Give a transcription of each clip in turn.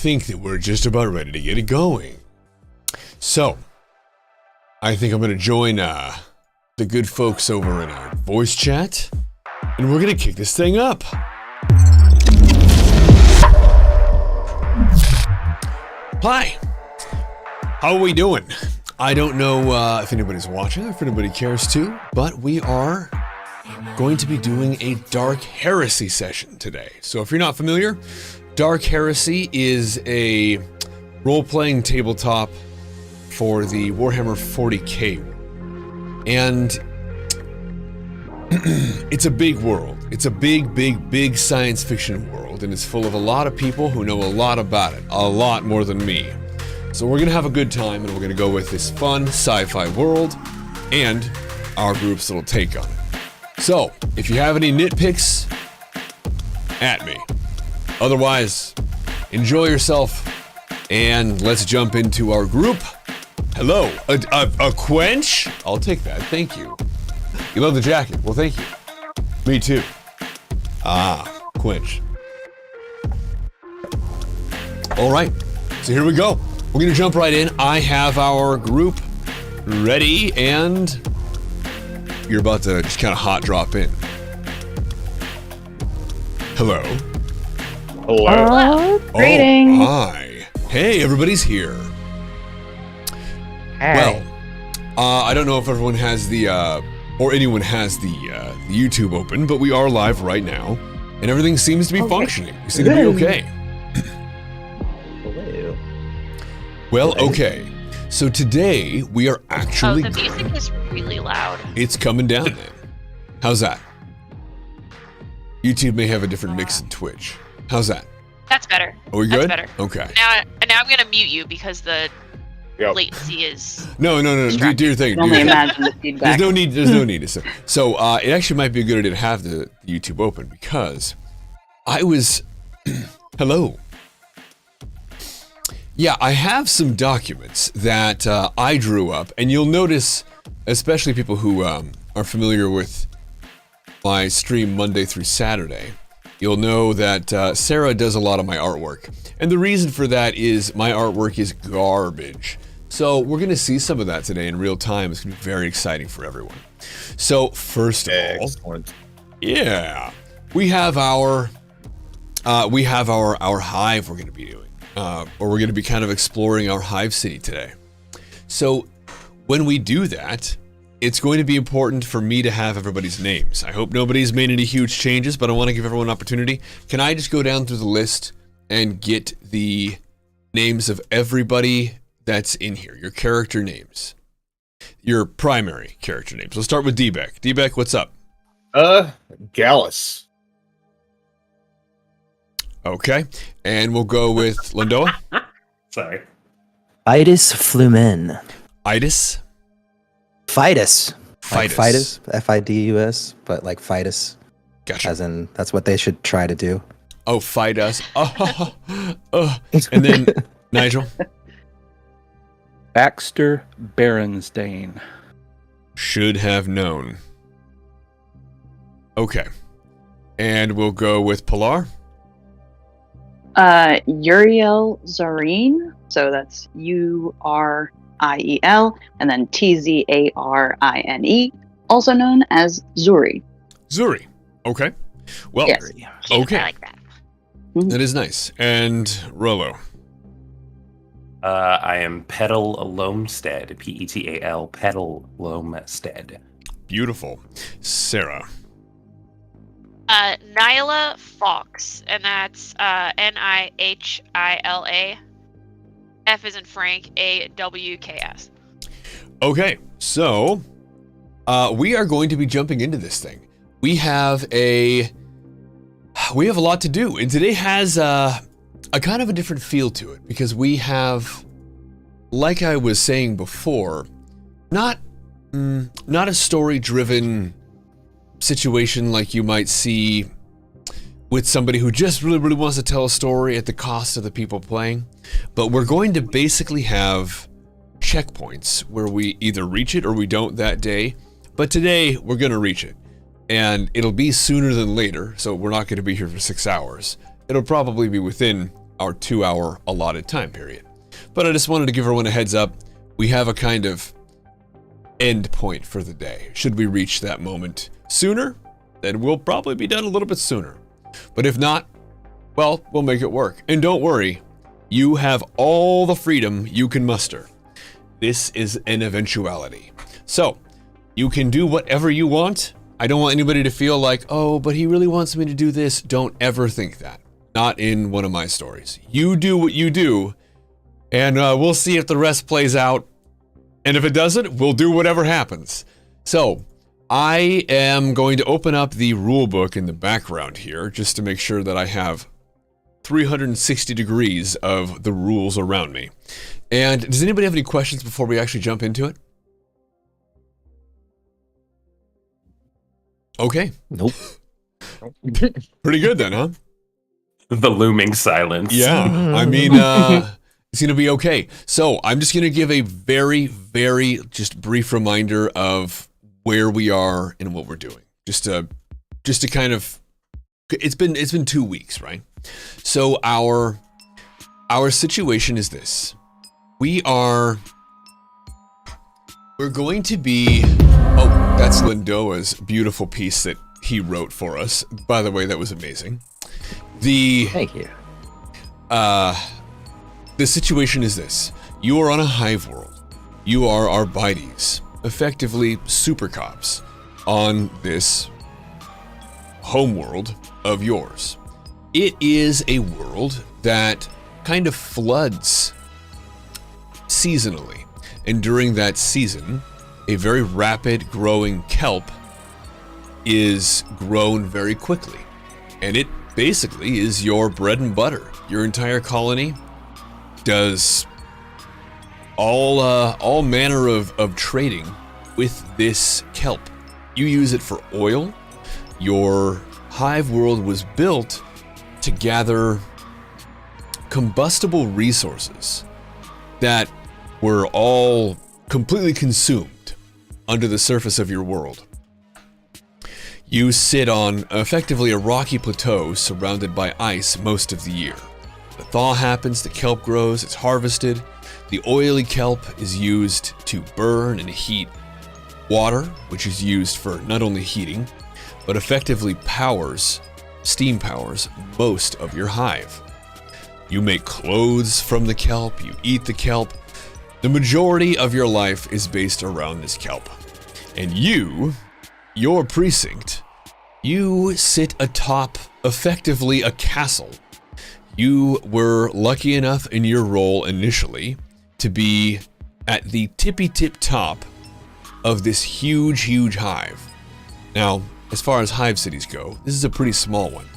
think that we're just about ready to get it going. So, I think I'm going to join the good folks over in our voice chat, and we're going to kick this thing up. Hi. How are we doing? I don't know if anybody's watching or if anybody cares to, but we are going to be doing a Dark Heresy session today. So if you're not familiar, Dark Heresy is a role-playing tabletop for the Warhammer 40k. And it's a big world. It's a big science fiction world, and it's full of a lot of people who know a lot about it, a lot more than me. So we're gonna have a good time, and we're gonna go with this fun sci-fi world and our group's little take on it. So, if you have any nitpicks, at me. Otherwise, enjoy yourself, and let's jump into our group. Hello, a quench? I'll take that, thank you. You love the jacket, well thank you. Me too. Ah, quench. All right, so here we go. We're gonna jump right in. I have our group ready, and you're about to just kind of hot drop in. Hello. Hello. Greetings. Oh, hi. Hey, everybody's here. Hey. Well, I don't know if everyone has the, or anyone has the YouTube open, but we are live right now, and everything seems to be functioning. We seem to be okay. Well, okay. So today we are actually. Oh, the music is really loud. It's coming down then. How's that? YouTube may have a different mix than Twitch. How's that? That's better. Are we good? That's better. Okay. Now I'm gonna mute you because the latency is. No. Do your thing. Only imagine the feedback. There's no need to. So it actually might be a good idea to have the YouTube open because I was. Hello. Yeah, I have some documents that I drew up, and you'll notice, especially people who are familiar with my stream Monday through Saturday, you'll know that Sarah does a lot of my artwork. And the reason for that is my artwork is garbage. So we're going to see some of that today in real time. It's going to be very exciting for everyone. So first of all, yeah, we have our hive we're going to be doing. Or we're going to be kind of exploring our hive city today. So when we do that, it's going to be important for me to have everybody's names. I hope nobody's made any huge changes, but I want to give everyone an opportunity. Can I just go down through the list and get the names of everybody that's in here? Your character names. Your primary character names. We'll start with D-Beck. D-Beck, what's up? Gallus. Okay, and we'll go with Lindoa. Sorry. Fidus Flumen. Idis? Fidus. Like Fidus. Fidus. F-I-D-U-S, but like Fidus. Gotcha. As in, that's what they should try to do. Oh, fight us. And then Nigel. Baxter Berenstain. Should have known. Okay. And we'll go with Pilar. Uriel Zarine. So that's U-R-I-E-L and then T-Z-A-R-I-N-E, also known as Zuri. Zuri. Okay. Well, Yes. okay. I like that. That is nice. And Rolo. I am Petal Lomstead, P-E-T-A-L, Petal Lomstead. Beautiful. Sarah. Nyla Fox, and that's N-I-H-I-L-A. F is in Frank, A-W-K-S. Okay, so we are going to be jumping into this thing. We have a lot to do, and today has a kind of a different feel to it because we have, like I was saying before, not a story-driven situation like you might see with somebody who just really wants to tell a story at the cost of the people playing, but we're going to basically have checkpoints where we either reach it or we don't that day, but today we're going to reach it, and it'll be sooner than later, so we're not going to be here for 6 hours. It'll probably be within our 2-hour allotted time period. But I just wanted to give everyone a heads up. We have a kind of end point for the day. Should we reach that moment sooner, then we'll probably be done a little bit sooner. But if not, well, we'll make it work. And don't worry, you have all the freedom you can muster. This is an eventuality. So, you can do whatever you want. I don't want anybody to feel like, oh, but he really wants me to do this. Don't ever think that. Not in one of my stories. You do what you do, and we'll see if the rest plays out. And if it doesn't, we'll do whatever happens. So, I am going to open up the rule book in the background here, just to make sure that I have 360 degrees of the rules around me. And does anybody have any questions before we actually jump into it? Okay. Nope. Pretty good then, huh? The looming silence. Yeah, I mean, it's gonna be okay. So I'm just gonna give a very, very just brief reminder of where we are and what we're doing. Just to kind of, it's been 2 weeks, right? So our situation is this. We're going to be, oh, that's Lindoa's beautiful piece that he wrote for us. By the way, that was amazing. Thank you. The situation is this. You are on a hive world. You are Arbites, effectively super cops, on this home world of yours. It is a world that kind of floods seasonally. And during that season, a very rapid growing kelp is grown very quickly. And it basically is your bread and butter. Your entire colony does all manner of trading with this kelp. You use it for oil. Your hive world was built to gather combustible resources that were all completely consumed under the surface of your world. You sit on effectively a rocky plateau surrounded by ice most of the year. The thaw happens, the kelp grows, it's harvested. The oily kelp is used to burn and heat water, which is used for not only heating, but effectively steam powers most of your hive. You make clothes from the kelp, you eat the kelp. The majority of your life is based around this kelp. And your precinct, you sit atop effectively a castle. You were lucky enough in your role initially to be at the tippy-tip top of this huge hive. Now, as far as hive cities go, this is a pretty small one.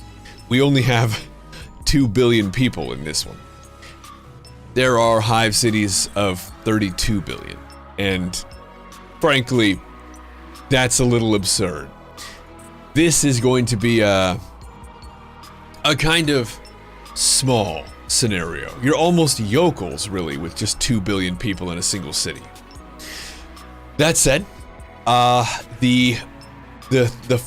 We only have 2 billion people in this one. There are hive cities of 32 billion, and frankly, that's a little absurd. This is going to be a kind of small scenario. You're almost yokels, really, with just 2 billion people in a single city. That said, the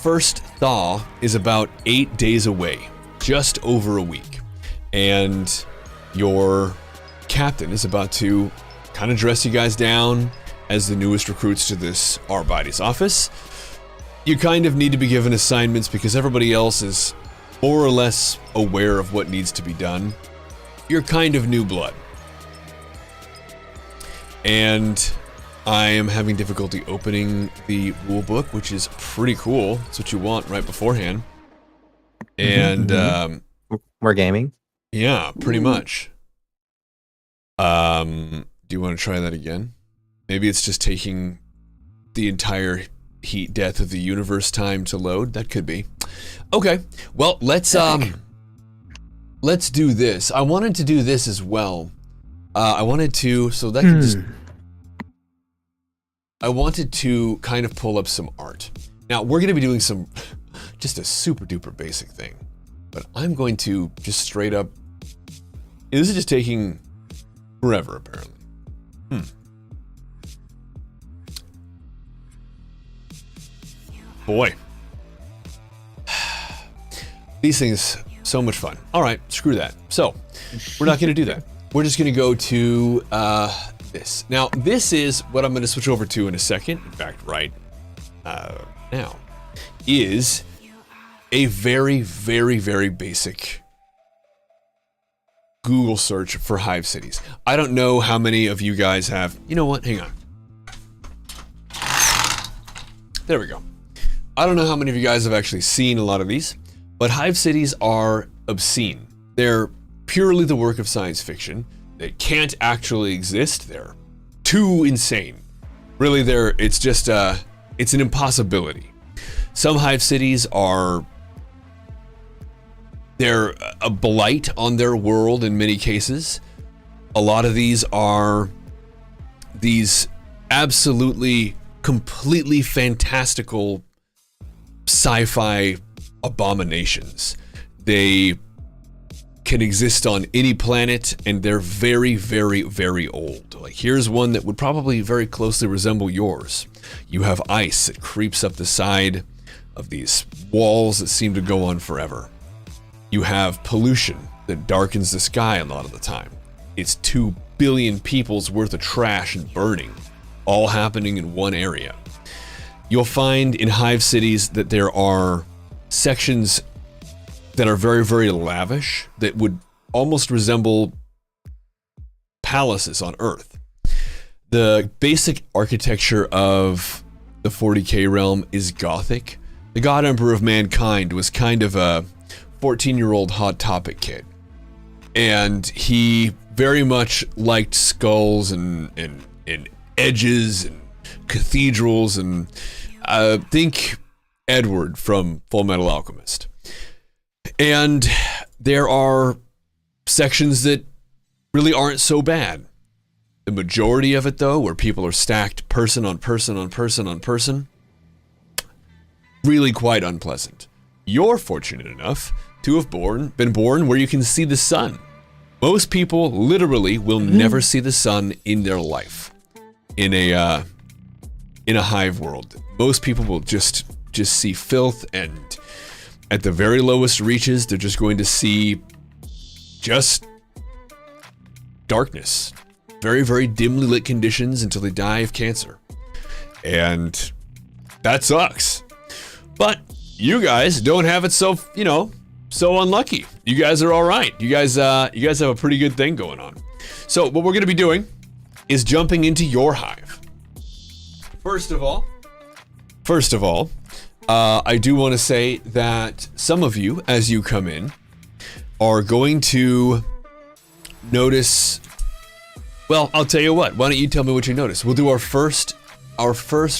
first thaw is about 8 days away, just over a week, and your captain is about to kind of dress you guys down as the newest recruits to this Arbites office. You kind of need to be given assignments because everybody else is more or less aware of what needs to be done. You're kind of new blood. And I am having difficulty opening the rule book, which is pretty cool. That's what you want right beforehand. And We're gaming. yeah, pretty much. Do you want to try that again? Maybe it's just taking the entire heat death of the universe time to load. That could be. Okay. Well, let's do this. I wanted to do this as well. I wanted to kind of pull up some art. Now, we're going to be doing some just a super duper basic thing. But I'm going to just straight up. This is just taking forever, apparently. Boy. These things So much fun. All right, screw that. So, we're not going to do that. We're just going to go to this. Now, this is what I'm going to switch over to in a second. In fact, right now, is a very, very, very basic Google search for hive cities. I don't know how many of you guys have... You know what? Hang on. There we go. I don't know how many of you guys have actually seen a lot of these, but hive cities are obscene. They're purely the work of science fiction. They can't actually exist. They're too insane. Really, it's just it's an impossibility. Some hive cities they're a blight on their world in many cases. A lot of these are these absolutely, completely fantastical sci-fi abominations. They can exist on any planet, and they're very, very, very old. Like, here's one that would probably very closely resemble yours. You have ice that creeps up the side of these walls that seem to go on forever. You have pollution that darkens the sky a lot of the time. It's 2 billion people's worth of trash and burning, all happening in one area. You'll find in hive cities that there are sections that are very, very lavish, that would almost resemble palaces on Earth. The basic architecture of the 40k realm is Gothic. The God Emperor of Mankind was kind of a 14-year-old Hot Topic kid. And he very much liked skulls and edges and cathedrals, and think Edward from Full Metal Alchemist. And there are sections that really aren't so bad. The majority of it, though, where people are stacked person on person on person on person, really quite unpleasant. You're fortunate enough to have been born where you can see the sun. Most people literally will never see the sun in their life in a hive world. Most people will just see filth, and at the very lowest reaches, they're just going to see just darkness. Very, very dimly lit conditions until they die of cancer. And that sucks. But you guys don't have it so unlucky. You guys are all right. You guys have a pretty good thing going on. So what we're going to be doing is jumping into your hive. First of all, I do want to say that some of you, as you come in, are going to notice... Well, I'll tell you what. Why don't you tell me what you notice? We'll do our first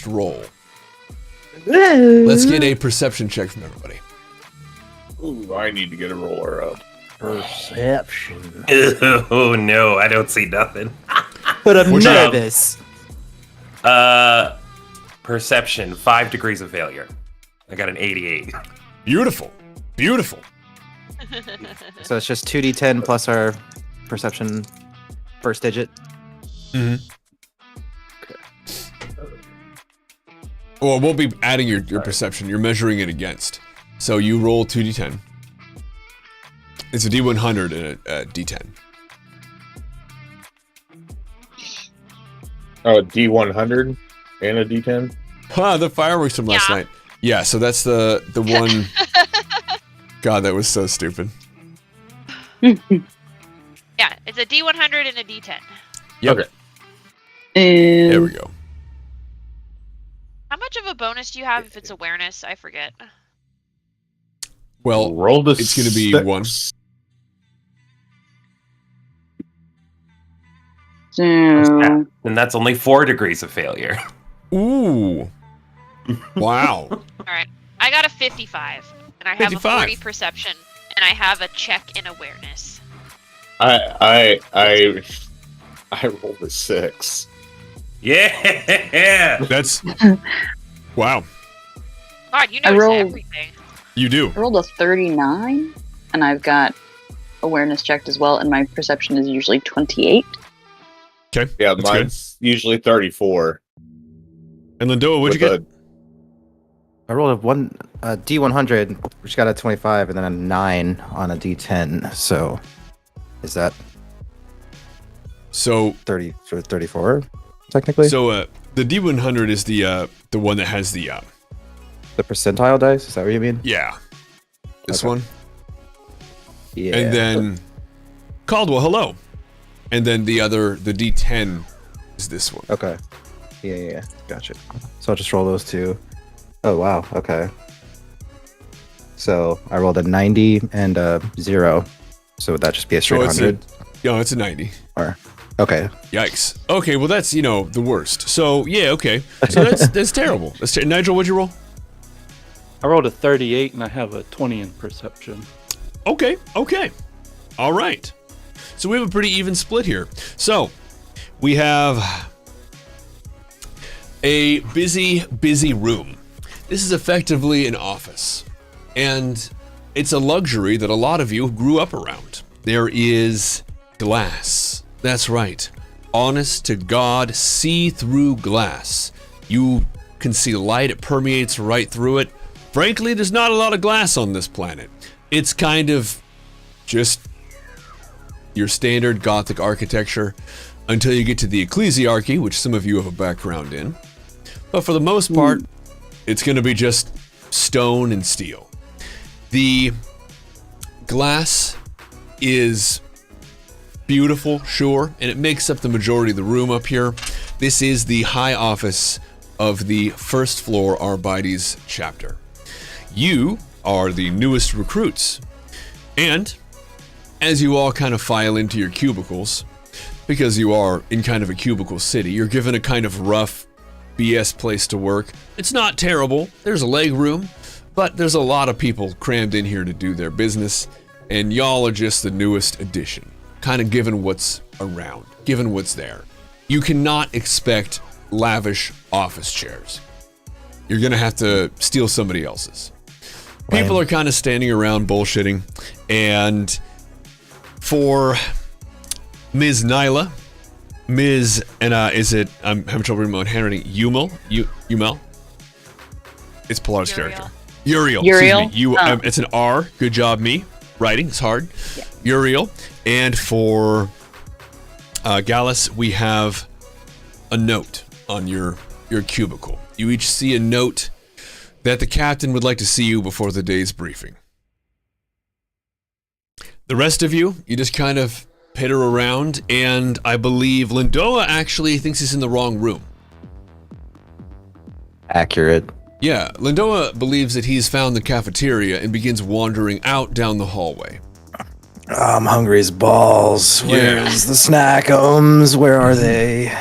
roll. Let's get a perception check from everybody. Ooh, I need to get a roller up. Perception. Oh no, I don't see nothing. But I'm nervous. Perception, 5 degrees of failure. I got an 88. Beautiful. So it's just 2d10 plus our perception first digit. Mm-hmm. Well, we'll be adding your perception. You're measuring it against. So you roll 2d10. It's a d100 and a d10. Oh, a d100 and a d10? The fireworks from last night. Yeah, so that's the one... God, that was so stupid. Yeah, it's a D100 and a D10. Yep. Okay. There we go. How much of a bonus do you have if it's awareness? I forget. Well, roll the it's going to be 1. So, And that's only 4 degrees of failure. Ooh. Wow. All right, I got a 55, and I have 55. a 40 perception, and I have a check in awareness. I rolled a 6. Yeah! That's... Wow. God, you I notice rolled- everything. You do. I rolled a 39, and I've got awareness checked as well, and my perception is usually 28. Okay. Yeah, that's mine's usually 34. good. And Lindoa, what'd you with get? I rolled a D100, which got a 25, and then a 9 on a D10. So, is that So 34 technically? So the D100 is the one that has the the percentile dice. Is that what you mean? yeah, this Okay. one, Yeah. and then Caldwell, hello, and then the D10 is this one. Okay. Yeah. Gotcha. So I'll just roll those two. Oh wow. Okay. So I rolled a 90 and a 0. So would that just be a straight So it's 100? It's a 90. Or okay. Yikes. Okay, well that's the worst. So yeah, okay. So that's terrible. Nigel, what'd you roll? I rolled a 38 and I have a 20 in perception. Okay. All right. So we have a pretty even split here. So we have a busy room. This is effectively an office, and it's a luxury that a lot of you grew up around. There is glass. That's right. Honest to God, see-through glass. You can see light, it permeates right through it. Frankly, there's not a lot of glass on this planet. It's kind of just your standard Gothic architecture until you get to the ecclesiarchy, which some of you have a background in. But for the most part, it's going to be just stone and steel. The glass is beautiful, sure, and it makes up the majority of the room up here. This is the high office of the first floor Arbites chapter. You are the newest recruits, and as you all kind of file into your cubicles, because you are in kind of a cubicle city, you're given a kind of rough BS place to work. It's not terrible, there's a leg room, but there's a lot of people crammed in here to do their business, and y'all are just the newest addition, kind of given what's around, given what's there. You cannot expect lavish office chairs. You're gonna have to steal somebody else's. People are kind of standing around bullshitting, and for Ms. Nyla, Ms. and I'm having trouble remembering handwriting. Umel. It's Pilar's character. Uriel. Uriel? Excuse me. It's an R. Good job, me. Writing is hard. Yeah. Uriel. And for Gallus, we have a note on your cubicle. You each see a note that the captain would like to see you before the day's briefing. The rest of you just kind of pitter around, and I believe Lindoa actually thinks he's in the wrong room. Accurate. Yeah, Lindoa believes that he's found the cafeteria and begins wandering out down the hallway. I'm hungry as balls. Where's the snack-ums? Where are they?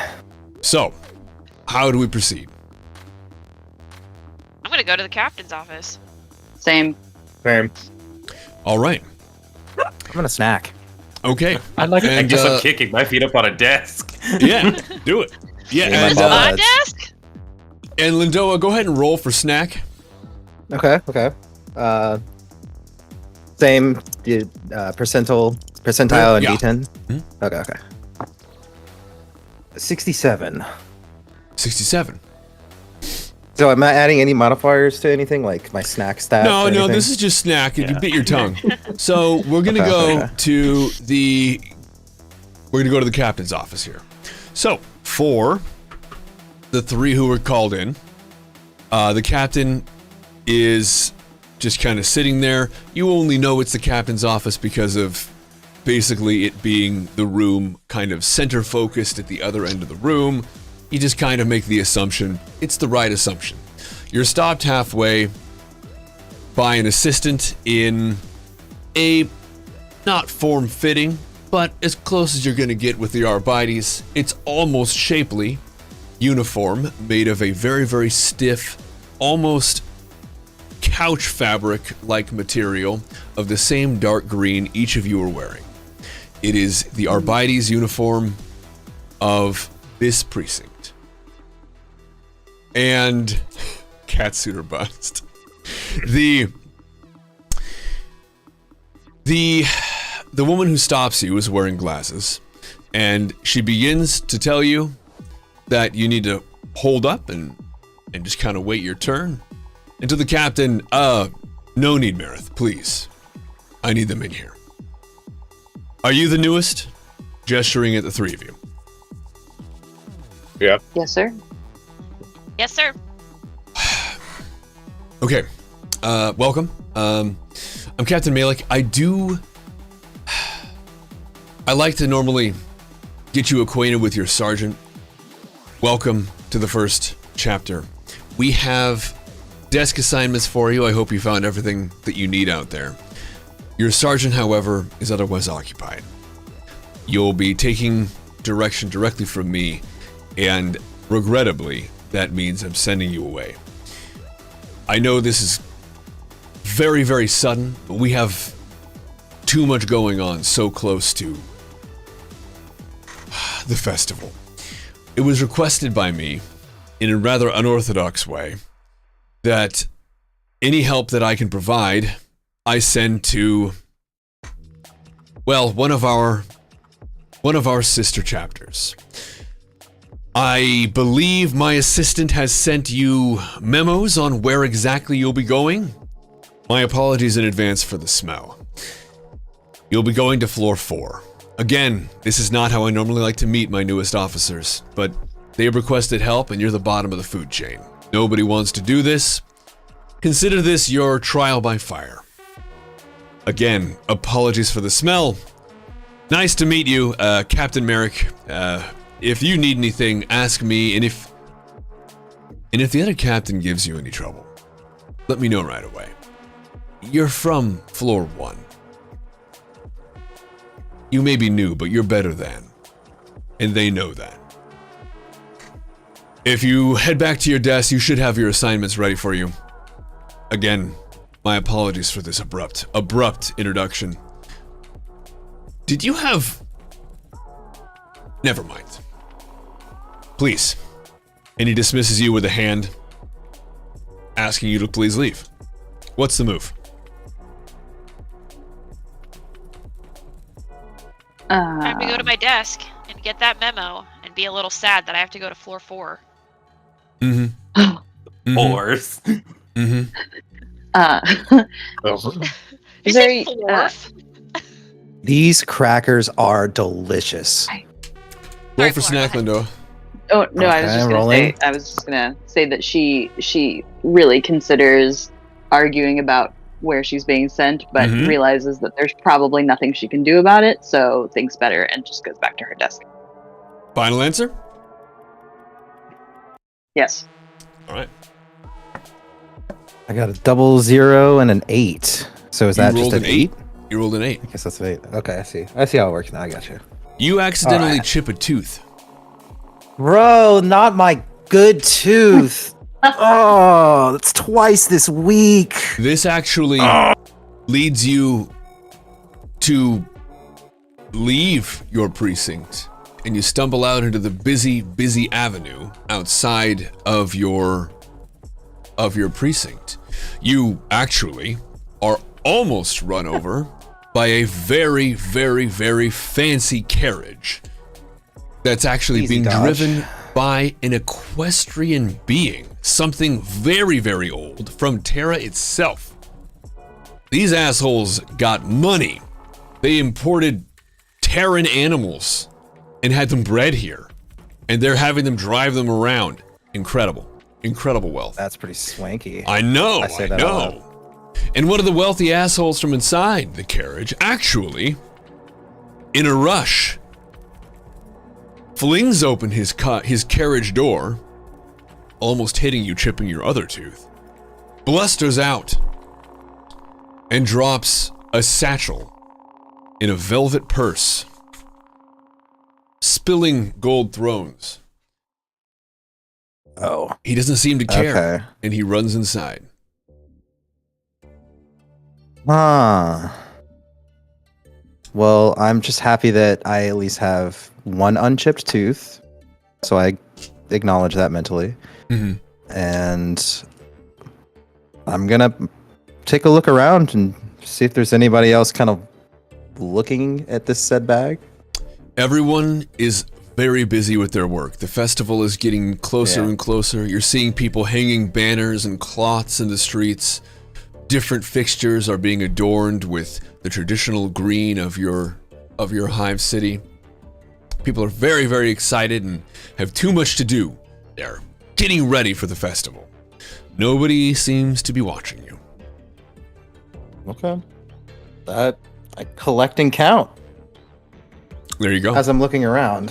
So, how do we proceed? I'm gonna go to the captain's office. Same. All right. I'm gonna snack. Okay. I like it. I guess I'm kicking my feet up on a desk. Yeah, do it. Yeah, and My desk? and Lindoa, go ahead and roll for snack. Okay. Same percentile and Yeah. D10. Hmm? Okay. 67. 67. So am I adding any modifiers to anything, like my snack stat? No, or anything? this is just snack. You Yeah. bit your tongue. So we're gonna go to the captain's office here. So for the 3 who were called in, the captain is just kind of sitting there. You only know it's the captain's office because of basically it being the room kind of center focused at the other end of the room. You just kind of make the assumption. It's the right assumption. You're stopped halfway by an assistant in a not form-fitting, but as close as you're going to get with the Arbites. It's almost shapely uniform made of a very, very stiff, almost couch fabric-like material of the same dark green each of you are wearing. It is the Arbites uniform of this precinct. And catsuit or bust. The woman who stops you is wearing glasses, and she begins to tell you that you need to hold up and just kind of wait your turn. And to the captain, no need, Marith, please. I need them in here. Are you the newest? Gesturing at the three of you. Yeah. Yes, sir. Yes, sir. Okay. Welcome. I'm Captain Malik. I like to normally get you acquainted with your sergeant. Welcome to the first chapter. We have desk assignments for you. I hope you found everything that you need out there. Your sergeant, however, is otherwise occupied. You'll be taking direction directly from me, and regrettably, that means I'm sending you away. I know this is very, very sudden, but we have too much going on so close to the festival. It was requested by me, in a rather unorthodox way, that any help that I can provide, I send to, well, one of our sister chapters. I believe my assistant has sent you memos on where exactly you'll be going. My apologies in advance for the smell. You'll be going to floor 4. Again, this is not how I normally like to meet my newest officers, but they have requested help and you're the bottom of the food chain. Nobody wants to do this. Consider this your trial by fire. Again, apologies for the smell. Nice to meet you, Captain Merrick. If you need anything, ask me, and if the other captain gives you any trouble, let me know right away. You're from floor 1. You may be new, but you're better than, and they know that. If you head back to your desk, you should have your assignments ready for you. Again, my apologies for this abrupt introduction. Did you have... Never mind. Please. And he dismisses you with a hand, asking you to please leave. What's the move? Time to go to my desk and get that memo and be a little sad that I have to go to floor 4. Fours. You Is say there, fourth? These crackers are delicious. Roll for Alright, Lauren, snack, go Lindo. Oh no, I was Okay, just gonna rolling. say. I was just gonna say that she really considers arguing about where she's being sent, but Mhm. realizes that there's probably nothing she can do about it, so thinks better and just goes back to her desk. Final answer? Yes. Alright. I got a 00 and an 8. So is You that just rolled an an 8? You rolled an 8. I guess that's an 8. Okay, I see. I see how it works now. I got you. You accidentally Alright. chip a tooth. Bro, not my good tooth. Oh, that's twice this week. This actually leads you to leave your precinct, and you stumble out into the busy, busy avenue outside of your precinct. You actually are almost run over by a very, very, very fancy carriage that's actually Easy being dodge. driven by an equestrian being, something very, very old from Terra itself. These assholes got money. They imported Terran animals and had them bred here, and they're having them drive them around. Incredible. Incredible wealth. That's pretty swanky. I know, I I, say that out know. And one of the wealthy assholes from inside the carriage, actually, in a rush, flings open his carriage door, almost hitting you, chipping your other tooth, blusters out, and drops a satchel in a velvet purse, spilling gold thrones. Oh, He doesn't seem to care, okay. and he runs inside. Huh. Well, I'm just happy that I at least have one unchipped tooth. So I acknowledge that mentally. Mm-hmm. And I'm going to take a look around and see if there's anybody else kind of looking at this said bag. Everyone is very busy with their work. The festival is getting closer and closer. You're seeing people hanging banners and cloths in the streets. Different fixtures are being adorned with the traditional green of your hive city. People are very, very excited and have too much to do. They're getting ready for the festival. Nobody seems to be watching you. Okay. That I collect and count There you go. as I'm looking around.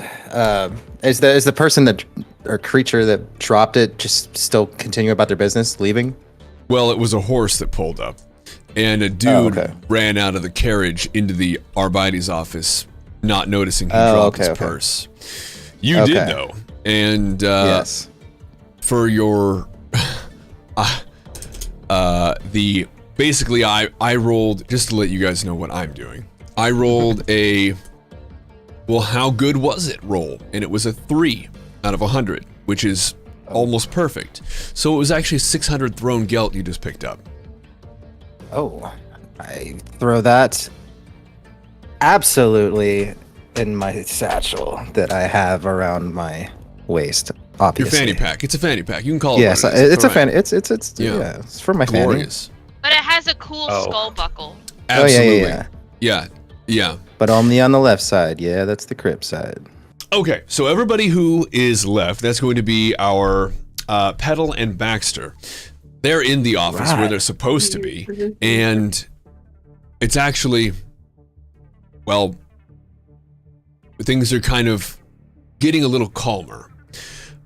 Is the person that or creature that dropped it just still continuing about their business, leaving? Well, it was a horse that pulled up, and a dude okay. ran out of the carriage into the Arbites office, not noticing he dropped his purse. You did, though. And Yes. for your... Basically, I rolled, just to let you guys know what I'm doing, I rolled a, well, how good was it roll? And it was a 3 out of 100, which is almost perfect. So it was actually 600 thrown gelt you just picked up. Oh, I throw that absolutely in my satchel that I have around my waist. Your Obviously. fanny pack. It's a fanny pack. You can call it. Yes, what it is. it's a all right. fanny. It's yeah, it's for my fanny. Glorious. But it has a cool skull buckle. Absolutely. Oh yeah. Yeah. But only on the left side. Yeah, that's the crypt side. Okay, so everybody who is left, that's going to be our Petal and Baxter. They're in the office where they're supposed to be, and it's actually, well, things are kind of getting a little calmer.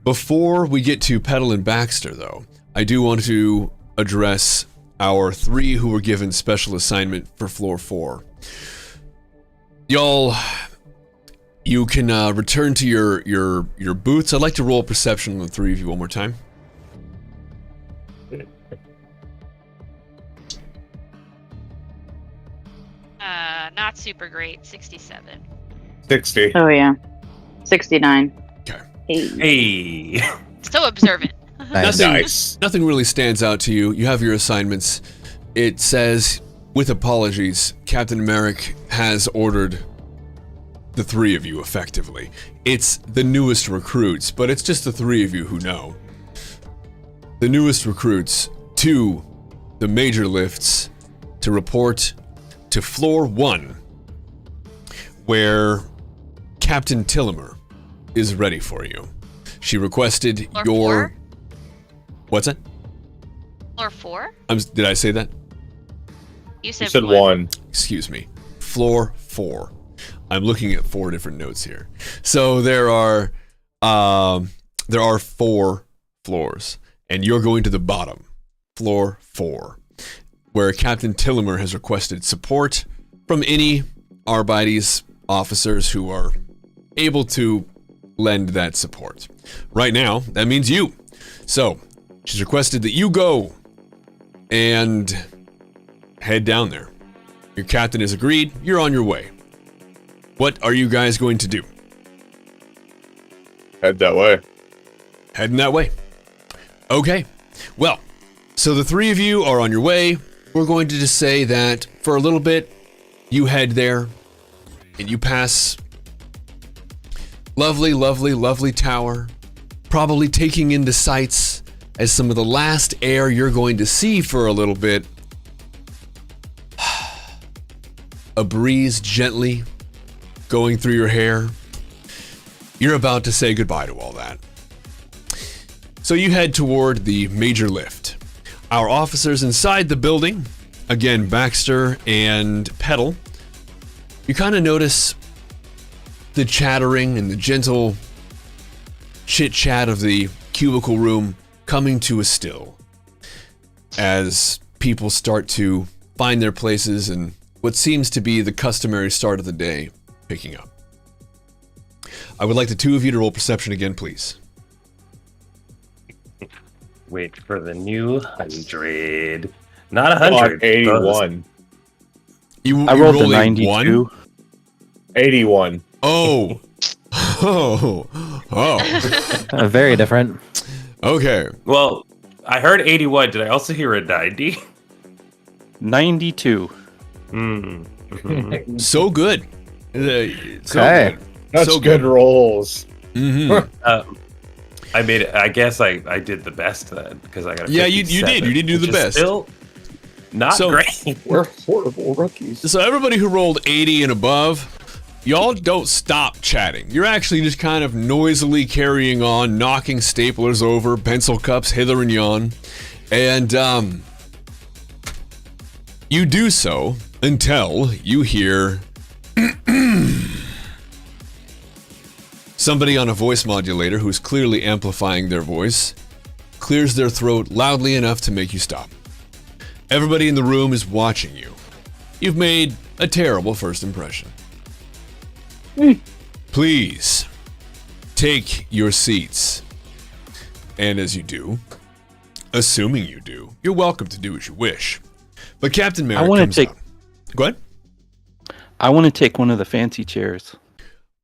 Before we get to Petal and Baxter, though, I do want to address our 3 who were given special assignment for floor 4. Y'all, you can return to your booths. I'd like to roll perception on the 3 of you one more time. Not super great. 67. 60. Oh yeah, 69. Okay. Hey. So observant. Nice. Nice. Nothing really stands out to you. You have your assignments. It says, with apologies, Captain Merrick has ordered the 3 of you effectively. It's the newest recruits, but it's just the 3 of you who know. The newest recruits to the major lifts to report to floor 1, where Captain Tillimer is ready for you. She requested Floor your... 4? What's that? Floor 4? Did I say that? You said, You said 1. 1. Excuse me. Floor 4. I'm looking at 4 different notes here. So there are 4 floors, and you're going to the bottom, floor 4, where Captain Tillimer has requested support from any Arbites officers who are able to lend that support. Right now, that means you. So she's requested that you go and head down there. Your captain has agreed. You're on your way. What are you guys going to do? Head that way. Heading that way. Okay. Well, so the 3 of you are on your way. We're going to just say that for a little bit, you head there and you pass lovely, lovely, lovely tower, probably taking in the sights as some of the last air you're going to see for a little bit. A breeze gently going through your hair. You're about to say goodbye to all that. So you head toward the major lift. Our officers inside the building, again, Baxter and Petal, you kind of notice the chattering and the gentle chit-chat of the cubicle room coming to a still as people start to find their places and what seems to be the customary start of the day picking up. I would like the 2 of you to roll perception again, please. Wait for the new 100. Not 100. 81. I rolled a rolling 92. 81. Oh. Oh. Very different. Okay. Well, I heard 81. Did I also hear a 90? 92. So good. So Okay. good. That's So good rolls. Mm-hmm. I made it. I guess I did the best then because I got a Yeah, you did. You did do the which is best. Still not So- great. We're horrible rookies. So everybody who rolled 80 and above, y'all don't stop chatting. You're actually just kind of noisily carrying on, knocking staplers over, pencil cups hither and yon. And you do so until you hear somebody on a voice modulator who's clearly amplifying their voice clears their throat loudly enough to make you stop. Everybody in the room is watching you. You've made a terrible first impression. Please take your seats. And as you do, assuming you do, you're welcome to do as you wish. But Captain Merrick comes out. Go ahead. I want to take one of the fancy chairs.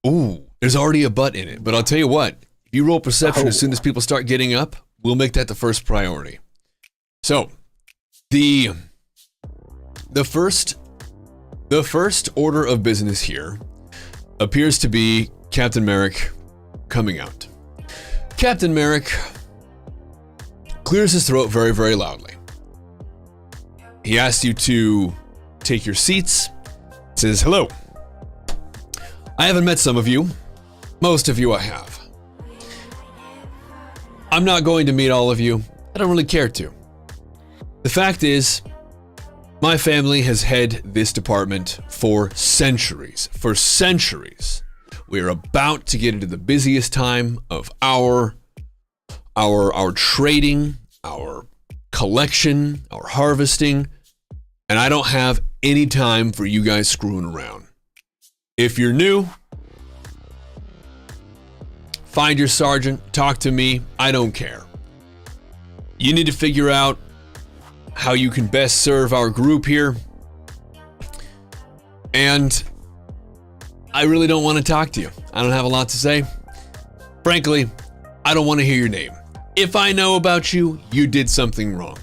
Ooh, there's already a butt in it. But I'll tell you what, if you roll perception as soon as people start getting up, we'll make that the first priority. So, the first order of business here appears to be Captain Merrick coming out. Captain Merrick clears his throat very, very loudly. He asks you to take your seats, says, hello. I haven't met some of you. Most of you I have. I'm not going to meet all of you. I don't really care to. The fact is, my family has had this department for centuries. For centuries. We are about to get into the busiest time of our trading, our collection, our harvesting, and I don't have any time for you guys screwing around. If you're new, find your sergeant, talk to me, I don't care. You need to figure out how you can best serve our group here. And I really don't want to talk to you. I don't have a lot to say. Frankly, I don't want to hear your name. If I know about you, you did something wrong.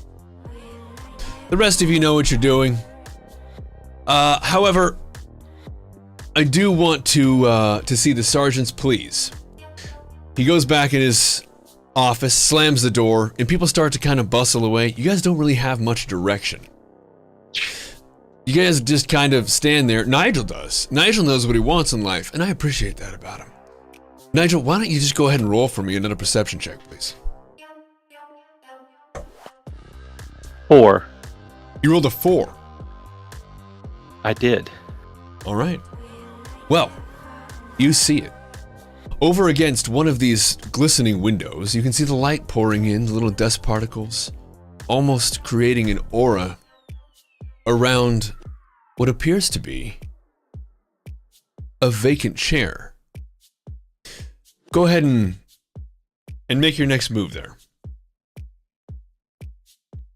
The rest of you know what you're doing. However, I do want to see the sergeants, please. He goes back in his office, slams the door, and people start to kind of bustle away. You guys don't really have much direction. You guys just kind of stand there. Nigel does. Nigel knows what he wants in life, and I appreciate that about him. Nigel, why don't you just go ahead and roll for me another perception check, please? 4. You rolled a 4. I did. All right. Well, you see it. Over against one of these glistening windows, you can see the light pouring in, the little dust particles, almost creating an aura around what appears to be a vacant chair. Go ahead and make your next move there.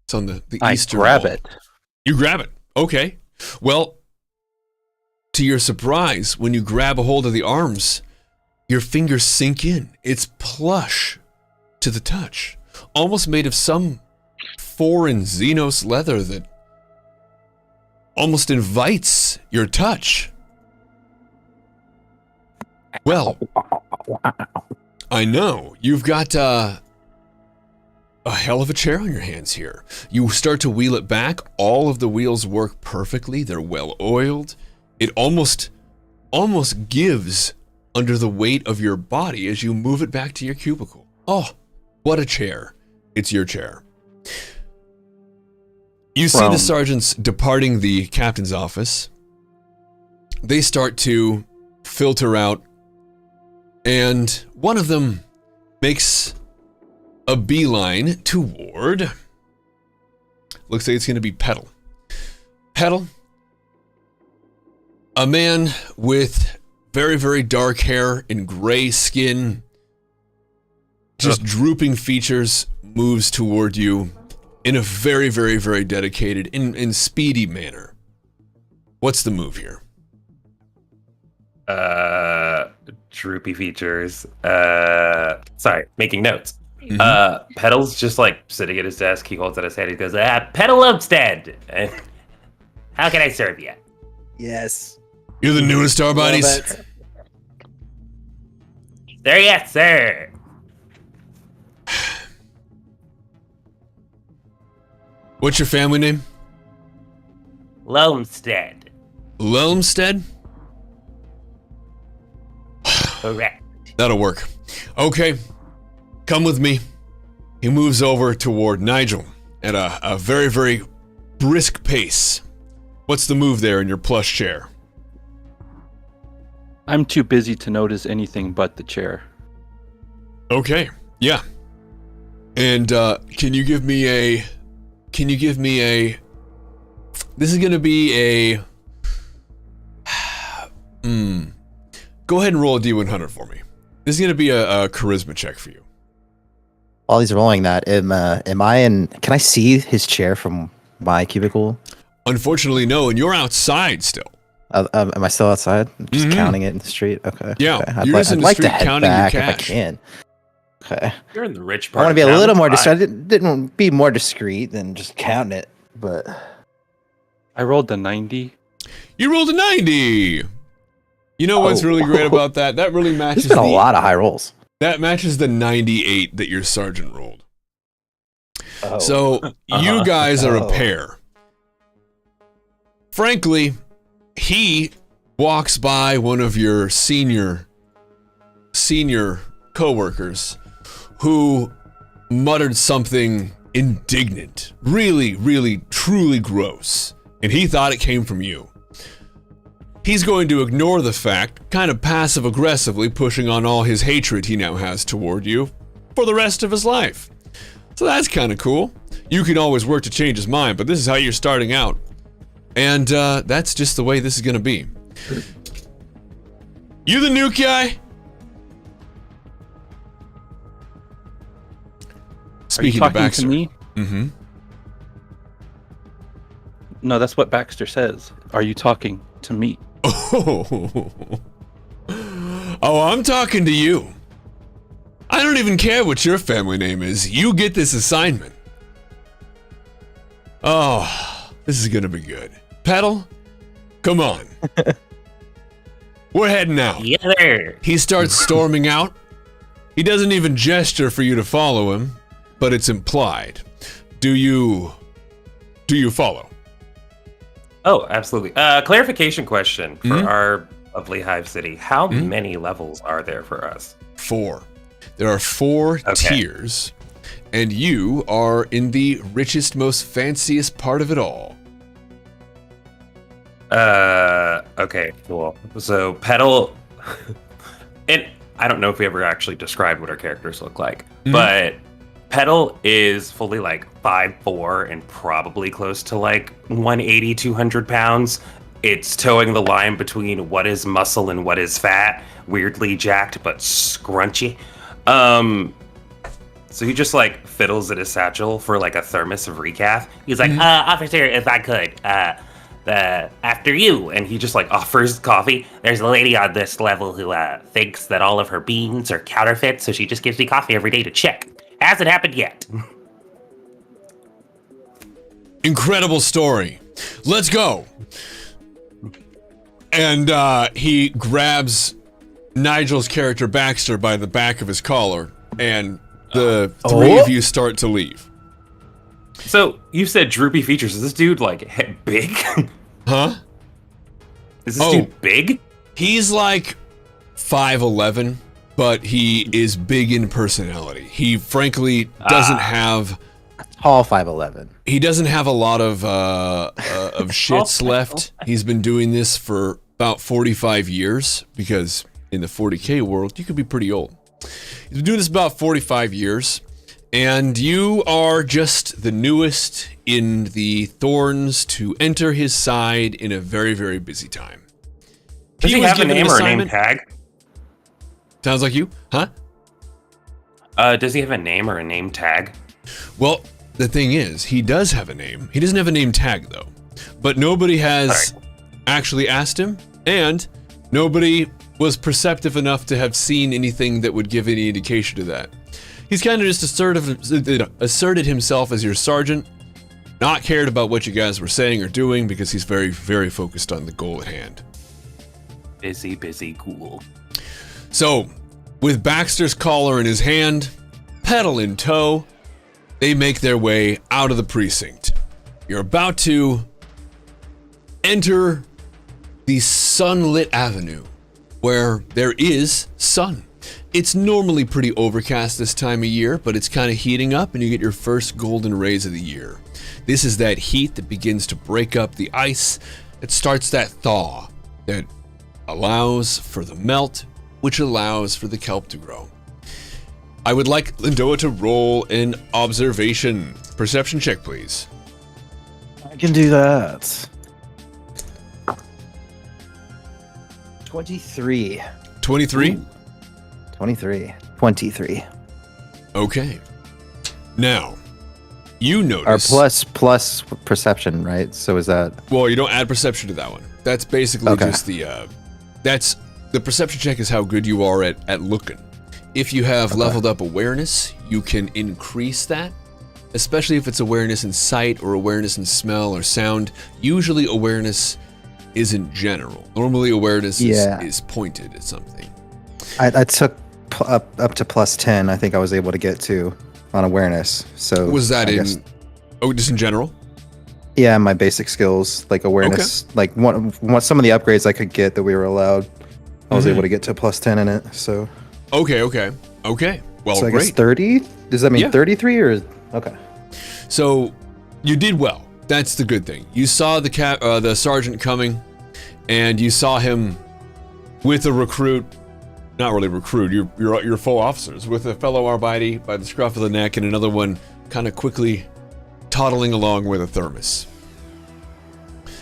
It's on the eastern grab wall. it. You grab it. Okay. Well, to your surprise, when you grab a hold of the arms, your fingers sink in. It's plush to the touch. Almost made of some foreign Xenos leather that almost invites your touch. Well, I know. You've got a hell of a chair on your hands here. You start to wheel it back. All of the wheels work perfectly. They're well oiled. It almost gives under the weight of your body as you move it back to your cubicle. Oh, what a chair. It's your chair. You see the sergeants departing the captain's office. They start to filter out, and one of them makes a beeline toward, looks like it's going to be Petal. Petal, a man with very, very dark hair and gray skin, just drooping features, moves toward you in a very, very, very dedicated and speedy manner. What's the move here? Droopy features. Sorry, making notes. Petal's just like sitting at his desk. He holds out his hand. He goes, Petal Olmsted. How can I serve you? Yes. You're the newest Star Buddies? Sir, yes, sir. What's your family name? Lomstead. Lelmstead? Correct. That'll work. Okay, come with me. He moves over toward Nigel at a very, very brisk pace. What's the move there in your plush chair? I'm too busy to notice anything but the chair. Okay, yeah. And can you give me a... This is gonna be a... Go ahead and roll a D100 for me. This is gonna be a charisma check for you. While he's rolling that, am I in? Can I see his chair from my cubicle? Unfortunately, no, and you're outside still. Am I still outside? Just counting it in the street. Okay. Yeah, Okay. you're just in the I'd like to street head counting your back if I cash. can. Okay. You're in the rich I part. want to be a of town. little more discreet. I Fine. didn't be more discreet than just counting it, but I rolled the 90. You rolled a 90! You know what's really great about that? That really matches there's been a lot of high rolls. That matches the 98 that your sergeant rolled. Oh. So, you guys are a Oh. pair. Frankly, he walks by one of your senior coworkers who muttered something indignant, really, really, truly gross, and he thought it came from you. He's going to ignore the fact, kind of passive-aggressively pushing on all his hatred he now has toward you for the rest of his life. So that's kind of cool. You can always work to change his mind, but this is how you're starting out. And that's just the way this is going to be. You the new guy? Speaking Are to you talking Baxter. to me? Mm-hmm. No, that's what Baxter says. Are you talking to me? Oh, I'm talking to you. I don't even care what your family name is. You get this assignment. Oh, this is gonna be good. Pedal, come on. We're heading out. Yes, sir. He starts storming out. He doesn't even gesture for you to follow him, but it's implied. Do you follow? Oh, absolutely. Clarification question for Mhm. our lovely Hive City. How many levels are there for us? 4. There are 4 Okay. tiers, and you are in the richest, most fanciest part of it all. Okay, cool. So Petal, and I don't know if we ever actually described what our characters look like, but Petal is fully like 5'4" and probably close to like 180, 200 pounds. It's towing the line between what is muscle and what is fat. Weirdly jacked, but scrunchy. So he just like fiddles at his satchel for like a thermos of recaf. He's like, officer, if I could, after you. And he just like offers coffee. There's a lady on this level who thinks that all of her beans are counterfeit, so she just gives me coffee every day to check. Hasn't happened yet. Incredible story. Let's go. And he grabs Nigel's character Baxter by the back of his collar, and the three of you start to leave. So you said droopy features. Is this dude like big? Huh? Is this dude big? He's like 5'11", but he is big in personality. He frankly doesn't have... Tall 5'11". He doesn't have a lot of shits left. He's been doing this for about 45 years, because in the 40K world, you could be pretty old. He's been doing this about 45 years, and you are just the newest in the Thorns to enter his side in a very, very busy time. Does he was have a given name or a name assignment- tag? Sounds like you, huh? Does he have a name or a name tag? Well, the thing is, he does have a name. He doesn't have a name tag, though. But nobody has actually asked him, and nobody was perceptive enough to have seen anything that would give any indication to that. He's kind of just asserted himself as your sergeant, not cared about what you guys were saying or doing, because he's very, very focused on the goal at hand. Busy, cool. So, With Baxter's collar in his hand, Petal in tow, they make their way out of the precinct. You're about to enter the sunlit avenue where there is sun. It's normally pretty overcast this time of year, but it's kind of heating up and you get your first golden rays of the year. This is that heat that begins to break up the ice. It starts that thaw that allows for the melt, which allows for the kelp to grow. I would like Lindoa to roll an observation perception check, please. I can do that. 23. 23? 23. Okay. Now, you Or notice... plus perception, right? So is that... Well, you don't add perception to that one. That's basically just the... that's... The perception check is how good you are at looking. If you have leveled up awareness, you can increase that. Especially if it's awareness in sight or awareness in smell or sound. Usually awareness isn't general. Normally awareness is pointed at something. I took up to plus 10. I think I was able to get to on awareness. So Was that just in general? Yeah, my basic skills, like awareness, like one some of the upgrades I could get that we were allowed. I was able to get to plus 10 in it. So Okay. Well, so I great. guess 30. Does that mean 33 or okay? So you did well. That's the good thing. You saw the sergeant coming, and you saw him with a recruit. Not really recruit. You're full officers with a fellow Arbite by the scruff of the neck, and another one kind of quickly toddling along with a thermos.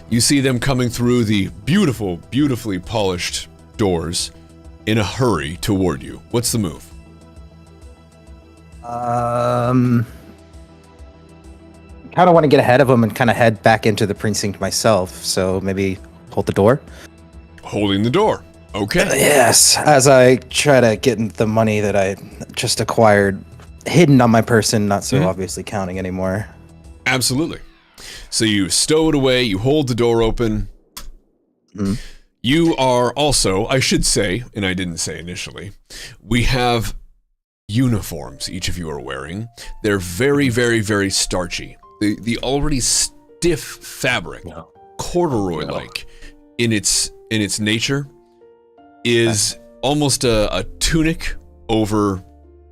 You see them coming through the beautifully polished doors in a hurry toward you. What's the move? Kind of want to get ahead of them and kind of head back into the precinct myself. So maybe hold the door. Holding the door. Okay. Yes, as I try to get the money that I just acquired hidden on my person, not so obviously counting anymore. Absolutely. So you stow it away, you hold the door open. You are also, I should say, and I didn't say initially, we have uniforms each of you are wearing. They're very starchy. The already stiff fabric, corduroy-like in its nature, is almost a tunic over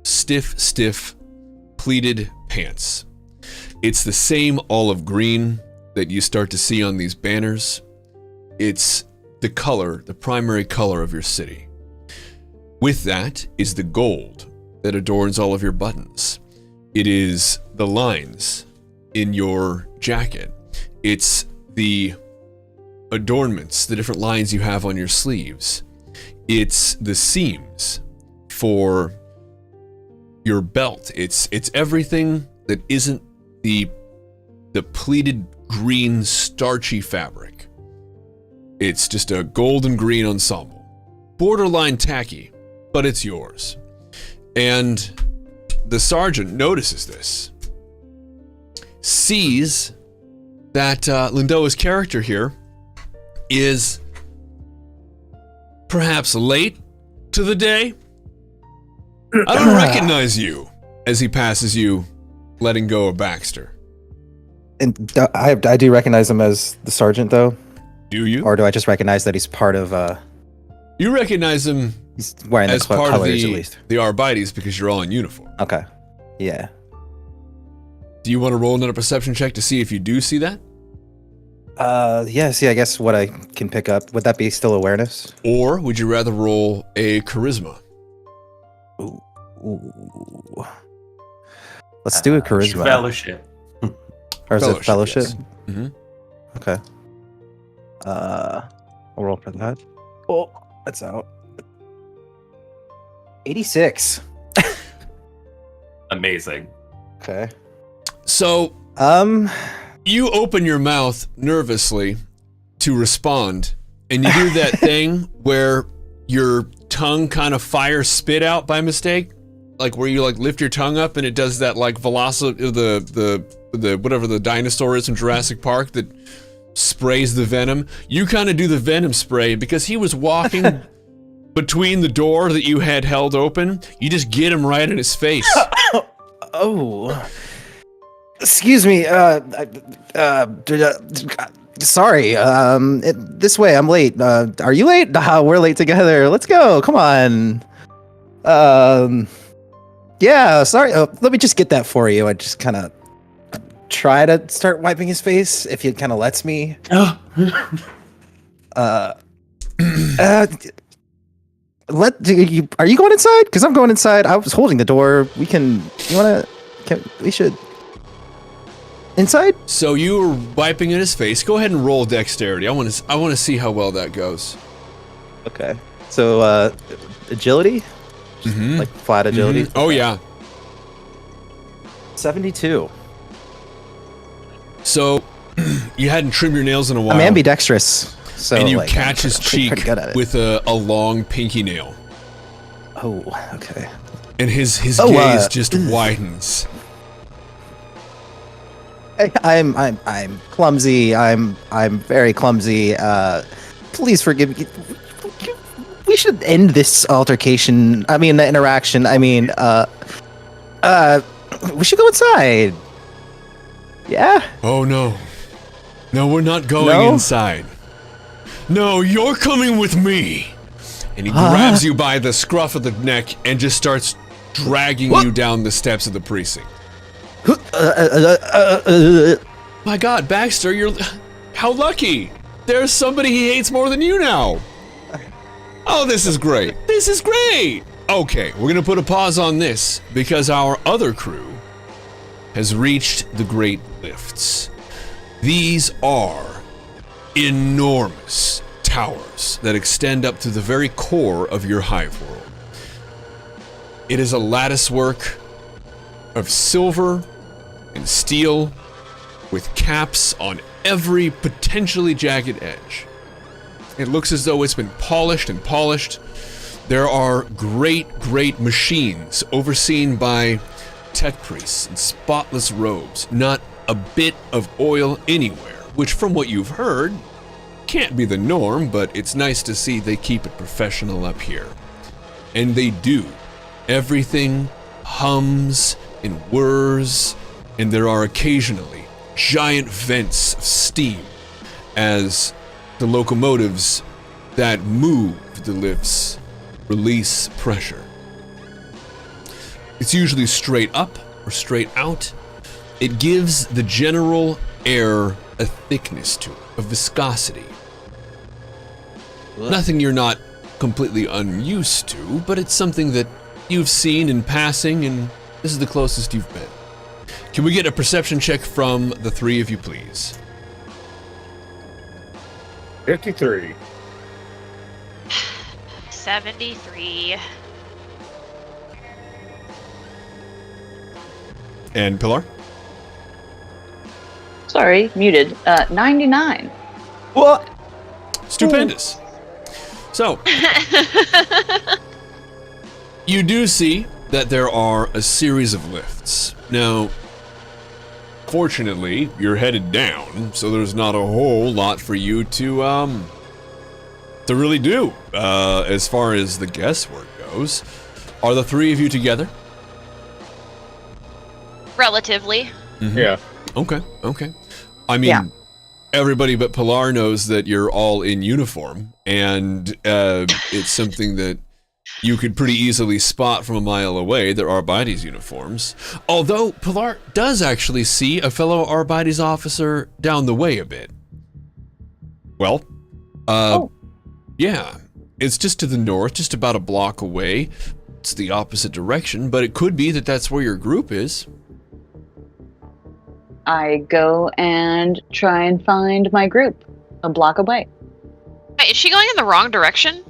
stiff pleated pants. It's the same olive green that you start to see on these banners. It's the color, the primary color of your city. With that is the gold that adorns all of your buttons. It is the lines in your jacket. It's the adornments, the different lines you have on your sleeves. It's the seams for your belt. It's everything that isn't the pleated green starchy fabric. It's just a golden green ensemble. Borderline tacky, but it's yours. And the sergeant notices this. Sees that Lindoa's character here is perhaps late to the day. I don't recognize you as he passes you, letting go of Baxter. And I do recognize him as the sergeant, though. Do you? Or do I just recognize that he's part of? You recognize him He's wearing as the part of colors at least. the Arbites because you're all in uniform. Okay. Yeah. Do you want to roll another perception check to see if you do see that? Yeah. See, I guess what I can pick up, would that be still awareness? Or would you rather roll a charisma? Ooh. Let's do a charisma. Fellowship. Or is it fellowship? Yes. Mm-hmm. Okay. I'll roll for that. Oh, that's out. 86. Amazing. Okay. So, you open your mouth nervously to respond, and you do that thing where your tongue kind of fires spit out by mistake, like where you like lift your tongue up and it does that like velocity, the whatever the dinosaur is from Jurassic Park that sprays the venom. You kind of do the venom spray because he was walking between the door that you had held open, you just get him right in his face. Oh. Excuse me. Sorry. This way. I'm late. Are you late? We're late together. Let's go. Come on. Yeah. Sorry. Let me just get that for you. I just kind of try to start wiping his face if he kind of lets me. Are you going inside? Because I'm going inside. I was holding the door. We should inside. So you were wiping in his face. Go ahead and roll dexterity. I want to see how well that goes. Okay. So agility, like flat agility. Mm-hmm. Oh yeah. 72. So you hadn't trimmed your nails in a while. I'm ambidextrous. So, and you like, catch his cheek with a long pinky nail. Oh, okay. And his gaze just widens. I'm clumsy. I'm very clumsy. Please forgive me. We should end this altercation. I mean, the interaction. I mean, we should go inside. Yeah? Oh no. No, we're not going inside. No, you're coming with me. And he grabs you by the scruff of the neck and just starts dragging you down the steps of the precinct. My God, Baxter, how lucky. There's somebody he hates more than you now. Oh, this is great. This is great. Okay, we're gonna put a pause on this because our other crew has reached the Great Lifts. These are enormous towers that extend up to the very core of your hive world. It is a lattice work of silver and steel with caps on every potentially jagged edge. It looks as though it's been polished and polished. There are great machines overseen by tech priests in spotless robes, not a bit of oil anywhere, which from what you've heard can't be the norm, but it's nice to see they keep it professional up here. And they do. Everything hums and whirs, and there are occasionally giant vents of steam as the locomotives that move the lifts release pressure. It's usually straight up or straight out. It gives the general air a thickness to it, a viscosity. Nothing you're not completely unused to, but it's something that you've seen in passing, and this is the closest you've been. Can we get a perception check from the three of you, please? 53. 73. And Pilar? Sorry, muted. 99. What? Stupendous. So, you do see that there are a series of lifts. Now, fortunately, you're headed down, so there's not a whole lot for you to really do, as far as the guesswork goes. Are the three of you together? Relatively. Mm-hmm. Yeah. Okay. I mean, everybody but Pilar knows that you're all in uniform, and it's something that you could pretty easily spot from a mile away. There are Arbites uniforms. Although Pilar does actually see a fellow Arbites officer down the way a bit. Well, yeah, it's just to the north, just about a block away. It's the opposite direction, but it could be that that's where your group is. I go and try and find my group a block away. Wait, is she going in the wrong direction?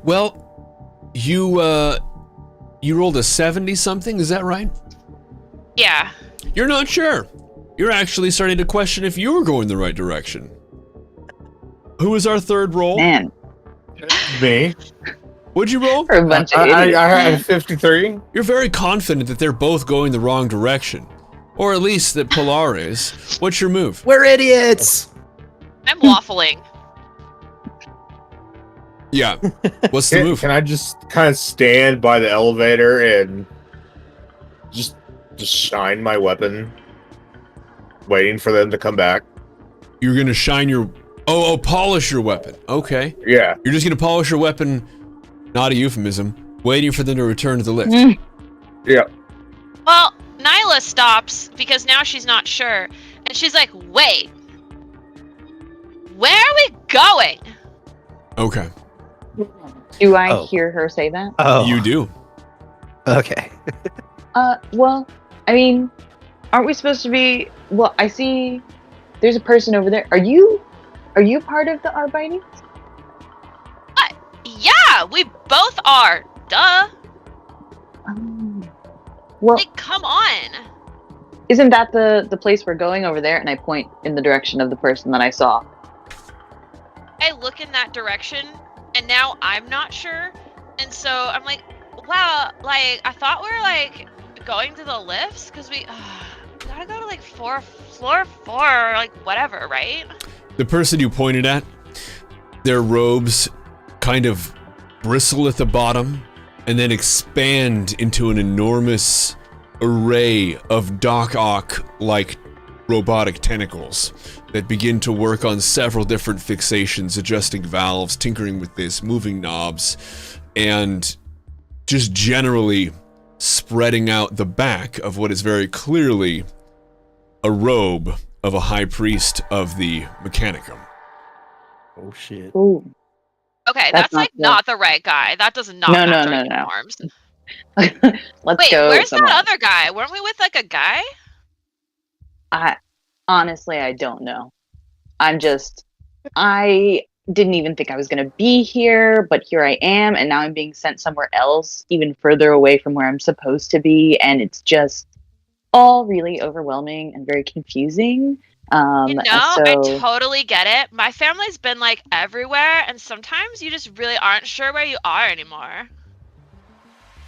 Well, you rolled a 70-something, is that right? Yeah. You're not sure. You're actually starting to question if you were going the right direction. Who was our third roll? Man, Me. What'd you roll? for a bunch of I idiots. had 53. You're very confident that they're both going the wrong direction. Or at least that Pilar is. What's your move? We're idiots. I'm waffling. Yeah. What's the move? Can I just kind of stand by the elevator and just shine my weapon, waiting for them to come back? You're gonna shine your... Oh, polish your weapon. Okay. Yeah. You're just gonna polish your weapon, not a euphemism, waiting for them to return to the lift. Yeah. Well, Nyla stops because now she's not sure. And she's like, wait. Where are we going? Okay. Do I Oh. hear her say that? Oh, You do. Okay. Well, I mean, aren't we supposed to be? Well, I see. There's a person over there. Are you part of the Arbitings? Yeah, we both are. Duh. Well, Like, come on. isn't that the place we're going over there? And I point in the direction of the person that I saw. I look in that direction, and now I'm not sure. And so I'm like, wow, like, I thought we were, like, going to the lifts? Because we gotta go to, like, floor 4, or, like, whatever, right? The person you pointed at, their robes kind of bristle at the bottom and then expand into an enormous array of Doc Ock-like robotic tentacles that begin to work on several different fixations, adjusting valves, tinkering with this, moving knobs, and just generally spreading out the back of what is very clearly a robe of a high priest of the Mechanicum. Oh shit. Ooh. Okay, That's that's like not not the right guy. That does not No, match no, our no, no. uniforms. Let's Wait, go. where's somewhere. that other guy? Weren't we with like a guy? I honestly, I don't know. I didn't even think I was going to be here, but here I am, and now I'm being sent somewhere else, even further away from where I'm supposed to be, and it's just all really overwhelming and very confusing. You know, I So totally get it. My family's been like everywhere, and sometimes you just really aren't sure where you are anymore.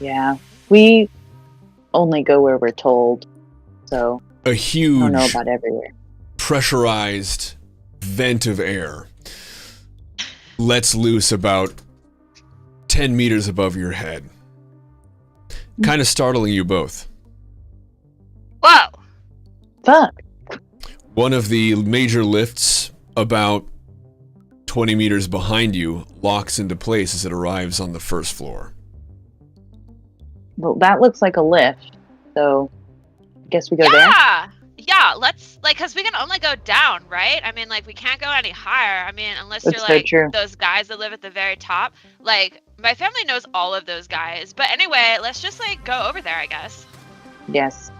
yeah, we only go where we're told, so A I don't know huge about everywhere. pressurized vent of air lets loose about 10 meters above your head, kind of startling you both. Whoa! Fuck. One of the major lifts, about 20 meters behind you, locks into place as it arrives on the first floor. Well, that looks like a lift, so I guess we go there. Yeah, let's, like, because we can only go down, right? I mean, like, we can't go any higher. I mean, unless That's you're, so like, true. those guys that live at the very top. Like, my family knows all of those guys. But anyway, let's just, like, go over there, I guess. Yes.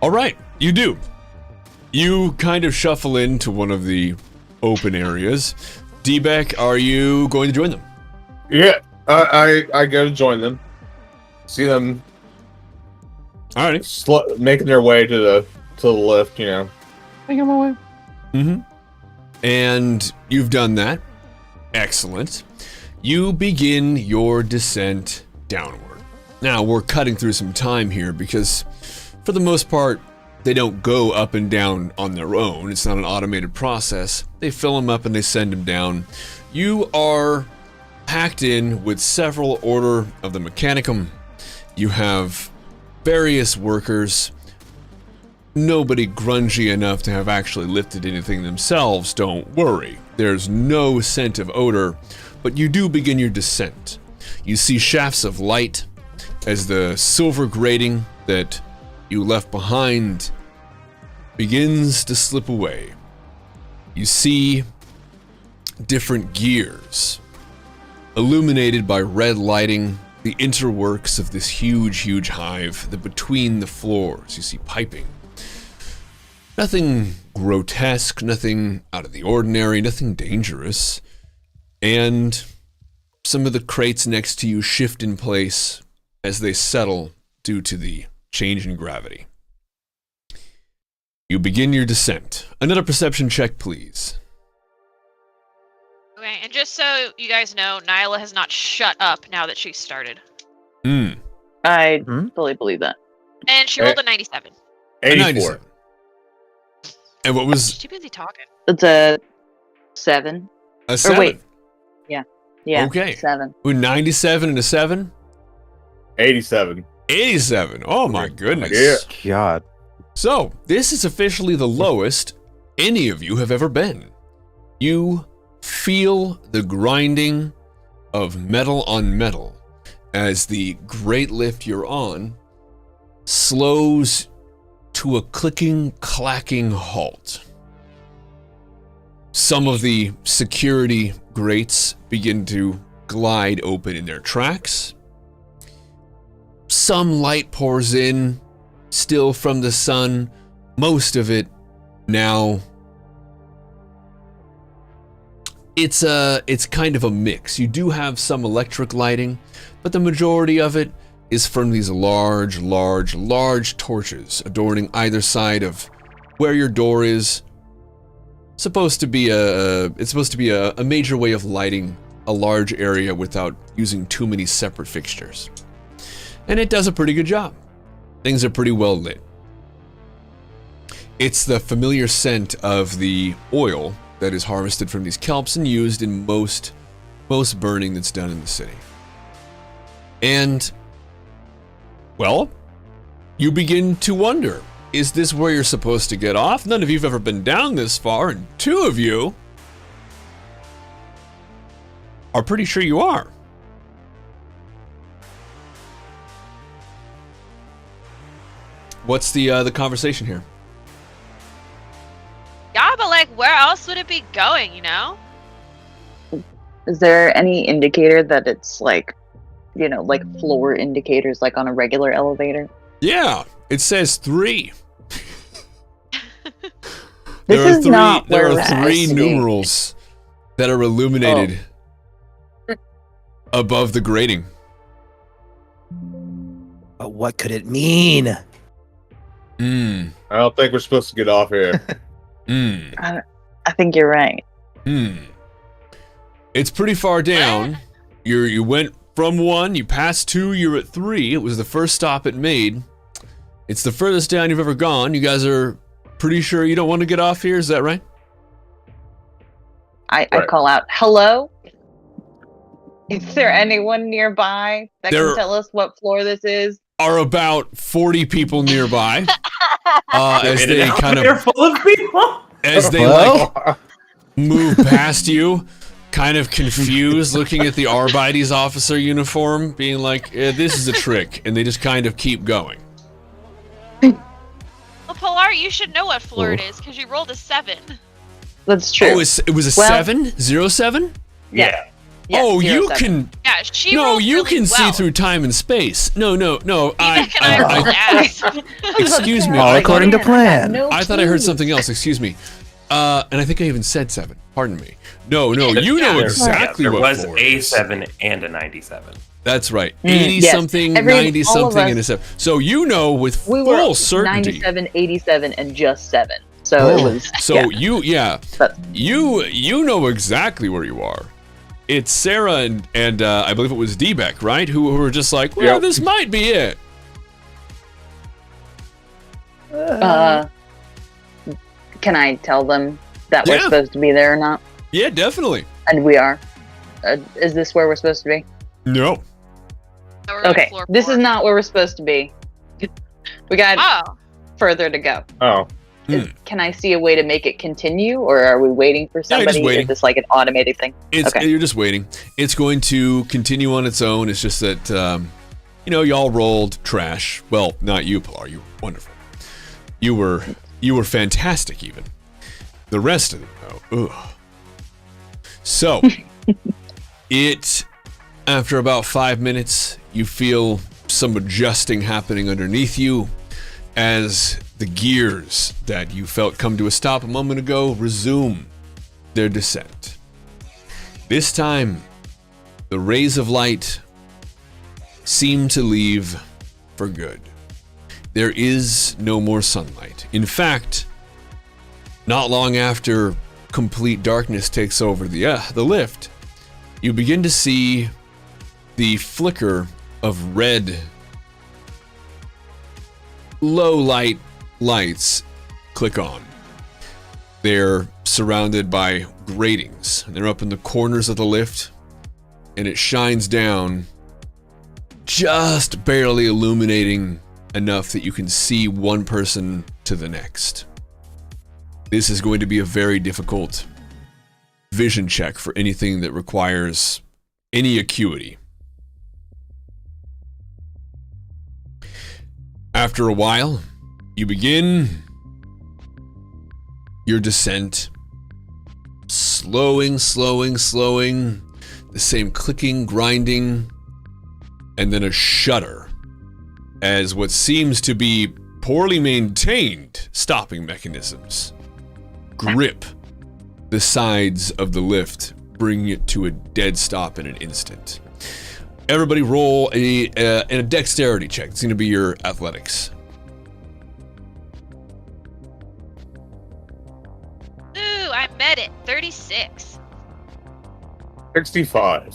All right, you do. You kind of shuffle into one of the open areas. D-Beck, are you going to join them? Yeah. I go to join them. See them All right. making their way to the lift. You know. Mm-hmm. And you've done that. Excellent. You begin your descent downward. Now, we're cutting through some time here because, for the most part, they don't go up and down on their own. It's not an automated process. They fill them up and they send them down. You are packed in with several Order of the Mechanicum. You have various workers. Nobody grungy enough to have actually lifted anything themselves, don't worry. There's no scent of odor, but you do begin your descent. You see shafts of light as the silver grating that you left behind begins to slip away. You see different gears illuminated by red lighting, the interworks of this huge hive, that between the floors you see piping. Nothing grotesque, nothing out of the ordinary, nothing dangerous. And some of the crates next to you shift in place as they settle due to the change in gravity. You begin your descent. Another perception check, please. Okay, and just so you guys know, Nyla has not shut up now that she started. I Hmm? fully believe that. And she rolled a 97. 84. 97. And what was She's too busy talking. It's a 7. a A 7. wait. Yeah. Okay. 7. With 97 and a 7? 87. 87. Oh my goodness. Yeah. God. So, this is officially the lowest any of you have ever been. You feel the grinding of metal on metal as the great lift you're on slows to a clicking, clacking halt. Some of the security grates begin to glide open in their tracks. Some light pours in, still from the sun. Most of it now, it's kind of a mix. You do have some electric lighting, but the majority of it is from these large torches adorning either side of where your door is. It's supposed to be a major way of lighting a large area without using too many separate fixtures. And it does a pretty good job. Things are pretty well lit. It's the familiar scent of the oil that is harvested from these kelps and used in most burning that's done in the city. And, well, you begin to wonder, is this where you're supposed to get off? None of you have ever been down this far, and 2 of you are pretty sure you are. What's the conversation here? Yeah, but like, where else would it be going, you know? Is there any indicator that it's like, you know, like floor indicators like on a regular elevator? Yeah, it says 3. This is not there where are we're 3 supposed to be. numerals that are illuminated above the grating. But what could it mean? I don't think we're supposed to get off here. I think you're right. It's pretty far down. You went from 1, you passed 2, you're at 3. It was the first stop it made. It's the furthest down you've ever gone. You guys are pretty sure you don't want to get off here, is that right? I Right. call out, hello? Is there anyone nearby that There- can tell us what floor this is? Are about 40 people nearby. As In they an kind elevator of, full of people. as they like move past you, kind of confused, looking at the Arbites officer uniform, being like, this is a trick, and they just kind of keep going. Well, Polar, you should know what floor it is because you rolled a 7. That's true. Oh, it was a Well- 7? 07? Yeah. Yes, Oh, 07. you can. Yeah, she No, rolled you really can see well. through time and space. No. Neither can I roll ass. Excuse me. All I according to thought, plan. No I thought I heard clue. something else. Excuse me. And I think I even said 7. Pardon me. No. You know Yeah. exactly there what was floor it a is. 7 and a 97. That's right. Mm, 80 yes. something, Every- 90 all of something, us- and a 7. So you know with We full were certainty. 97, 87, and just 7. So it Oh, was. so yeah. But- you know exactly where you are. It's Sarah and I believe it was D-Beck, right? Who were just like, well, Yep. this might be it. Can I tell them that we're Yeah. supposed to be there or not? Yeah, definitely. And we are. Is this where we're supposed to be? No. Now we're on Okay, floor this 4. is not where we're supposed to be. We got Oh, further to go. Oh, Can I see a way to make it continue, or are we waiting for Yeah, you're just somebody? waiting. Is this like an automated thing? Okay. You're just waiting. It's going to continue on its own. It's just that y'all rolled trash. Well, not you, Pilar. You were wonderful. You were fantastic. Even the rest of them, though. Ugh. So after about 5 minutes, you feel some adjusting happening underneath you as the gears that you felt come to a stop a moment ago resume their descent. This time, the rays of light seem to leave for good. There is no more sunlight. In fact, not long after complete darkness takes over the lift, you begin to see the flicker of red low light lights click on. They're surrounded by gratings. They're up in the corners of the lift, and it shines down, just barely illuminating enough that you can see one person to the next. This is going to be a very difficult vision check for anything that requires any acuity. After a while, you begin your descent. Slowing, the same clicking, grinding, and then a shudder as what seems to be poorly maintained stopping mechanisms grip the sides of the lift, bringing it to a dead stop in an instant. Everybody roll a dexterity check. It's going to be your athletics. Ooh, I met it. 36. 65.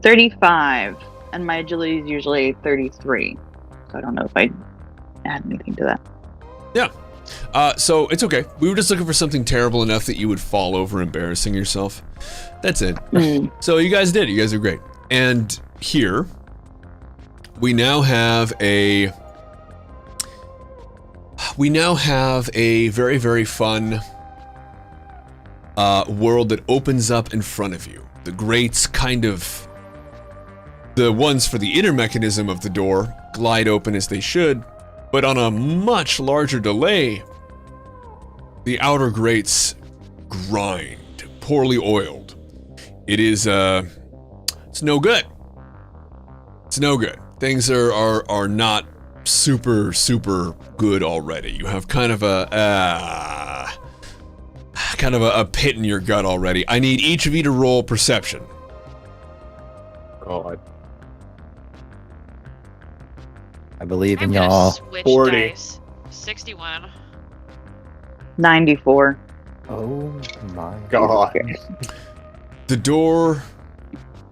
35, and my agility is usually 33. So I don't know if I add anything to that. Yeah. So it's okay. We were just looking for something terrible enough that you would fall over embarrassing yourself. That's it. So you guys did. You guys are great. And here, we now have a very, very fun world that opens up in front of you. The grates kind of, the ones for the inner mechanism of the door glide open as they should, but on a much larger delay, the outer grates grind, poorly oiled. It is, it's no good. It's no good. Things are not super good already. You have kind of a pit in your gut already. I need each of you to roll perception. God. I believe in I'm gonna y'all. switch 40. dice. 61. 94. Oh my God. The door,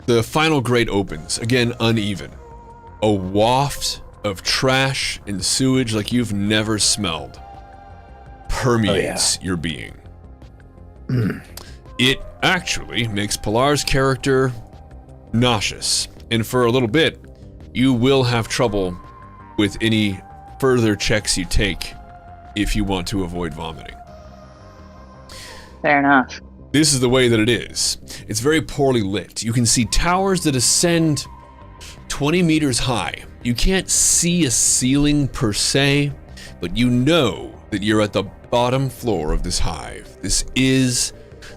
the final grate opens, again uneven. A waft of trash and sewage like you've never smelled permeates your being. It actually makes Pilar's character nauseous, and for a little bit, you will have trouble with any further checks you take if you want to avoid vomiting. Fair enough. This is the way that it is. It's very poorly lit. You can see towers that ascend 20 meters high. You can't see a ceiling per se, but you know that you're at the bottom floor of this hive. This is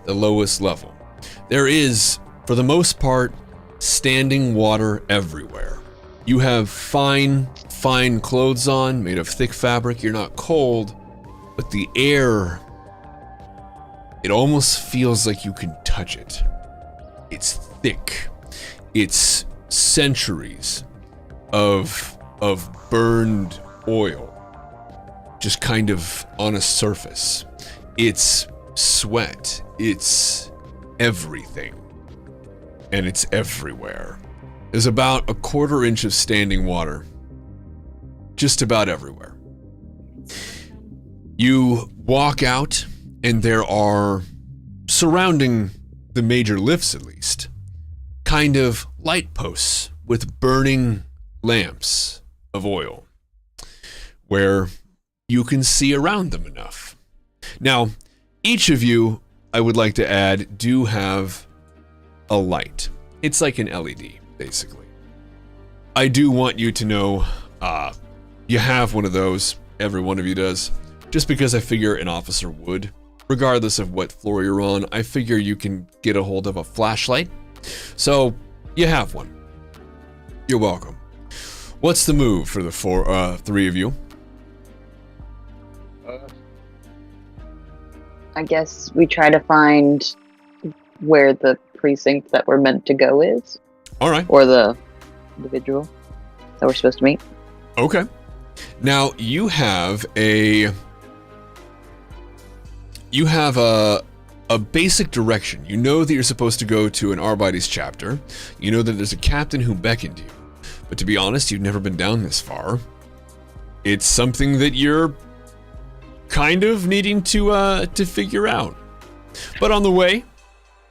the lowest level. There is, for the most part, standing water everywhere. You have fine clothes on, made of thick fabric. You're not cold, but the air, it almost feels like you can touch it. It's thick. It's centuries of burned oil just kind of on a surface. It's sweat. It's everything. And it's everywhere. There's about a quarter inch of standing water just about everywhere. You walk out, and there are, surrounding the major lifts at least, kind of light posts with burning lamps of oil where you can see around them enough. Now, each of you, I would like to add, do have a light. It's like an LED, basically. I do want you to know you have one of those. Every one of you does. Just because I figure an officer would. Regardless of what floor you're on, I figure you can get a hold of a flashlight. So, you have one. You're welcome. What's the move for the three of you? I guess we try to find where the precinct that we're meant to go is. All right. Or the individual that we're supposed to meet. Okay. Now, you have a basic direction. You know that you're supposed to go to an Arbites chapter. You know that there's a captain who beckoned you. But to be honest, you've never been down this far. It's something that you're kind of needing to figure out. But on the way,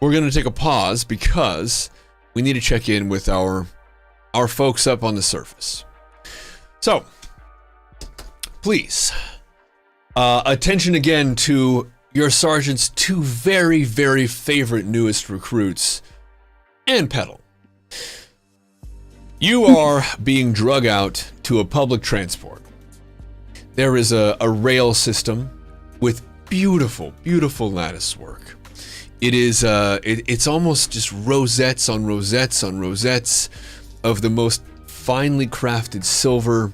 we're going to take a pause because we need to check in with our folks up on the surface. So, please, attention again to your sergeant's two very, very favorite newest recruits, and Petal. You are being drug out to a public transport. There is a rail system with beautiful, beautiful lattice work. It is, it's almost just rosettes on rosettes on rosettes of the most finely crafted silver,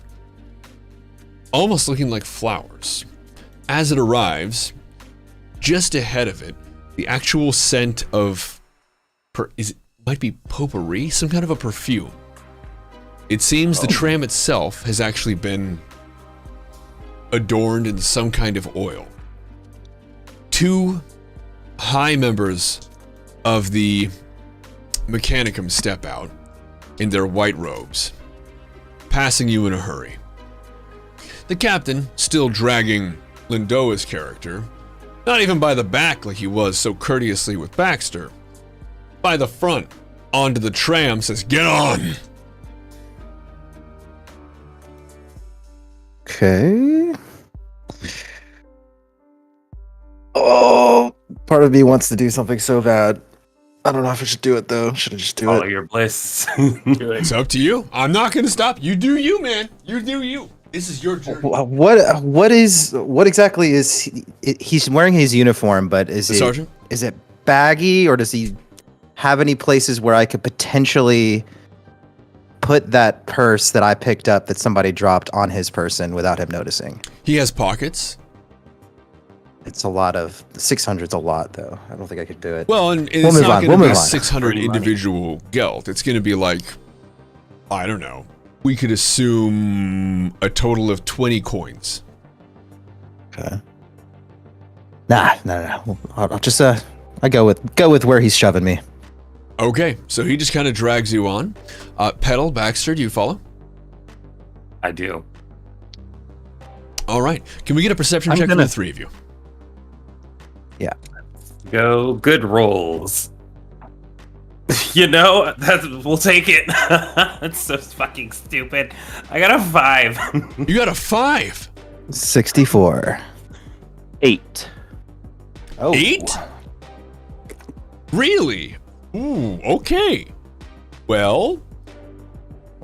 almost looking like flowers. As it arrives, just ahead of it, the actual scent of, might be potpourri, some kind of a perfume. It seems the tram itself has actually been adorned in some kind of oil. Two high members of the Mechanicum step out in their white robes, passing you in a hurry. The captain, still dragging Lindoa's character, not even by the back like he was so courteously with Baxter, by the front, onto the tram, says, "Get on!" Okay. Oh, part of me wants to do something so bad. I don't know if I should do it though. Should I just do Follow it? your bliss. It's up to you. I'm not gonna stop. You do you, man. You do you. This is your journey. What exactly is he's wearing his uniform, but The sergeant? is it baggy, or does he have any places where I could potentially put that purse that I picked up that somebody dropped on his person without him noticing? He has pockets. It's a lot of 600's a lot though. I don't think I could do it. Well, and We'll it's move not on, going to we'll be move on. 600 Free money. individual geld. It's going to be like, I don't know. We could assume a total of 20 coins. Okay. Nah. I'll just I go with where he's shoving me. Okay, so he just kind of drags you on. Petal, Baxter, do you follow? I do. All right. Can we get a perception I'm check from gonna- the three of you? Go good rolls. You know, we'll take it. That's so fucking stupid. I got a 5. You got a 5. 64. 8. Oh. 8? Really? Ooh, okay. Well,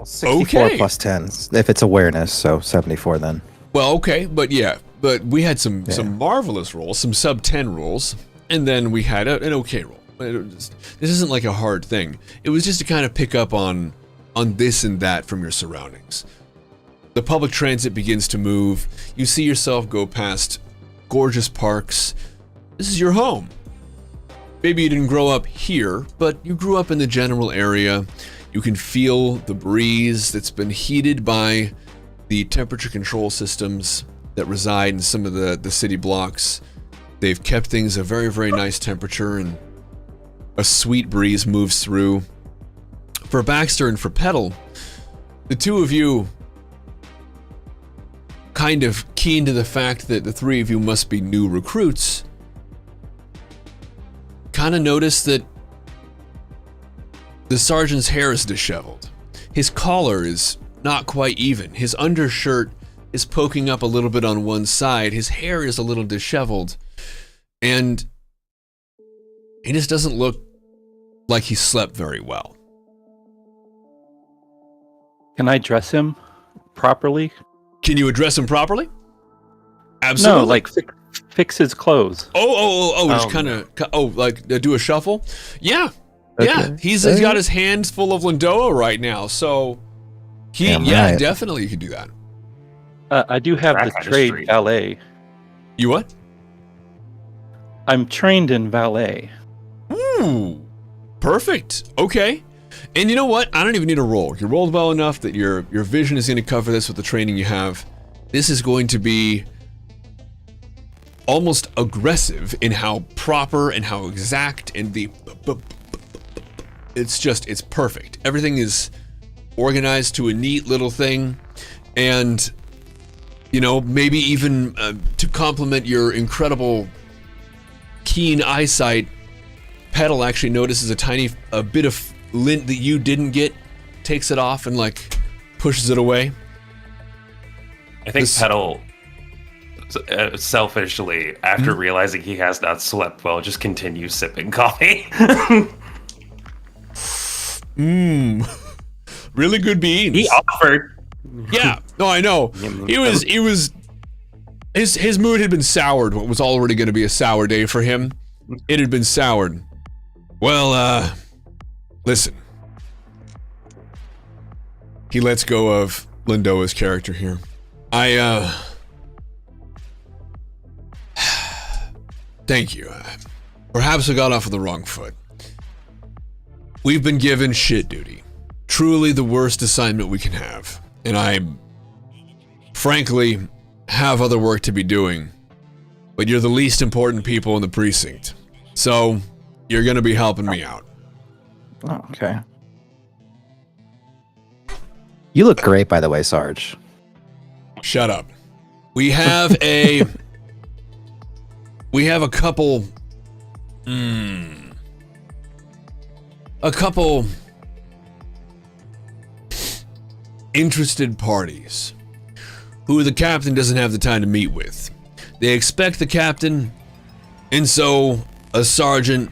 64 Okay. plus 10 if it's awareness, so 74 then. okay, but yeah. But we had some Yeah. marvelous rolls, some sub 10 rolls, and then we had an okay roll. This isn't like a hard thing. It was just to kind of pick up on this and that from your surroundings. The public transit begins to move. You see yourself go past gorgeous parks. This is your home. Maybe you didn't grow up here, but you grew up in the general area. You can feel the breeze that's been heated by the temperature control systems that reside in some of the city blocks. They've kept things a very, very nice temperature, and a sweet breeze moves through. For Baxter and for Petal, the two of you, kind of keen to the fact that the three of you must be new recruits, kind of notice that the sergeant's hair is disheveled. His collar is not quite even. His undershirt is poking up a little bit on one side. His hair is a little disheveled. And he just doesn't look like he slept very well. Can I dress him properly? Can you address him properly? Absolutely. No, like fix his clothes. Just kind of, like do a shuffle? Yeah. Yeah. Okay. He's got his hands full of Lindoa right now, so Damn right. definitely you could do that. I do have Crack the on the trade street. valet. You what? I'm trained in valet. Ooh, perfect. Okay. And you know what? I don't even need a roll. You rolled well enough that your vision is going to cover this with the training you have. This is going to be almost aggressive in how proper and how exact and it's perfect. Everything is organized to a neat little thing, and maybe even to complement your incredible keen eyesight, Petal actually notices a bit of lint that you didn't get, takes it off and like pushes it away. I think Petal, selfishly, after realizing he has not slept well, just continues sipping coffee. Really good beans. He offered. Yeah, no, I know. His mood had been soured. What was already going to be a sour day for him, it had been soured. Well, listen. He lets go of Lindoa's character here. Thank you. Perhaps I got off on the wrong foot. We've been given shit duty. Truly the worst assignment we can have. And I, frankly, have other work to be doing. But you're the least important people in the precinct. So, you're gonna be helping me out. Oh, okay. You look great, by the way, Sarge. Shut up. We have a couple interested parties who the captain doesn't have the time to meet with. They expect the captain, and so a sergeant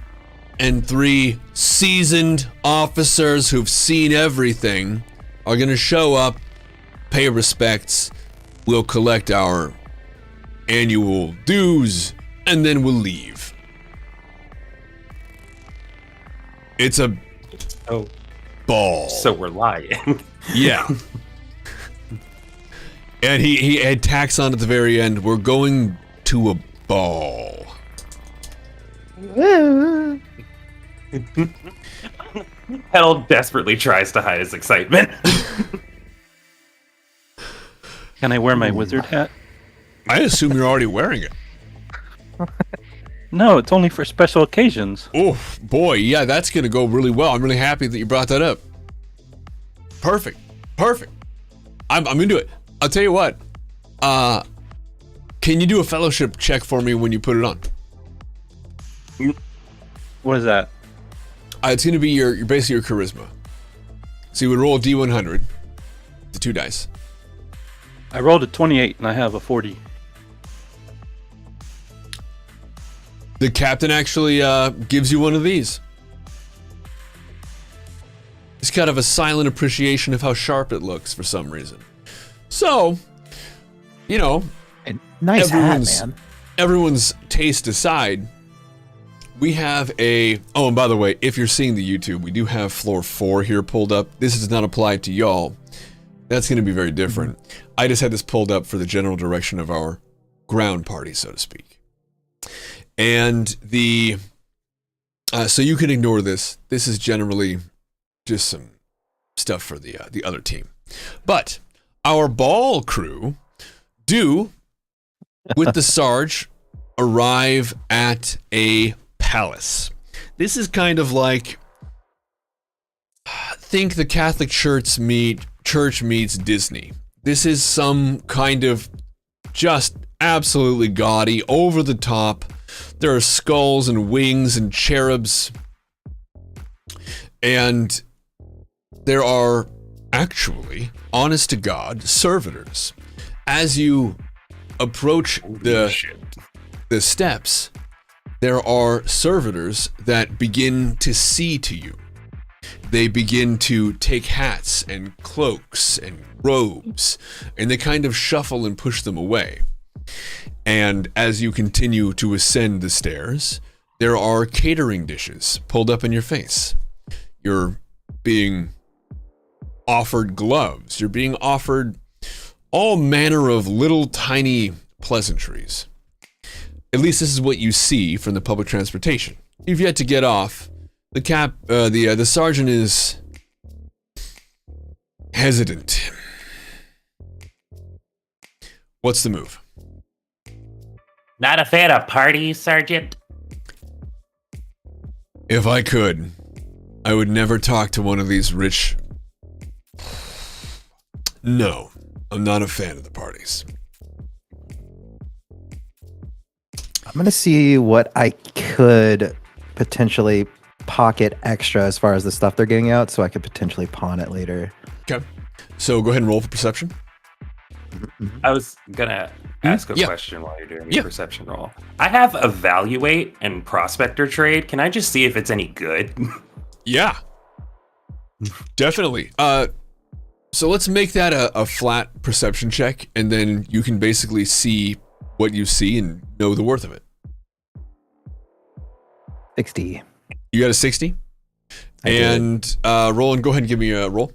and 3 seasoned officers who've seen everything are gonna show up, pay respects, we'll collect our annual dues, and then we'll leave. It's a ball. So we're lying. Yeah. And he had tacks on at the very end. We're going to a ball. Petal desperately tries to hide his excitement. Can I wear my wizard hat? I assume you're already wearing it. No, it's only for special occasions. Oh, boy, yeah, that's going to go really well. I'm really happy that you brought that up. Perfect. I'm into it. I'll tell you what. Can you do a fellowship check for me when you put it on? What is that? It's going to be your basically your charisma. So you would roll a D100, the 2 dice. I rolled a 28 and I have a 40. The captain actually gives you one of these. It's kind of a silent appreciation of how sharp it looks for some reason. So, you know, Nice hat, man. Everyone's taste aside, we have oh, and by the way, if you're seeing the YouTube, we do have floor 4 here pulled up. This does not apply to y'all. That's going to be very different. I just had this pulled up for the general direction of our ground party, so to speak. And so you can ignore this. This is generally just some stuff for the other team. But our ball crew do, with the Sarge, arrive at a palace. This is kind of like, think the Catholic Church meets Disney. This is some kind of just absolutely gaudy, over the top. There are skulls and wings and cherubs. And there are actually, honest to God, servitors. As you approach the steps, there are servitors that begin to see to you. They begin to take hats and cloaks and robes, and they kind of shuffle and push them away. And as you continue to ascend the stairs, there are catering dishes pulled up in your face. You're being offered gloves. You're being offered all manner of little tiny pleasantries. At least this is what you see from the public transportation. You've yet to get off. The sergeant is hesitant. What's the move? Not a fan of parties, Sergeant. If I could, I would never talk to one of these rich... No, I'm not a fan of the parties. I'm gonna see what I could potentially pocket extra as far as the stuff they're getting out, so I could potentially pawn it later. Okay. So go ahead and roll for perception. I was gonna ask a Yeah. question while you're doing Yeah. your perception roll. I have evaluate and prospector trade. Can I just see if it's any good? Yeah. Definitely. So let's make that a flat perception check, and then you can basically see what you see and know the worth of it. 60. You got a 60? I did. And Roland, go ahead and give me a roll.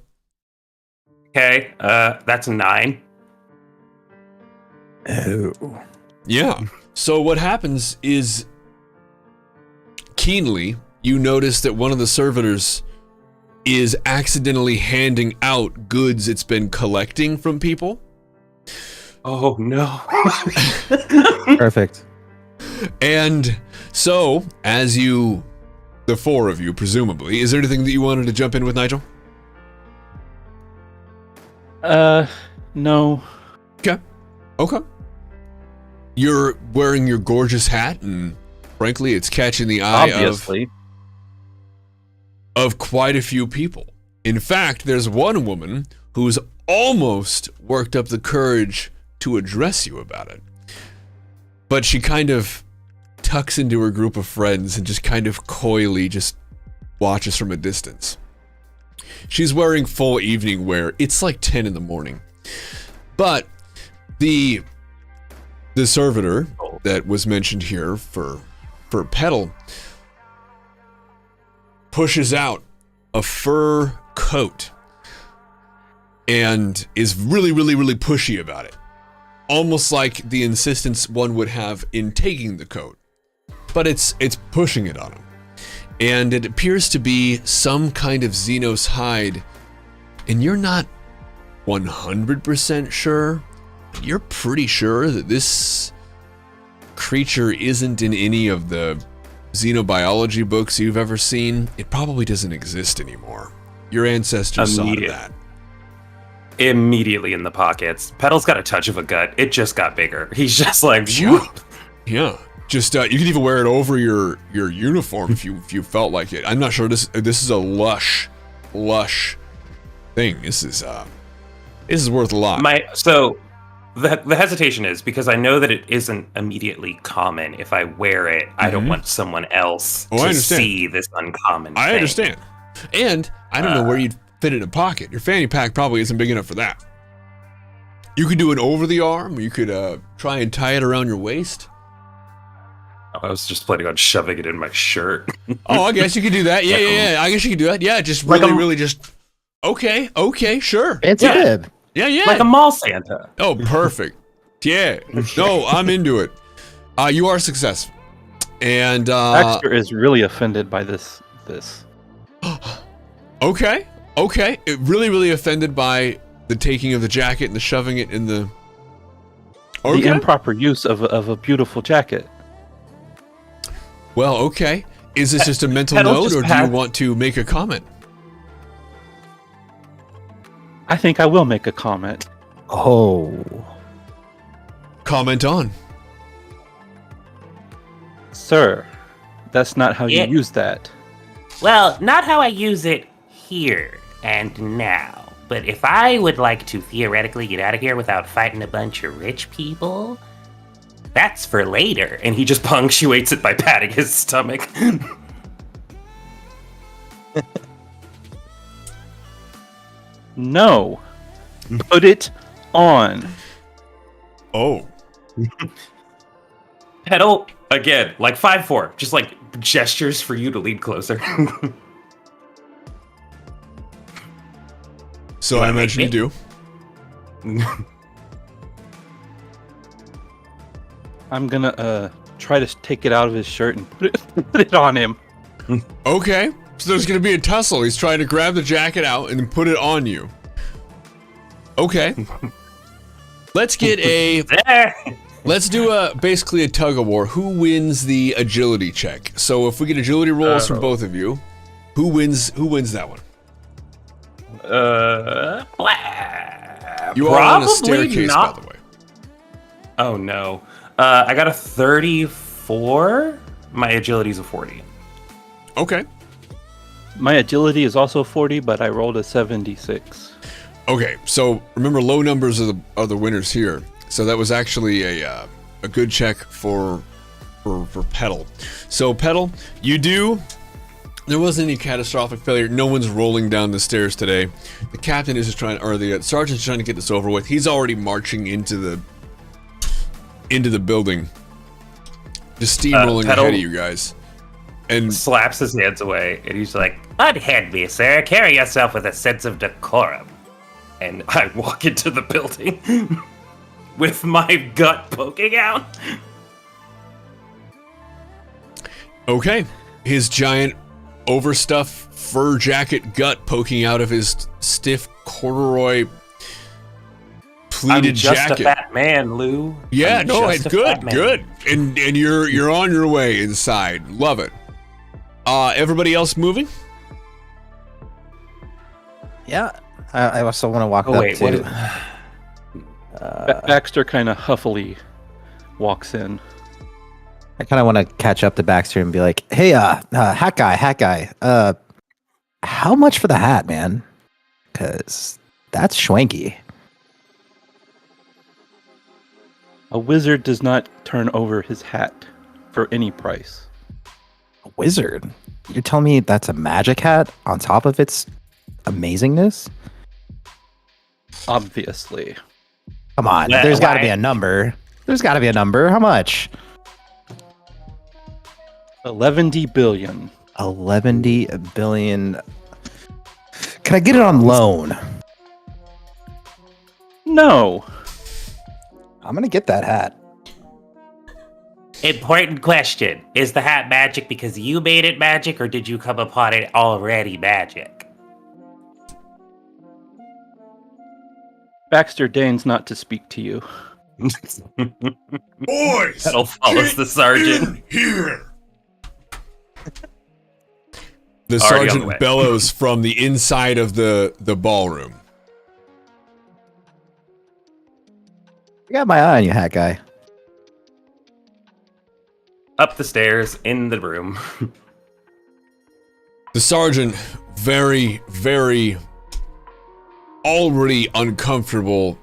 Okay, that's a 9. Oh. Yeah. So what happens is, keenly, you notice that one of the servitors is accidentally handing out goods it's been collecting from people. Oh no. Perfect. And so, as you, the four of you, presumably, is there anything that you wanted to jump in with, Nigel? No. Okay. You're wearing your gorgeous hat, and frankly, it's catching the eye Obviously. of quite a few people. In fact, there's one woman who's almost worked up the courage to address you about it. But she kind of tucks into her group of friends and just kind of coyly just watches from a distance. She's wearing full evening wear. It's like 10 in the morning. But the servitor that was mentioned here for Petal pushes out a fur coat and is really, really, really pushy about it. Almost like the insistence one would have in taking the coat. But it's pushing it on him. And it appears to be some kind of Xenos hide. And you're not 100% sure. You're pretty sure that this creature isn't in any of the xenobiology books you've ever seen. It probably doesn't exist anymore. Your ancestors saw to that. Immediately in the pockets. Petal's got a touch of a gut. It just got bigger. He's just like, Yeah. Just you can even wear it over your uniform if you felt like it. I'm not sure this is a lush thing. This is worth a lot. So the hesitation is because I know that it isn't immediately common. If I wear it, I don't want someone else to see this uncommon thing. I understand. And I don't know where you'd fit it in a pocket. Your fanny pack probably isn't big enough for that. You could do it over the arm, or you could try and tie it around your waist. I was just planning on shoving it in my shirt. Oh, I guess you could do that. Yeah. I guess you could do that. Yeah, just really just. Okay, sure. It's a bib. Yeah. Like a mall Santa. Oh, perfect. Yeah. No, I'm into it. You are successful. And Baxter is really offended by this. Okay. Really, really offended by the taking of the jacket and the shoving it in the. Okay. The improper use of a beautiful jacket. Well, okay. Is this just a mental Petal note, just or do you want to make a comment? I think I will make a comment. Oh. Comment on. Sir, that's not how you Yeah. use that. Well, not how I use it here and now. But if I would like to theoretically get out of here without fighting a bunch of rich people, that's for later. And he just punctuates it by patting his stomach. No. Put it on. Oh. Petal, again, like 5'4", just like gestures for you to lean closer. So I imagine you do. I'm gonna try to take it out of his shirt and put it on him. Okay. So there's going to be a tussle. He's trying to grab the jacket out and then put it on you. Okay. Let's get let's do basically a tug of war. Who wins the agility check? So if we get agility rolls from both of you, who wins that one? You are on a staircase, by the way. Oh no. I got a 34. 4. My agility's a 40. Okay. My agility is also 40, but I rolled a 76. Okay, so remember, low numbers are the winners here. So that was actually a good check for Petal. So Petal, there wasn't any catastrophic failure. No one's rolling down the stairs today. The captain is just the sergeant's trying to get this over with. He's already marching into the building, just steamrolling Petal ahead of you guys. And slaps his hands away, and he's like, "Unhand me, sir. Carry yourself with a sense of decorum." And I walk into the building with my gut poking out. okay, his giant overstuffed fur jacket gut poking out of his stiff corduroy pleated I'm just jacket. a fat man, Lou. Yeah, I'm no, just it's a fat good, man. good. And you're on your way inside. Love it. Everybody else moving? Yeah. I also want to walk Oh up wait, to. what? Is, Baxter kind of huffily walks in. I kind of want to catch up to Baxter and be like, "Hey, hat guy, how much for the hat, man? Because that's schwanky." A wizard does not turn over his hat for any price. A wizard? You're telling me that's a magic hat on top of its amazingness? Obviously. Come on, Yeah, there's got to why- be a number. There's got to be a number. How much? 11 billion. 11 billion. Can I get it on loan? No. I'm gonna get that hat. Important question. Is the hat magic because you made it magic, or did you come upon it already magic? Baxter deigns not to speak to you. Boys, Petal follows the sergeant. here. The Already on the sergeant way. bellows from the inside of the ballroom. I got my eye on you, hat guy. Up the stairs, in the room. The sergeant, very, very already uncomfortable,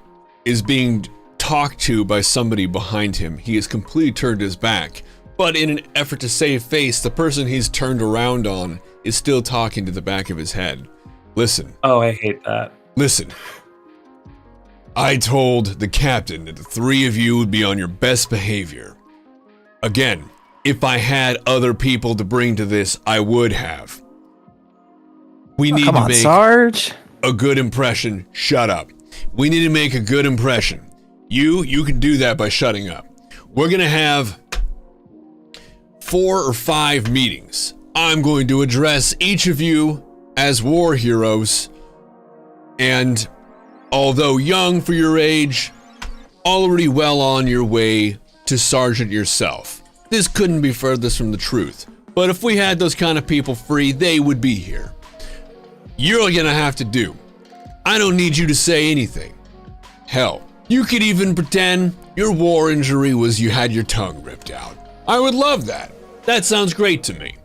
is being talked to by somebody behind him. He has completely turned his back, but in an effort to save face, the person he's turned around on is still talking to the back of his head. Listen, Oh, I hate that. listen. I told the captain that the three of you would be on your best behavior. Again, if I had other people to bring to this, I would have. We need Come to on, make Sarge. a good impression. Shut up. We need to make a good impression. You can do that by shutting up. We're gonna have 4 or 5 meetings. I'm going to address each of you as war heroes, and although young for your age, already well on your way to sergeant yourself. This couldn't be furthest from the truth, but if we had those kind of people free, they would be here. You're gonna have to do. I don't need you to say anything. Hell, you could even pretend your war injury was you had your tongue ripped out. I would love that. That sounds great to me.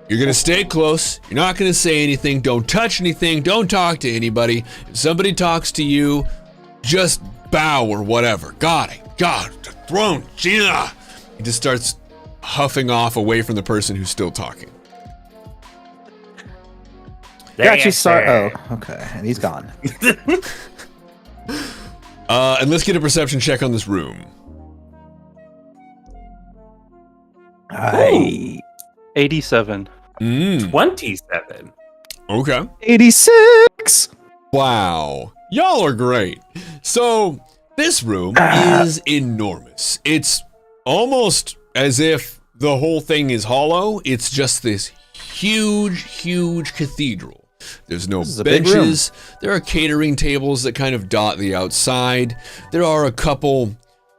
You're gonna stay close. You're not gonna say anything. Don't touch anything. Don't talk to anybody. If somebody talks to you, just bow or whatever. God, the throne, Gina. He just starts huffing off away from the person who's still talking. Got you, Sarge. Oh, okay. And he's gone. And let's get a perception check on this room. I 87. 27. Okay. 86. Wow. Y'all are great. So, this room is enormous. It's almost as if the whole thing is hollow. It's just this huge, huge cathedral. There's no This is a big benches. There are catering tables that kind of dot the outside. There are a couple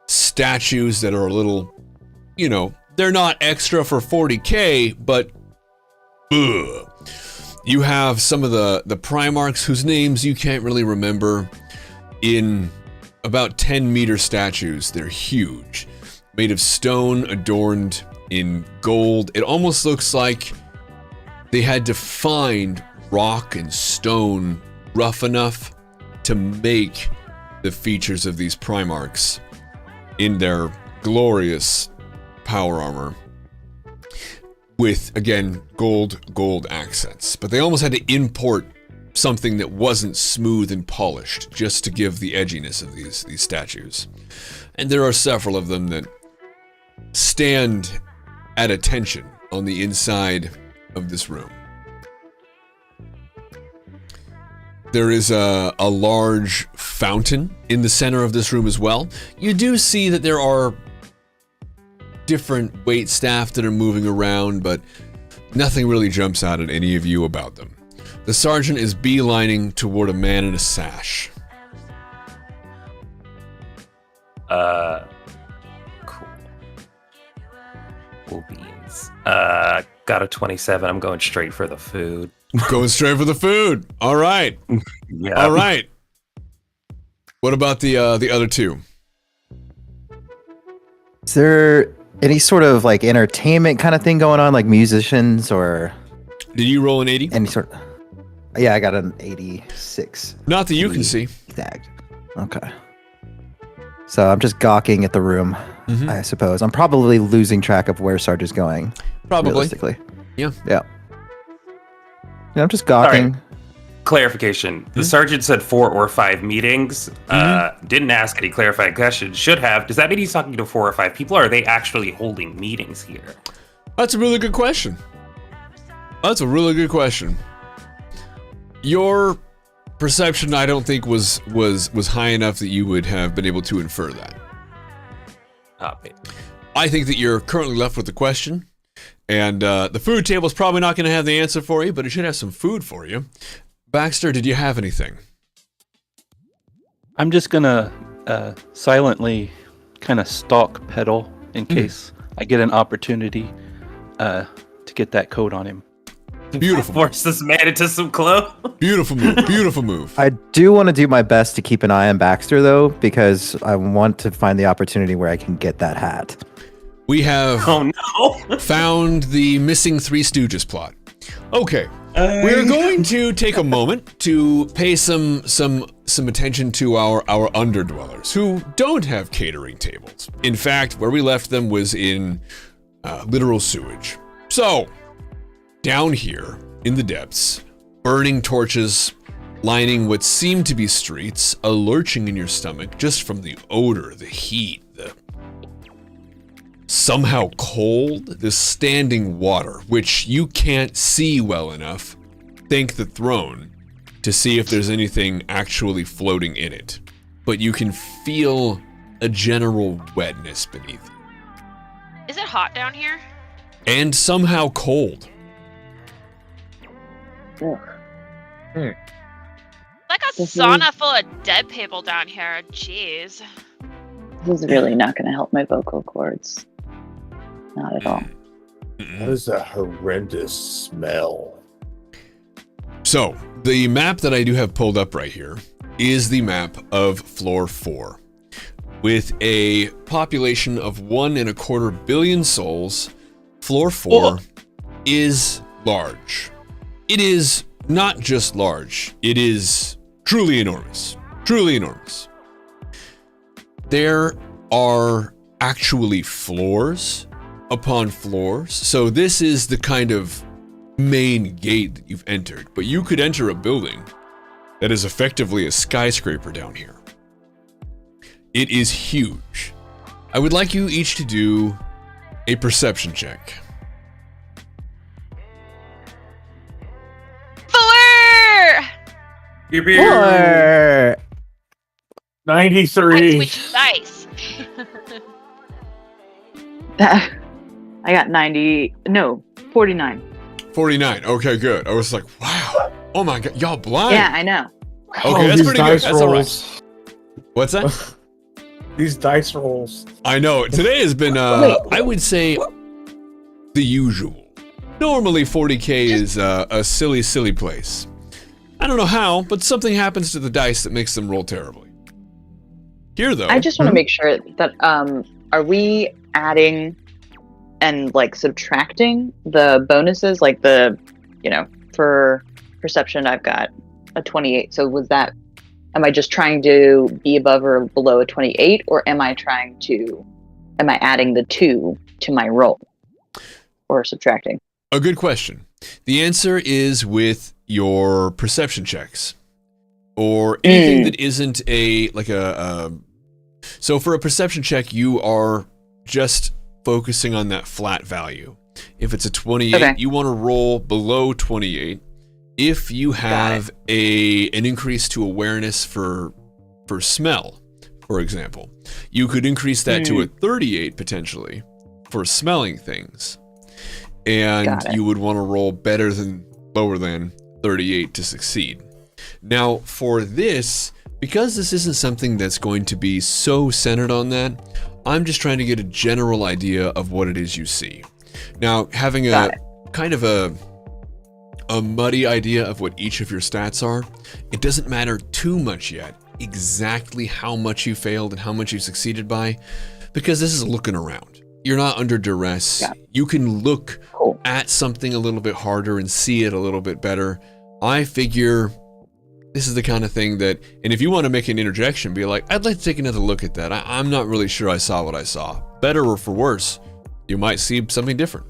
statues that are a little, they're not extra for 40K, but ugh. You have some of the Primarchs whose names you can't really remember in about 10-meter statues. They're huge. made of stone adorned in gold. It almost looks like they had to find rock and stone rough enough to make the features of these Primarchs in their glorious power armor with, again, gold accents. But they almost had to import something that wasn't smooth and polished just to give the edginess of these statues. And there are several of them that stand at attention on the inside of this room. There is a large fountain in the center of this room as well. You do see that there are different wait staff that are moving around, but nothing really jumps out at any of you about them. The sergeant is beelining toward a man in a sash. Cool. Cool beans. Got a 27. I'm going straight for the food. Going straight for the food. All right. Yeah. All right. What about the other two? Is there any sort of like entertainment kind of thing going on, like musicians or Did you roll an 80? any sort? Yeah, I got an 86. Not that you can see. Exact. Okay. So I'm just gawking at the room, Mhm. I suppose. I'm probably losing track of where Sarge is going. Probably. Realistically. Yeah. Yeah. Yeah, I'm just gawking. Clarification. The sergeant said 4 or 5 meetings. Didn't ask any clarifying questions. Should have. Does that mean he's talking to 4 or 5 people, or are they actually holding meetings here? That's a really good question. That's a really good question. Your perception, I don't think, was high enough that you would have been able to infer that. Copy. I think that you're currently left with the question, and the food table is probably not going to have the answer for you, but it should have some food for you. Baxter, did you have anything? I'm just gonna silently kind of stalk Petal in case I get an opportunity to get that coat on him. Beautiful. Force this man into some clothes. Beautiful move. Beautiful move. I do want to do my best to keep an eye on Baxter, though, because I want to find the opportunity where I can get that hat. We have Oh no. found the missing Three Stooges plot. Okay. We're going to take a moment to pay some attention to our underdwellers who don't have catering tables. In fact, where we left them was in literal sewage. So, down here in the depths, burning torches lining what seem to be streets, a lurching in your stomach just from the odor, the heat, the somehow cold, the standing water, which you can't see well enough, thank the throne, to see if there's anything actually floating in it. But you can feel a general wetness beneath you. Is it hot down here? And somehow cold. Ugh. Like a This sauna full of dead people down here. Jeez. This is really not going to help my vocal cords. Not at all. That is a horrendous smell. So, the map that I do have pulled up right here is the map of floor 4. With a population of 1.25 billion souls, floor 4 is large. It is not just large, it is truly enormous. Truly enormous. There are actually floors upon floors. So this is the kind of main gate that you've entered, but you could enter a building that is effectively a skyscraper down here. It is huge. I would like you each to do a perception check. 4! Or 93. Switch dice. I got 49. 49. Okay, good. I was like, wow. Oh my god, y'all blind. Yeah, I know. Okay, that's pretty good. That's all right. What's that? These dice rolls. I know. Today has been, I would say, the usual. Normally, 40K is a silly, silly place. I don't know how, but something happens to the dice that makes them roll terribly. Here, though. I just want to make sure that are we adding and like subtracting the bonuses? Like the, for perception, I've got a 28. So am I just trying to be above or below a 28, or am I adding the 2 to my roll or subtracting? A good question. The answer is with your perception checks or anything that isn't so for a perception check, you are just focusing on that flat value. If it's a 28, you want to roll below 28. If you have an increase to awareness for smell, for example, you could increase that to a 38 potentially for smelling things. And you would want to roll lower than 38 to succeed. Now, for this, because this isn't something that's going to be so centered on that, I'm just trying to get a general idea of what it is you see. Now, having a kind of a muddy idea of what each of your stats are, it doesn't matter too much yet exactly how much you failed and how much you succeeded by, because this is looking around. You're not under duress. Yeah. You can look at something a little bit harder and see it a little bit better. I figure this is the kind of thing that, and if you want to make an interjection, be like, I'd like to take another look at that. I'm not really sure I saw what I saw. Better or for worse, you might see something different.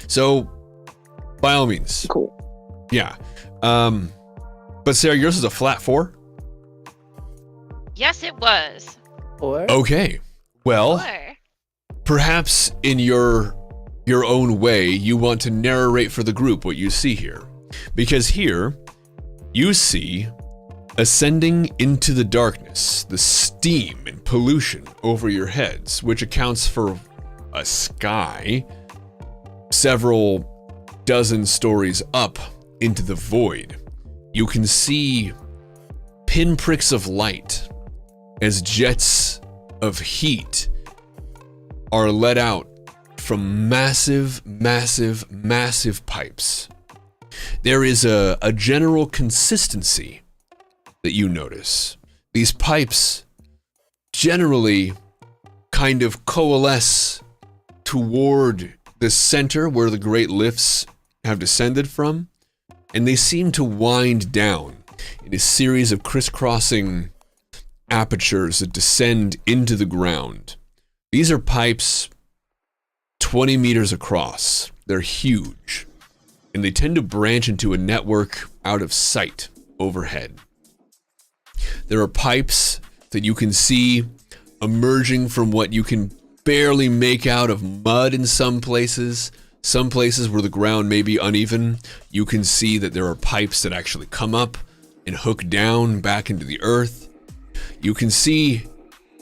So, by all means. Cool. Yeah. But Sarah, yours is a flat 4? Yes, it was. Okay. Well, 4. perhaps in your own way, you want to narrate for the group what you see here. Because here, you see, ascending into the darkness, the steam and pollution over your heads, which accounts for a sky several dozen stories up into the void. You can see pinpricks of light as jets of heat are let out from massive, massive, massive pipes. There is a general consistency that you notice. These pipes generally kind of coalesce toward the center where the great lifts have descended from, and they seem to wind down in a series of crisscrossing apertures that descend into the ground. These are pipes 20 meters across. They're huge, and they tend to branch into a network out of sight overhead. There are pipes that you can see emerging from what you can barely make out of mud in some places. Some places where the ground may be uneven, you can see that there are pipes that actually come up and hook down back into the earth. You can see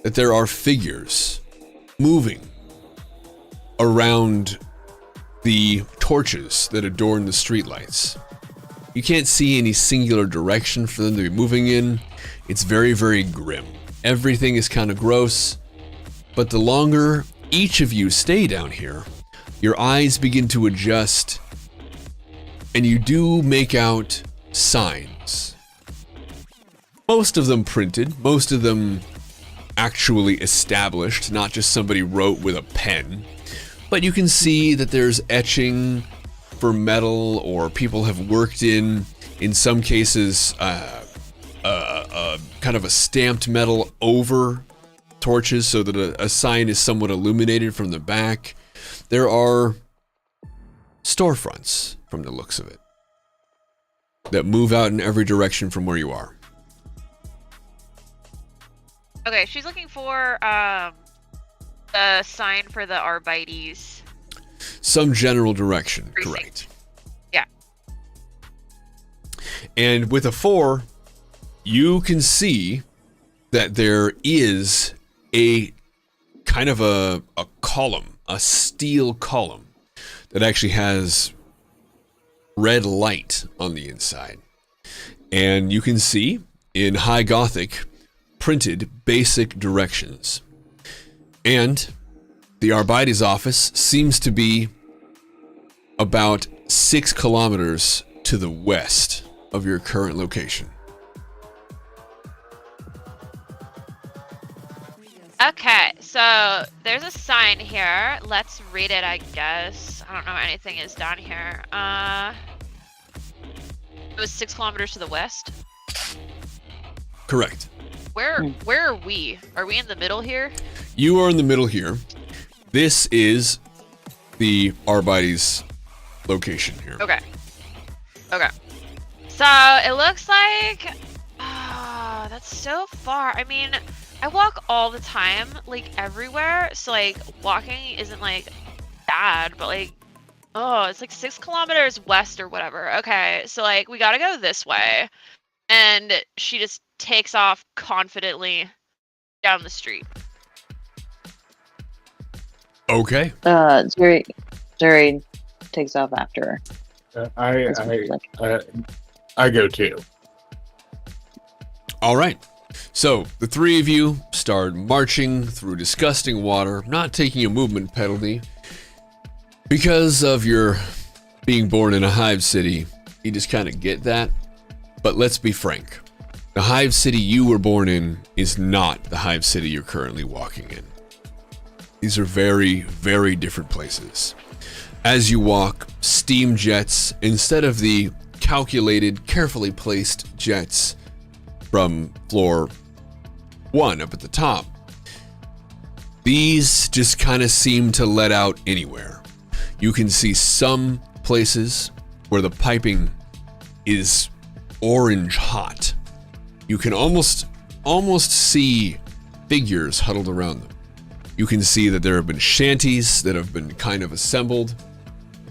that there are figures moving around the torches that adorn the streetlights. You can't see any singular direction for them to be moving in. It's very, very grim. Everything is kind of gross, but the longer each of you stay down here, your eyes begin to adjust, and you do make out signs. Most of them printed, most of them actually established, not just somebody wrote with a pen. But you can see that there's etching for metal, or people have worked in some cases, kind of a stamped metal over torches so that a sign is somewhat illuminated from the back. There are storefronts, from the looks of it, that move out in every direction from where you are. Okay, she's looking for a sign for the Arbites. Some general direction, Precinct. correct. Yeah. And with a 4, you can see that there is a kind of a column, a steel column that actually has red light on the inside. And you can see in High Gothic printed basic directions. And the Arbites office seems to be about 6 kilometers to the west of your current location. Okay, so So there's a sign here. Let's read it, I guess. I don't know what anything is down here. It was 6 kilometers to the west. Correct. Where are we? Are we in the middle here? You are in the middle here. This is the Arbites location here. Okay. Okay. So it looks like, that's so far. I mean, I walk all the time, like everywhere. So like walking isn't like bad, but like, oh, it's like 6 kilometers west or whatever. Okay. So like we gotta go this way. And she just takes off confidently down the street. Okay. Zuri takes off after her. I go too. All right. So the three of you start marching through disgusting water, not taking a movement penalty. Because of your being born in a hive city, you just kind of get that. But let's be frank. The hive city you were born in is not the hive city you're currently walking in. These are very, very different places. As you walk, steam jets, instead of the calculated, carefully placed jets from floor 1 up at the top, these just kind of seem to let out anywhere. You can see some places where the piping is orange hot. You can almost see figures huddled around them. You can see that there have been shanties that have been kind of assembled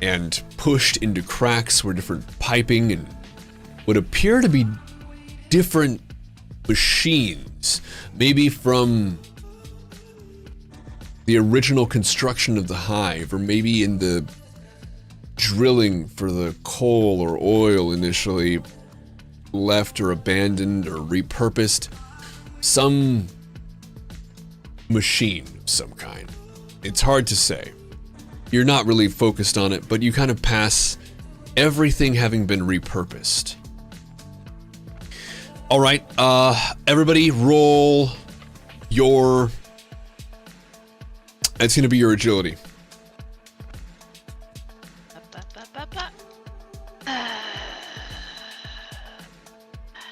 and pushed into cracks where different piping and what appear to be different machines, maybe from the original construction of the hive, or maybe in the drilling for the coal or oil initially left or abandoned or repurposed. Some machine of some kind. It's hard to say. You're not really focused on it, but you kind of pass everything having been repurposed. All right, everybody roll your... It's going to be your agility.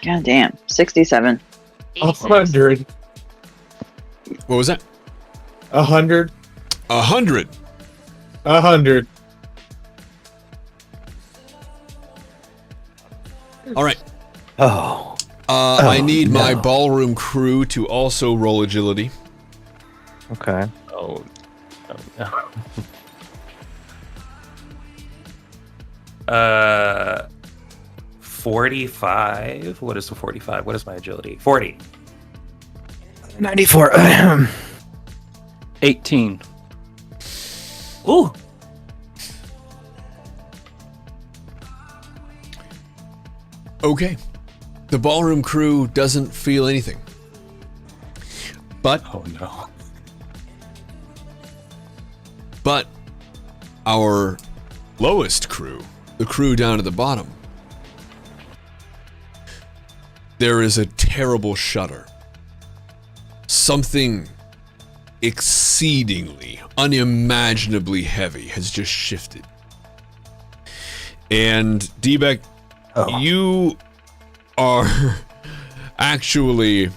God damn, 67. 86. 100. What was that? 100. 100. 100. All right. Oh. I need my no. ballroom crew to also roll agility. Okay. Oh no. 45. What is the 45? What is my agility? 40. 94. 18. Ooh. Okay. The ballroom crew doesn't feel anything. But Oh no. our lowest crew, the crew down at the bottom, there is a terrible shudder. Something exceedingly, unimaginably heavy has just shifted. And D-Beck, you are actually,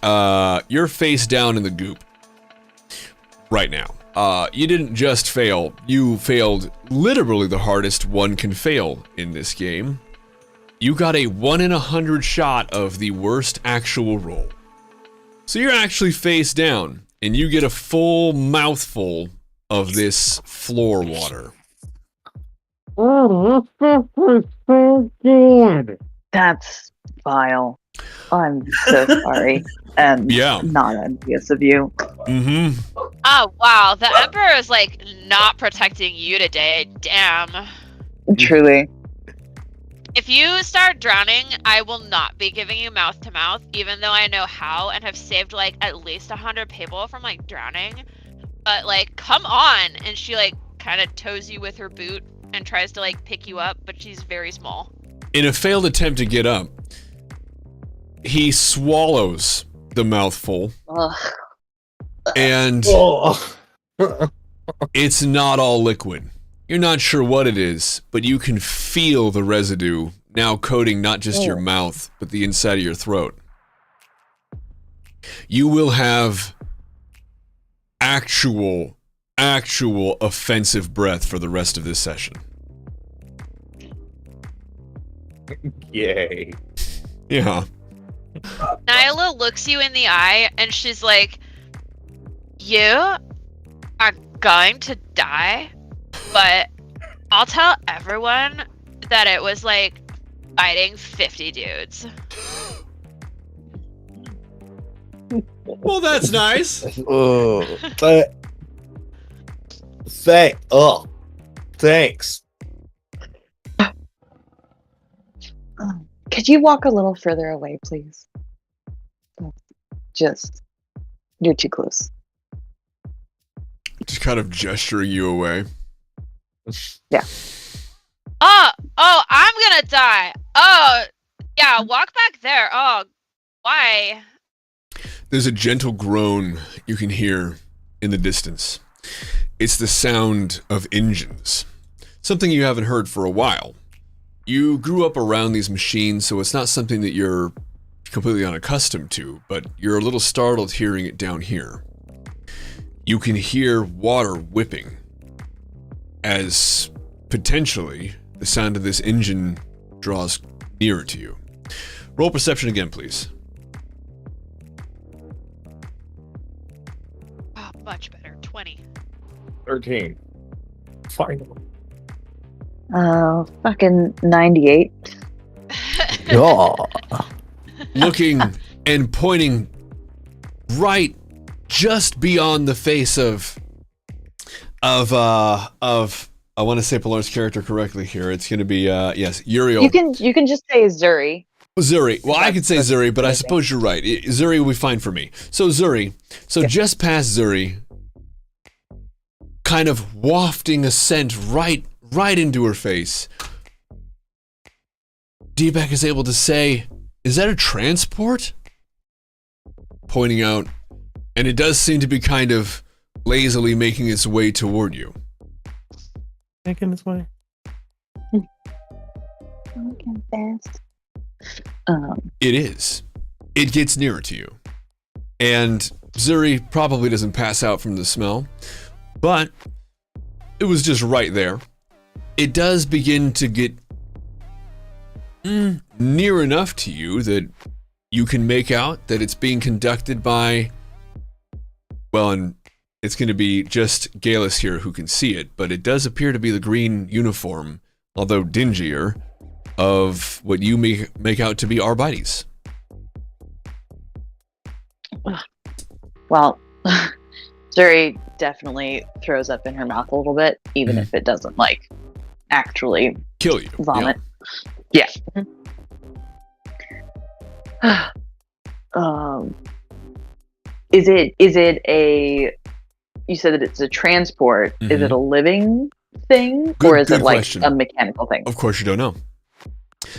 you're face down in the goop right now. You didn't just fail, you failed literally the hardest one can fail in this game. You got a 1 in 100 shot of the worst actual roll. So you're actually face down, and you get a full mouthful of this floor water. Oh, that's so good. That's vile. I'm so sorry. And Yeah. not envious of you. Mm-hmm. Oh, wow. The Emperor is, like, not protecting you today. Damn. Truly. If you start drowning, I will not be giving you mouth to mouth, even though I know how and have saved, like, at least 100 people from, like, drowning. But, like, come on. And she, like, kind of toes you with her boot and tries to, like, pick you up, but she's very small. In a failed attempt to get up, he swallows the mouthful Ugh. And Oh. it's not all liquid. You're not sure what it is, but you can feel the residue now coating not just your mouth, but the inside of your throat. You will have actual offensive breath for the rest of this session. Yay. Yeah. Nyla looks you in the eye and she's like, "You are going to die, but I'll tell everyone that it was like fighting 50 dudes." Well, that's nice. Oh, thanks. Could you walk a little further away, please? Just, you're too close. Just kind of gesturing you away. Oh, I'm gonna die. Oh, yeah, walk back there. Oh, why? There's a gentle groan you can hear in the distance. It's the sound of engines. Something you haven't heard for a while. You grew up around these machines, so it's not something that you're completely unaccustomed to, but you're a little startled hearing it down here. You can hear water whipping as potentially the sound of this engine draws nearer to you. Roll perception again, please. Oh, much better. 20. 13. Finally. Fucking 98. Yeah. Looking and pointing right just beyond the face of I want to say Pilar's character correctly here. It's going to be yes, Uriel. You can just say Zuri. Zuri. Well, I could say Zuri, but I suppose you're right. Zuri will be fine for me. So Zuri. So just past Zuri, kind of wafting a scent right into her face. D-Beck is able to say, "Is that a transport?" Pointing out, and it does seem to be kind of lazily making its way toward you. Making its way. Fucking fast. It is. It gets nearer to you. And Zuri probably doesn't pass out from the smell, but it was just right there. It does begin to get near enough to you that you can make out that it's being conducted by, well, and it's going to be just Galus here who can see it, but it does appear to be the green uniform, although dingier, of what you make out to be Arbites. Well, Zuri definitely throws up in her mouth a little bit, even if it doesn't like actually Kill you. vomit. Yeah. Is it a? You said that it's a transport. Is it a living thing, or is it like question. a mechanical thing? Of course you don't know.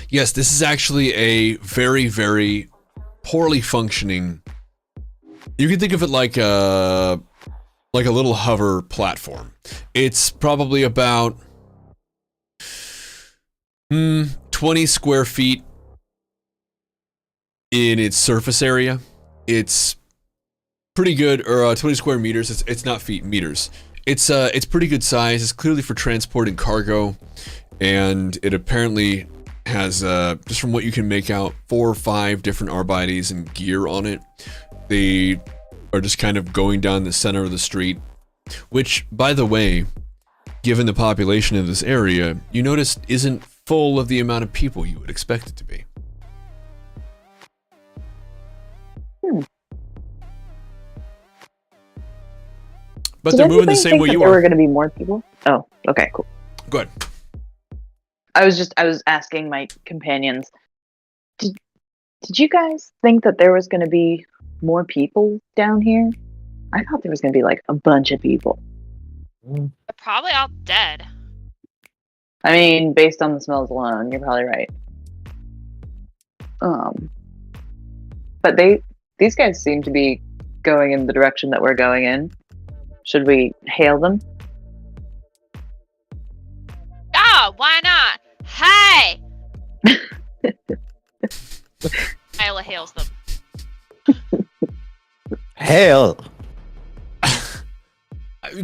Yes, this is actually a very, very poorly functioning. You can think of it like a little hover platform. It's probably about 20 square feet in its surface area. It's pretty good, or 20 square meters. It's not feet, meters. It's pretty good size. It's clearly for transporting cargo, and it apparently has just from what you can make out 4 or 5 different Arbites and gear on it. They are just kind of going down the center of the street, which, by the way, given the population of this area, you notice isn't full of the amount of people you would expect it to be. But they're moving the same way you There were are. going to be more people. Oh, okay, cool. Go ahead. I was asking my companions. Did you guys think that there was going to be more people down here? I thought there was going to be like a bunch of people. They're probably all dead. I mean, based on the smells alone, you're probably right. But these guys seem to be going in the direction that we're going in. Should we hail them? Yeah, why not? Hey! Isla hails them. Hail!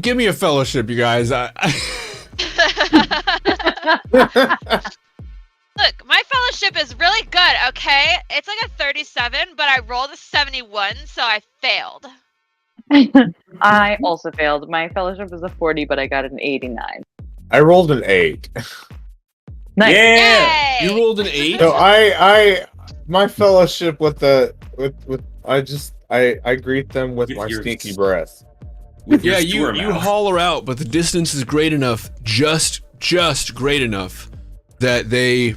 Give me a fellowship, you guys. Look, my fellowship is really good, okay? It's like a 37, but I rolled a 71, so I failed. I also failed. My fellowship was a 40, but I got an 89. I rolled an 8. Nice. Yeah. Yay! You rolled an 8? So my fellowship with I greet them with my Your- stinky breath. With your Yeah, you storm out. holler out, but the distance is great enough, just great enough that they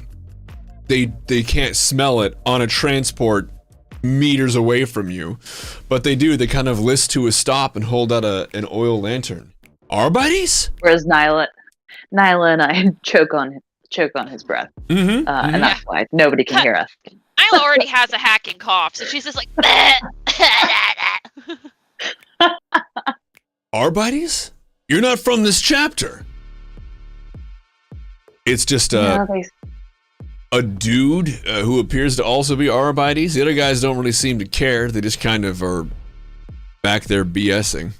can't smell it on a transport meters away from you. But they do. They kind of list to a stop and hold out an oil lantern. Arbites? Whereas Nyla and I choke on his breath, Mm-hmm. and that's why nobody can hear us. Isla already has a hacking cough, so she's just like. Arbites? You're not from this chapter. It's just Yeah, a dude who appears to also be Arbites. The other guys don't really seem to care. They just kind of are back there BSing.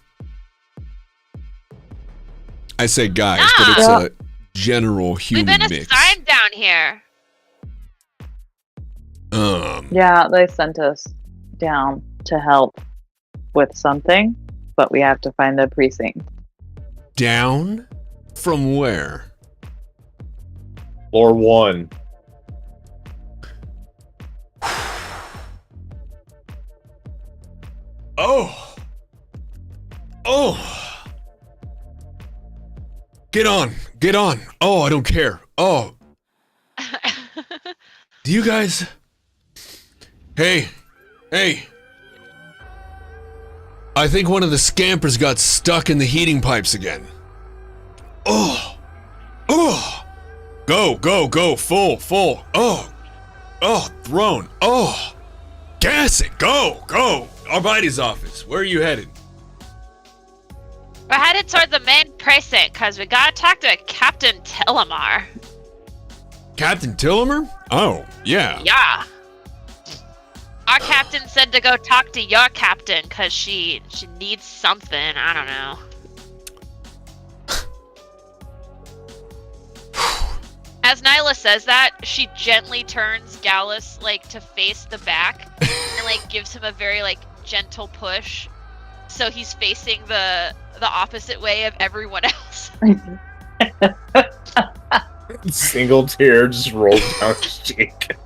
I say guys, but it's Yeah. a general We've human been mix. assigned down here. Yeah, they sent us down to help with something, but we have to find the precinct. Down? From where? Floor 1. Oh! Oh! Get on! Get on! Oh, I don't care. Oh, do you guys... Hey! Hey! I think one of the scampers got stuck in the heating pipes again. Oh! Oh! Go, go, go! Full, full! Oh! Oh, thrown! Oh! Gas it! Go, go! Arbites office. Where are you headed? We're headed toward the main precinct because we gotta talk to Captain Tillamar. Captain Tillimer? Oh, yeah. Yeah. Our captain said to go talk to your captain because she needs something. I don't know. As Nyla says that, she gently turns Gallus like to face the back and like gives him a very like gentle push, so he's facing the opposite way of everyone else. Single tear just rolls down his cheek.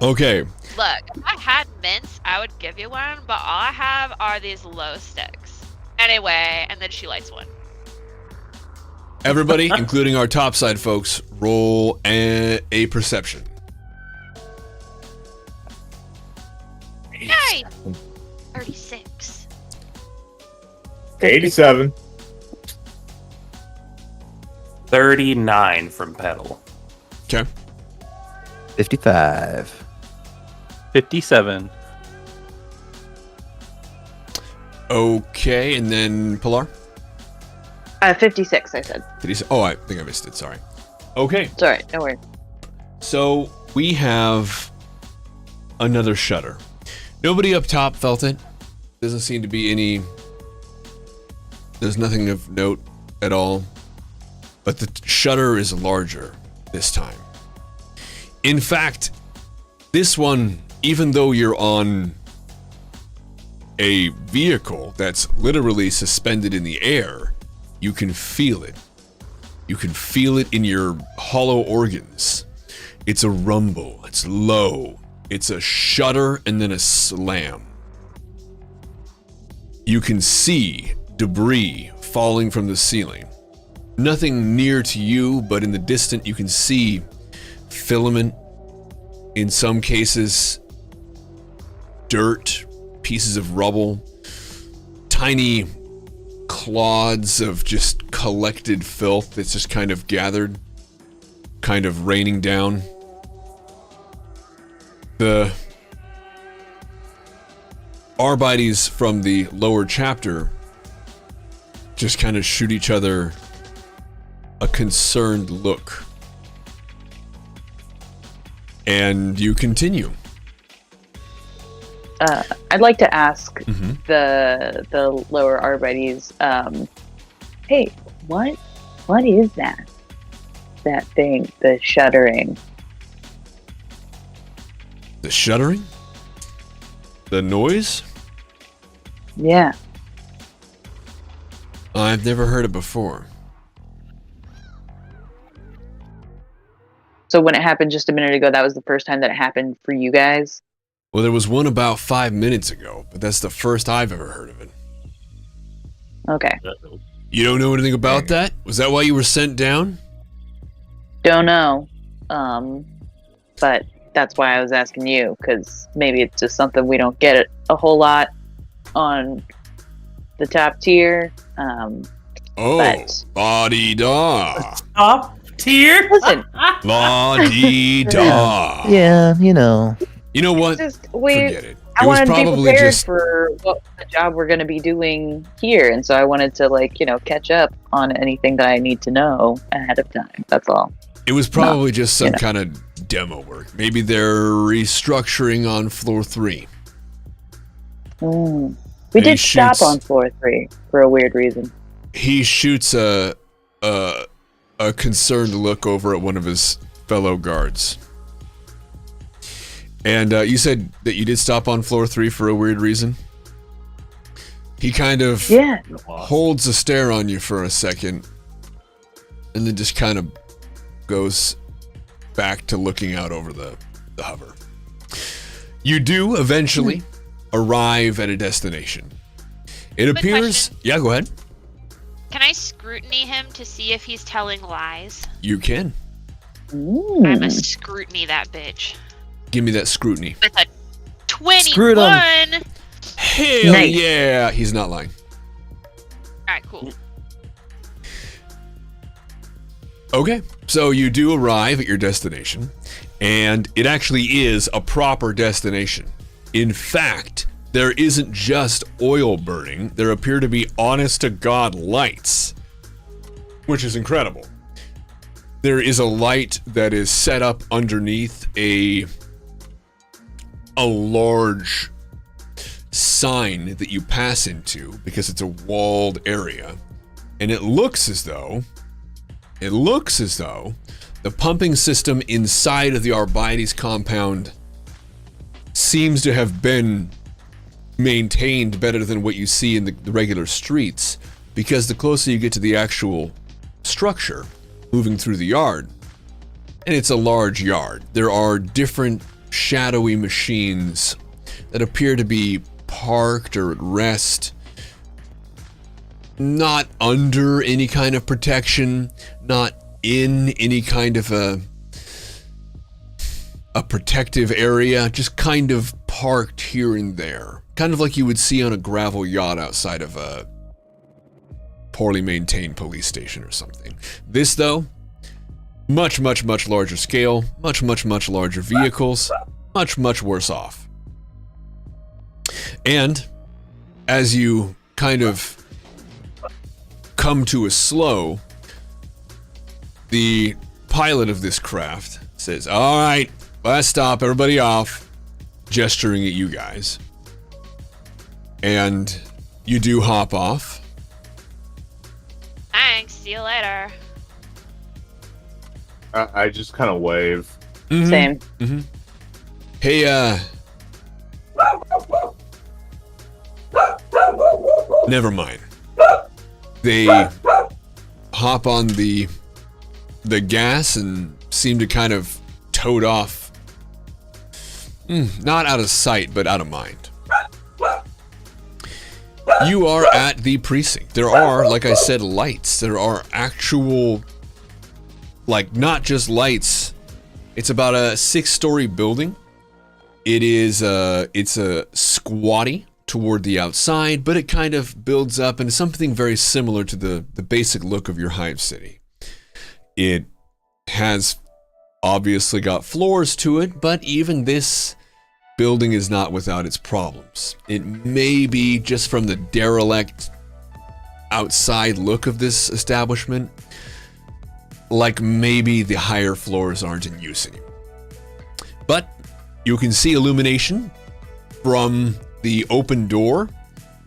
Okay. Look, if I had mints, I would give you one, but all I have are these low sticks. Anyway, and then she lights one. Everybody, including our topside folks, roll a perception. Yay! 36. 87. 39 from Petal. Okay. 55. 57. Okay, and then Pilar? 56, I said. Did he say? Oh, I think I missed it. Sorry. Okay, It's alright, no worries. so we have another shutter. Nobody up top felt it. Doesn't seem to be any... There's nothing of note at all. But the shutter is larger this time. In fact, this one, even though you're on a vehicle that's literally suspended in the air, you can feel it. You can feel it in your hollow organs. It's a rumble. It's low. It's a shudder and then a slam. You can see debris falling from the ceiling. Nothing near to you, but in the distant you can see filament. In some cases, dirt, pieces of rubble, tiny clods of just collected filth that's just kind of gathered, kind of raining down. The Arbites from the lower chapter just kind of shoot each other a concerned look. And you continue. I'd like to ask Mm-hmm. the lower Arbites, hey, what is that? That thing, the shuddering. The shuddering? The noise? Yeah. I've never heard it before. So when it happened just a minute ago, that was the first time that it happened for you guys? Well, there was one about 5 minutes ago, but that's the first I've ever heard of it. Okay. You don't know anything about that? Was that why you were sent down? Don't know. But that's why I was asking you, because maybe it's just something we don't get a whole lot on the top tier. Oh, But- la-dee-da. Top tier. Listen, La-dee-da. Yeah, you know. You know what? just Forget it. I It was wanted to be probably prepared just... for what the job we're going to be doing here, and so I wanted to catch up on anything that I need to know ahead of time. That's all. It was probably just some you know. kind of demo work. Maybe they're restructuring on floor 3. We He did stop shoots- on floor 3 for a weird reason. He shoots a concerned look over at one of his fellow guards. And you said that you did stop on floor 3 for a weird reason? He kind of Yeah. holds a stare on you for a second, and then just kind of goes back to looking out over the hover. You do eventually arrive at a destination. It Quick appears... question. Yeah, go ahead. Can I scrutiny him to see if he's telling lies? You can. I'm a scrutiny that bitch. Give me that scrutiny. With a 21! Screwed 'em. Hell Nice. yeah! He's not lying. Alright, cool. Okay, so you do arrive at your destination, and it actually is a proper destination. In fact, there isn't just oil burning, there appear to be honest-to-God lights, which is incredible. There is a light that is set up underneath a large sign that you pass into because it's a walled area, and it looks as though the pumping system inside of the Arbites compound seems to have been maintained better than what you see in the regular streets, because the closer you get to the actual structure, moving through the yard, and it's a large yard, there are different shadowy machines that appear to be parked or at rest, not under any kind of protection, not in any kind of a protective area, just kind of parked here and there. Kind of like you would see on a gravel yacht outside of a poorly maintained police station or something. This, though, much, much, much larger scale, much, much, much larger vehicles, much, much worse off. And as you kind of come to a slow, the pilot of this craft says, "All right, last stop, everybody off," gesturing at you guys. And you do hop off. Thanks, see you later. I just kind of wave. Mhm. Same. Hey, never mind. They hop on the gas and seem to kind of toad off. Not out of sight, but out of mind. You are at the precinct. There are, like I said, lights. There are actual, like, not just lights. It's about a 6-story building. It's a squatty toward the outside, but it kind of builds up into something very similar to the basic look of your hive city. It has obviously got floors to it, but even this building is not without its problems. It may be just from the derelict outside look of this establishment, like maybe the higher floors aren't in use anymore. But you can see illumination from the open door,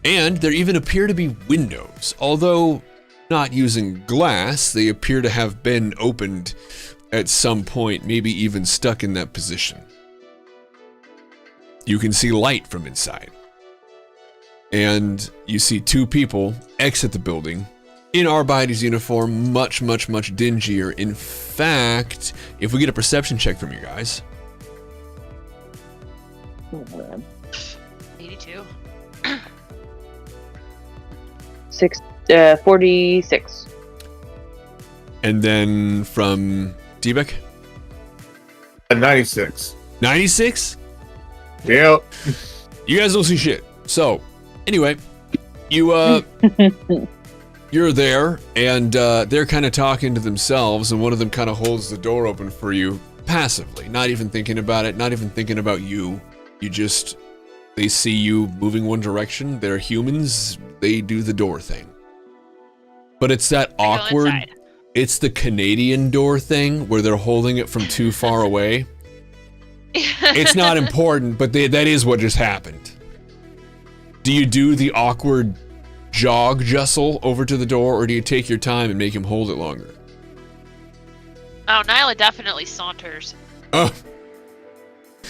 and there even appear to be windows. Although not using glass, they appear to have been opened at some point, maybe even stuck in that position. You can see light from inside. And you see two people exit the building in Arbites uniform, much, much, much dingier. In fact, if we get a perception check from you guys. 82. 46. And then from Debek? 96. 96? Yep. You guys don't see shit. So, anyway, you're there, and they're kind of talking to themselves, and one of them kind of holds the door open for you passively, not even thinking about it, not even thinking about you. They see you moving one direction. They're humans. They do the door thing. But it's that awkward, it's the Canadian door thing where they're holding it from too far away. It's not important, but that is what just happened. Do you do the awkward jog Jessel over to the door, or do you take your time and make him hold it longer? Oh, Nyla definitely saunters. Oh,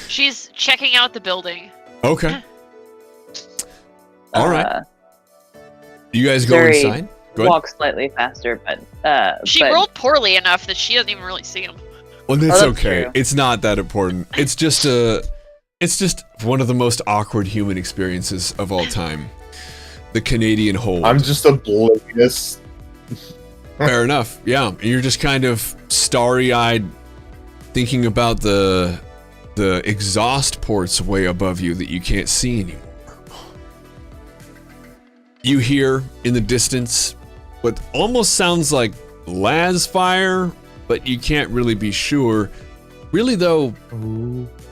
She's checking out the building. okay. All right. You guys go Zuri inside? Go ahead. walk slightly faster, but She rolled poorly enough that she doesn't even really see him. Well, that's that's okay. true. It's not that important. It's just one of the most awkward human experiences of all time. The Canadian hold. I'm just oblivious. Fair enough. Yeah, you're just kind of starry-eyed, thinking about the exhaust ports way above you that you can't see anymore. You hear in the distance what almost sounds like las fire, but you can't really be sure. Really, though,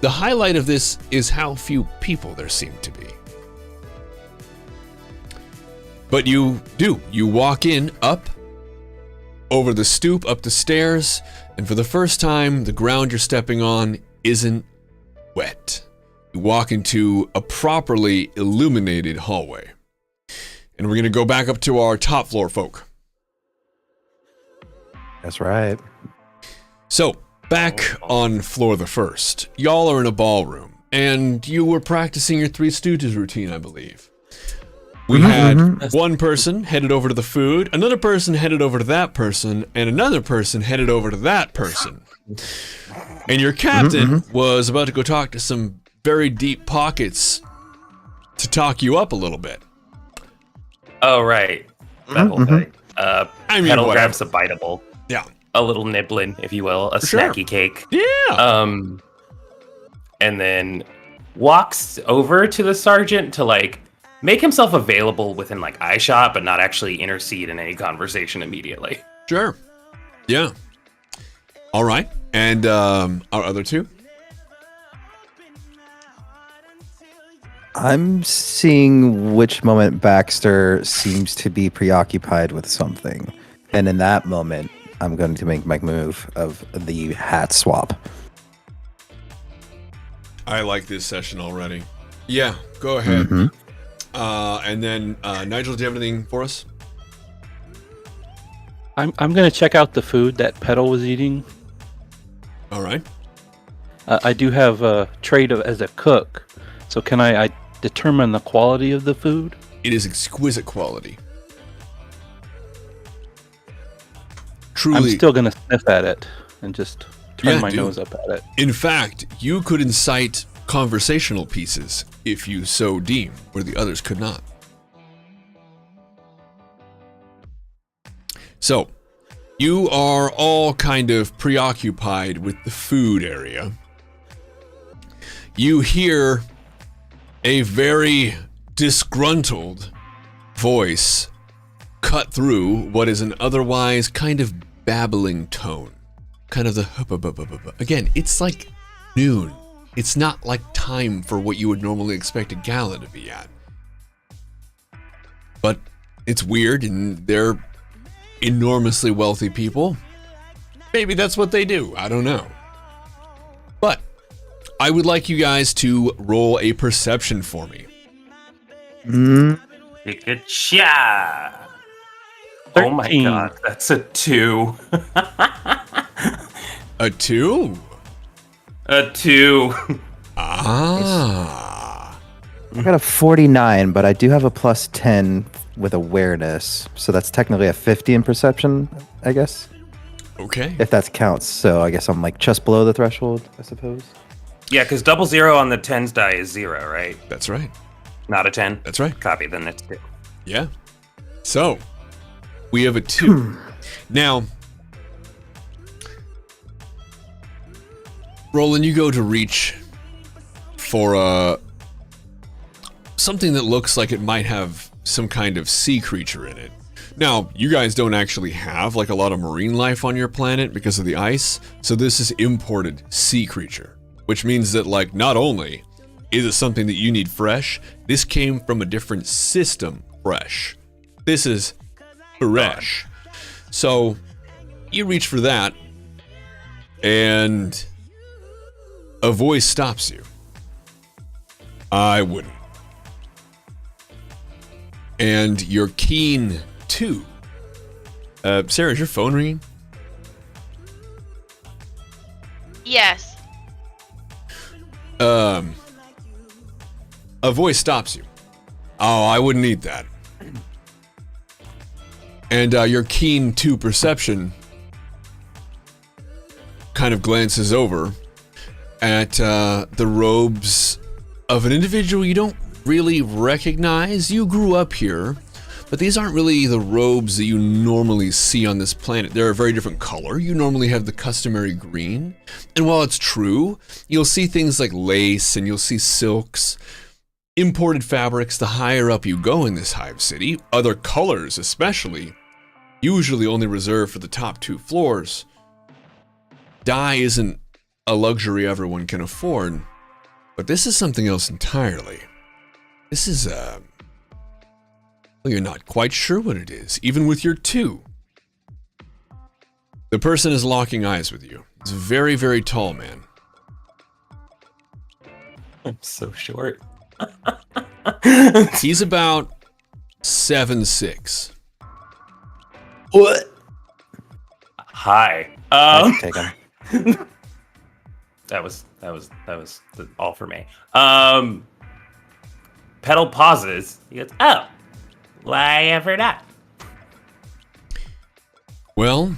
the highlight of this is how few people there seem to be. But you walk in, up, over the stoop, up the stairs, and for the first time, the ground you're stepping on isn't wet. You walk into a properly illuminated hallway. And we're going to go back up to our top floor folk. That's right. So, back on floor the first, y'all are in a ballroom, and you were practicing your Three Stooges routine, I believe. We had one person headed over to the food, another person headed over to that person, and another person headed over to that person. And your captain was about to go talk to some very deep pockets to talk you up a little bit. Oh, right. That whole thing. I mean, Petal whatever. grabs a biteable. Yeah. A little nibbling, if you will. A Sure. snacky cake. Yeah. And then walks over to the sergeant to, like, make himself available within, like, eye shot, but not actually intercede in any conversation immediately. Sure. Yeah. All right. And our other two? I'm seeing which moment Baxter seems to be preoccupied with something. And in that moment, I'm going to make my move of the hat swap. I like this session already. Yeah, go ahead. And then, Nigel, do you have anything for us? I'm gonna check out the food that Petal was eating. All right. I do have a trade as a cook, so can I determine the quality of the food? It is exquisite quality. Truly. I'm still gonna sniff at it and just turn Yeah, my do. nose up at it. In fact, you could incite conversational pieces if you so deem, where the others could not. So, you are all kind of preoccupied with the food area. You hear a very disgruntled voice cut through what is an otherwise kind of babbling tone. Kind of the again, it's like noon it's not like time for what you would normally expect a gala to be at. But it's weird, and they're enormously wealthy people. Maybe that's what they do. I don't know. But I would like you guys to roll a perception for me. Pikachu. Oh my 13. god, that's a 2. A 2? A 2. Ah. I got a 49, but I do have a plus 10 with awareness, so that's technically a 50 in perception, I guess, Okay. if that counts. So I guess I'm like just below the threshold, I suppose. Yeah, because 00 on the 10s die is 0, right? That's right. Not a 10? That's right. Copy, then it's 2. Yeah. So, we have a 2. Now, Roland, you go to reach for something that looks like it might have some kind of sea creature in it. Now, you guys don't actually have like a lot of marine life on your planet because of the ice, so this is imported sea creature, which means that like not only is it something that you need fresh, this came from a different system fresh. This is fresh. So, you reach for that, and a voice stops you. I wouldn't. And you're keen too. Sarah, is your phone ringing? Yes. A voice stops you. Oh, I wouldn't need that. And your keen 2 perception kind of glances over at the robes of an individual you don't really recognize. You grew up here, but these aren't really the robes that you normally see on this planet. They're a very different color. You normally have the customary green. And while it's true, you'll see things like lace and you'll see silks, imported fabrics. The higher up you go in this hive city, other colors especially, usually only reserved for the top 2 floors. Dye isn't a luxury everyone can afford, but this is something else entirely. This is, well, you're not quite sure what it is, even with your 2. The person is locking eyes with you. It's a very, very tall man. I'm so short. He's about 7'6". What? Hi. I can take him. That was all for me. Petal pauses. He goes, "Oh, why ever not?" Well,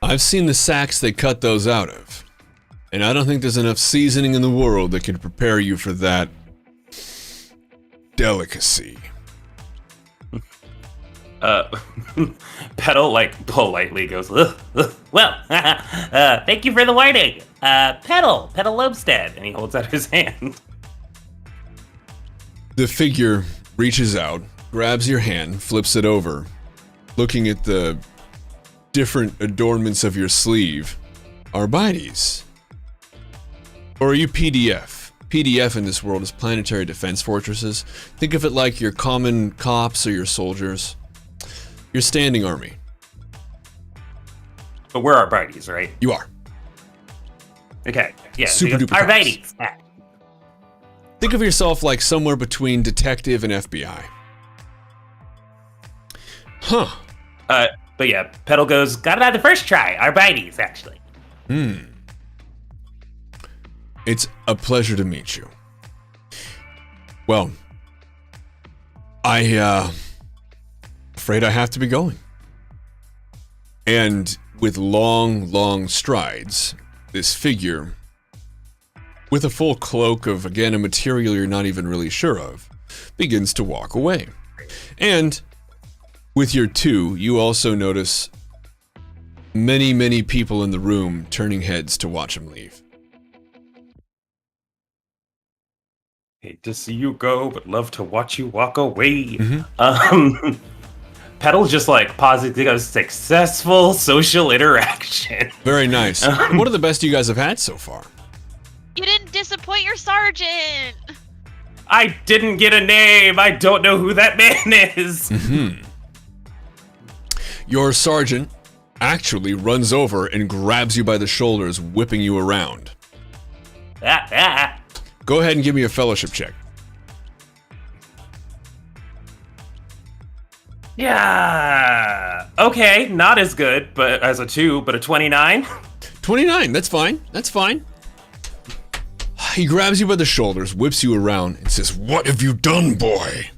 I've seen the sacks they cut those out of, and I don't think there's enough seasoning in the world that can prepare you for that delicacy. Petal like politely goes, "Ugh, ugh. Well, thank you for the warning. Petal Lobstead," and he holds out his hand. The figure reaches out, grabs your hand, flips it over, looking at the different adornments of your sleeve. Arbites. Or are you PDF? PDF in this world is planetary defense fortresses. Think of it like your common cops or your soldiers. Your standing army. But we're Arbites, right? You are. Okay. Yeah. Super duper cops. Arbites. Think of yourself like somewhere between detective and FBI. Huh. But yeah, Petal goes, "Got it on the first try. Arbites, actually." It's a pleasure to meet you. Well, afraid I have to be going. And with long, long strides, this figure, with a full cloak of, again, a material you're not even really sure of, begins to walk away. And with your 2, you also notice many, many people in the room turning heads to watch him leave. Hate to see you go, but love to watch you walk away. Mm-hmm. Petal just like positively goes, "Successful social interaction." Very nice. What are the best you guys have had so far? You didn't disappoint your sergeant. I didn't get a name. I don't know who that man is. Your sergeant actually runs over and grabs you by the shoulders, whipping you around. Go ahead and give me a fellowship check. Yeah. Okay, not as good, but as a 2, but a 29. 29, that's fine. That's fine. He grabs you by the shoulders, whips you around, and says, "What have you done, boy?"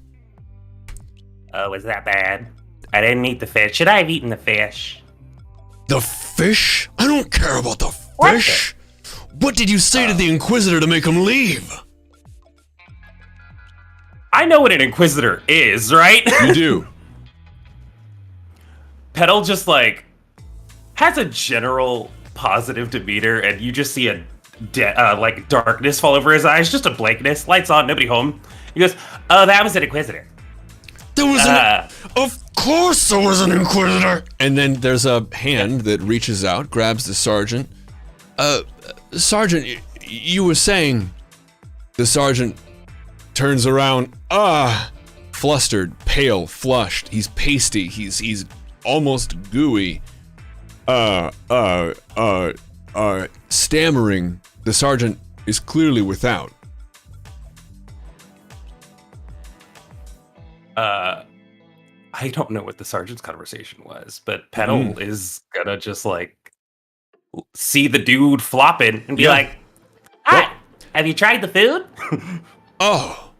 Oh, was that bad? I didn't eat the fish. Should I have eaten the fish? The fish? I don't care about the fish. What did you say to the Inquisitor to make him leave? I know what an Inquisitor is, right? You do. Petal just like has a general positive demeanor, and you just see a like darkness fall over his eyes, just a blankness. Lights on, nobody home. He goes, "Oh, that was an Inquisitor." There was of course there was an Inquisitor. And then there's a hand that reaches out, grabs the sergeant. Sergeant, you were saying. The sergeant turns around, flustered, pale, flushed. He's pasty. He's almost gooey. Stammering. The sergeant is clearly without. I don't know what the sergeant's conversation was, but Petal is gonna just like see the dude flopping and be like, "Hi, have you tried the food?" Oh,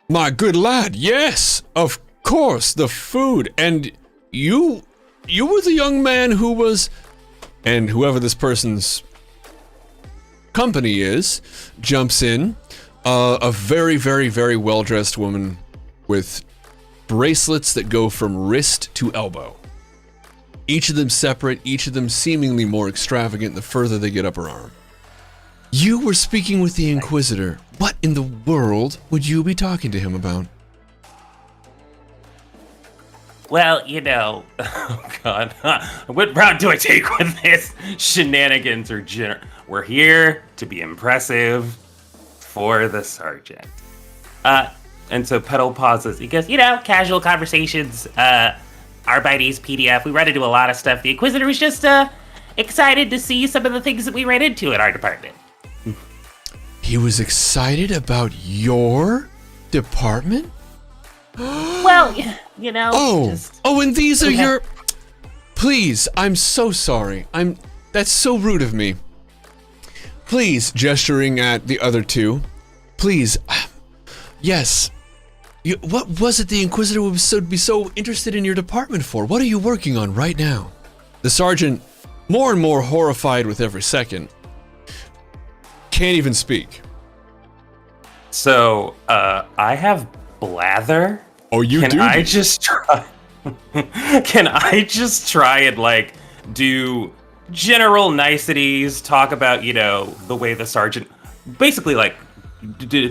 my good lad, yes, of course, the food. And you were the young man who was, and whoever this person's company is, jumps in, a very, very, very well-dressed woman with bracelets that go from wrist to elbow. Each of them separate, each of them seemingly more extravagant the further they get up her arm. You were speaking with the Inquisitor. What in the world would you be talking to him about? Well, you know, oh god, what route do I take with this? Shenanigans or we're here to be impressive for the sergeant. And so Petal pauses. He goes, casual conversations, Arbites, PDF. We run into a lot of stuff. The Inquisitor was just excited to see some of the things that we ran into in our department. He was excited about your department? Well, and these are your... Please, I'm so sorry. That's so rude of me. Please, gesturing at the other two. Please, yes. What was it the Inquisitor would be so interested in your department for? What are you working on right now? The sergeant, more and more horrified with every second, can't even speak. So, I have blather. Oh, you do? Can I just try? Can I just try and like do general niceties? Talk about the way the sergeant, basically like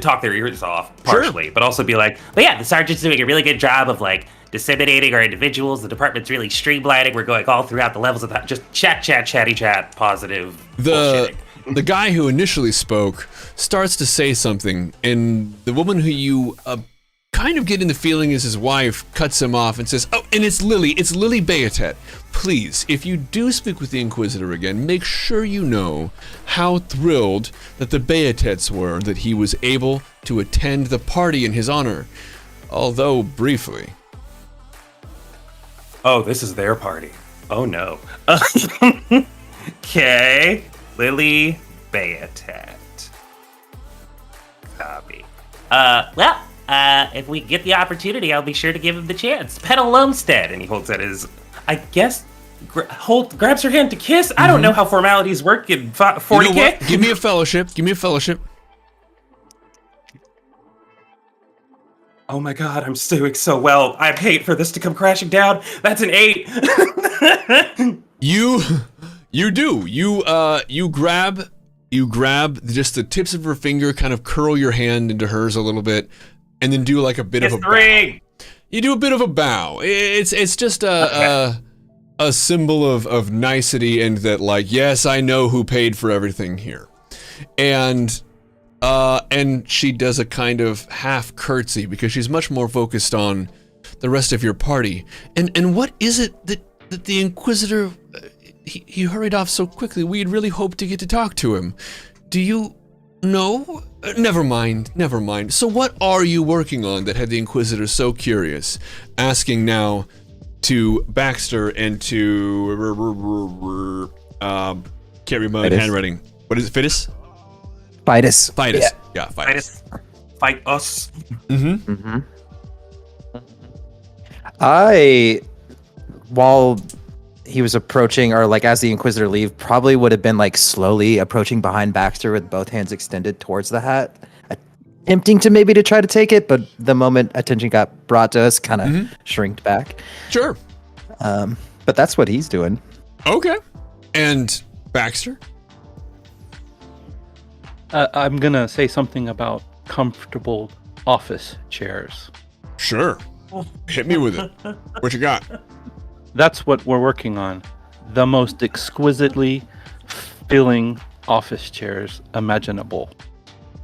talk their ears off partially, but also be like, but yeah, the sergeant's doing a really good job of like disseminating our individuals. The department's really streamlining. We're going all throughout the levels of that. Just chatty chat, positive. The guy who initially spoke starts to say something, and the woman who you kind of getting the feeling is his wife cuts him off and says, "Oh, and it's Lily Beatet. Please, if you do speak with the Inquisitor again, make sure you know how thrilled that the Beatets were that he was able to attend the party in his honor, although briefly." Oh, this is their party. Oh no. Okay, Lily Beatet. Copy. If we get the opportunity, I'll be sure to give him the chance. Petal Lumstead, and he holds out his, I guess, grabs her hand to kiss. I don't know how formalities work in 40K. You know what? Give me a fellowship. Oh my god, I'm doing so well. I hate for this to come crashing down. That's an 8. You do. You grab just the tips of her finger, kind of curl your hand into hers a little bit, and then do like a bit of a bow. You do a bit of a bow. It's just a symbol of nicety, and that like, yes, I know who paid for everything here. And she does a kind of half curtsy because she's much more focused on the rest of your party. And what is it that the Inquisitor, he hurried off so quickly? We had really hoped to get to talk to him. Do you know? Never mind. So what are you working on that had the Inquisitor so curious? Asking now to Baxter and to can't read my handwriting. What is it? Fidus? Fidus. Yeah, Fidus. Fight us. Mm-hmm. While he was approaching, or like as the Inquisitor leave, probably would have been like slowly approaching behind Baxter with both hands extended towards the hat, attempting to maybe to try to take it, but the moment attention got brought to us, kind of shrinked back. Sure. But that's what he's doing. Okay. And Baxter? I'm gonna say something about comfortable office chairs. Sure. Hit me with it. What you got? That's what we're working on. The most exquisitely filling office chairs imaginable.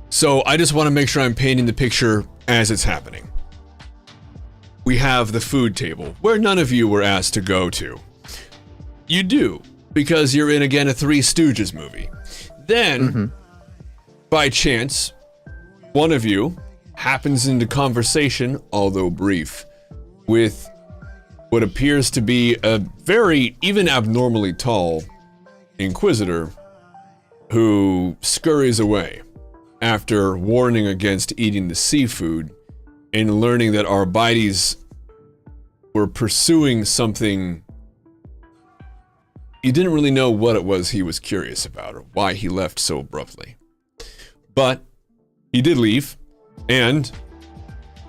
So I just want to make sure I'm painting the picture as it's happening. We have the food table, where none of you were asked to go to. You do, because you're in, again, a Three Stooges movie. Then, by chance, one of you happens into conversation, although brief, with what appears to be a very, even abnormally tall Inquisitor who scurries away after warning against eating the seafood and learning that Arbites were pursuing something. You didn't really know what it was he was curious about or why he left so abruptly. But he did leave, and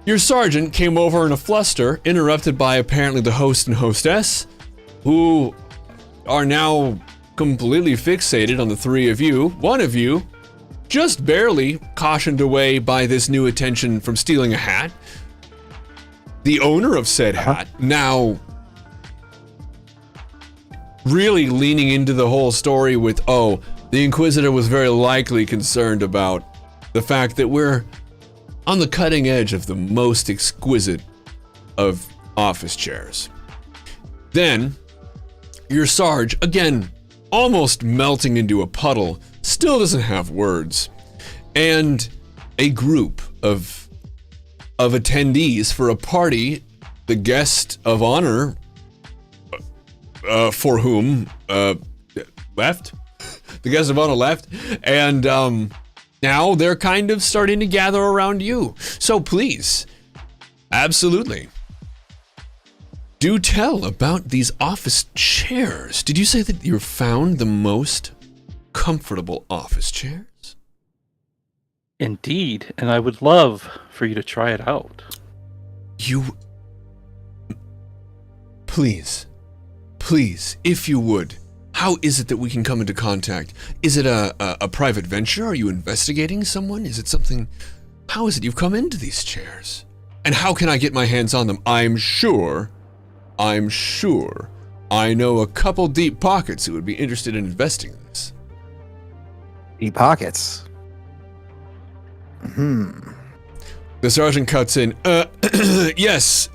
your sergeant came over in a fluster, interrupted by apparently the host and hostess, who are now completely fixated on the three of you. One of you, just barely cautioned away by this new attention from stealing a hat. The owner of said hat, now really leaning into the whole story with, oh, the Inquisitor was very likely concerned about the fact that we're on the cutting edge of the most exquisite of office chairs. Then, your Sarge, again, almost melting into a puddle, still doesn't have words. And a group of attendees for a party, the guest of honor, for whom, left? The guest of honor left, and, now they're kind of starting to gather around you. So please, absolutely, do tell about these office chairs. Did you say that you found the most comfortable office chairs? Indeed, and I would love for you to try it out. Please, if you would. How is it that we can come into contact? Is it a private venture? Are you investigating someone? Is it something? How is it you've come into these chairs? And how can I get my hands on them? I'm sure I know a couple deep pockets who would be interested in investing in this. Deep pockets. The sergeant cuts in. Yes,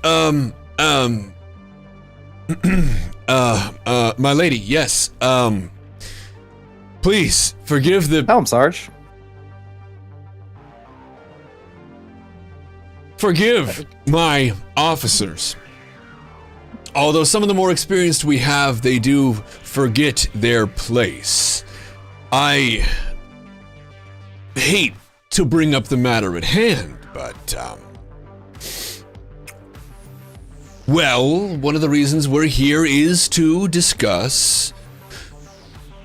my lady, yes, please forgive the... Tell him, Sarge. Forgive my officers. Although some of the more experienced we have, they do forget their place. I hate to bring up the matter at hand, but, well, one of the reasons we're here is to discuss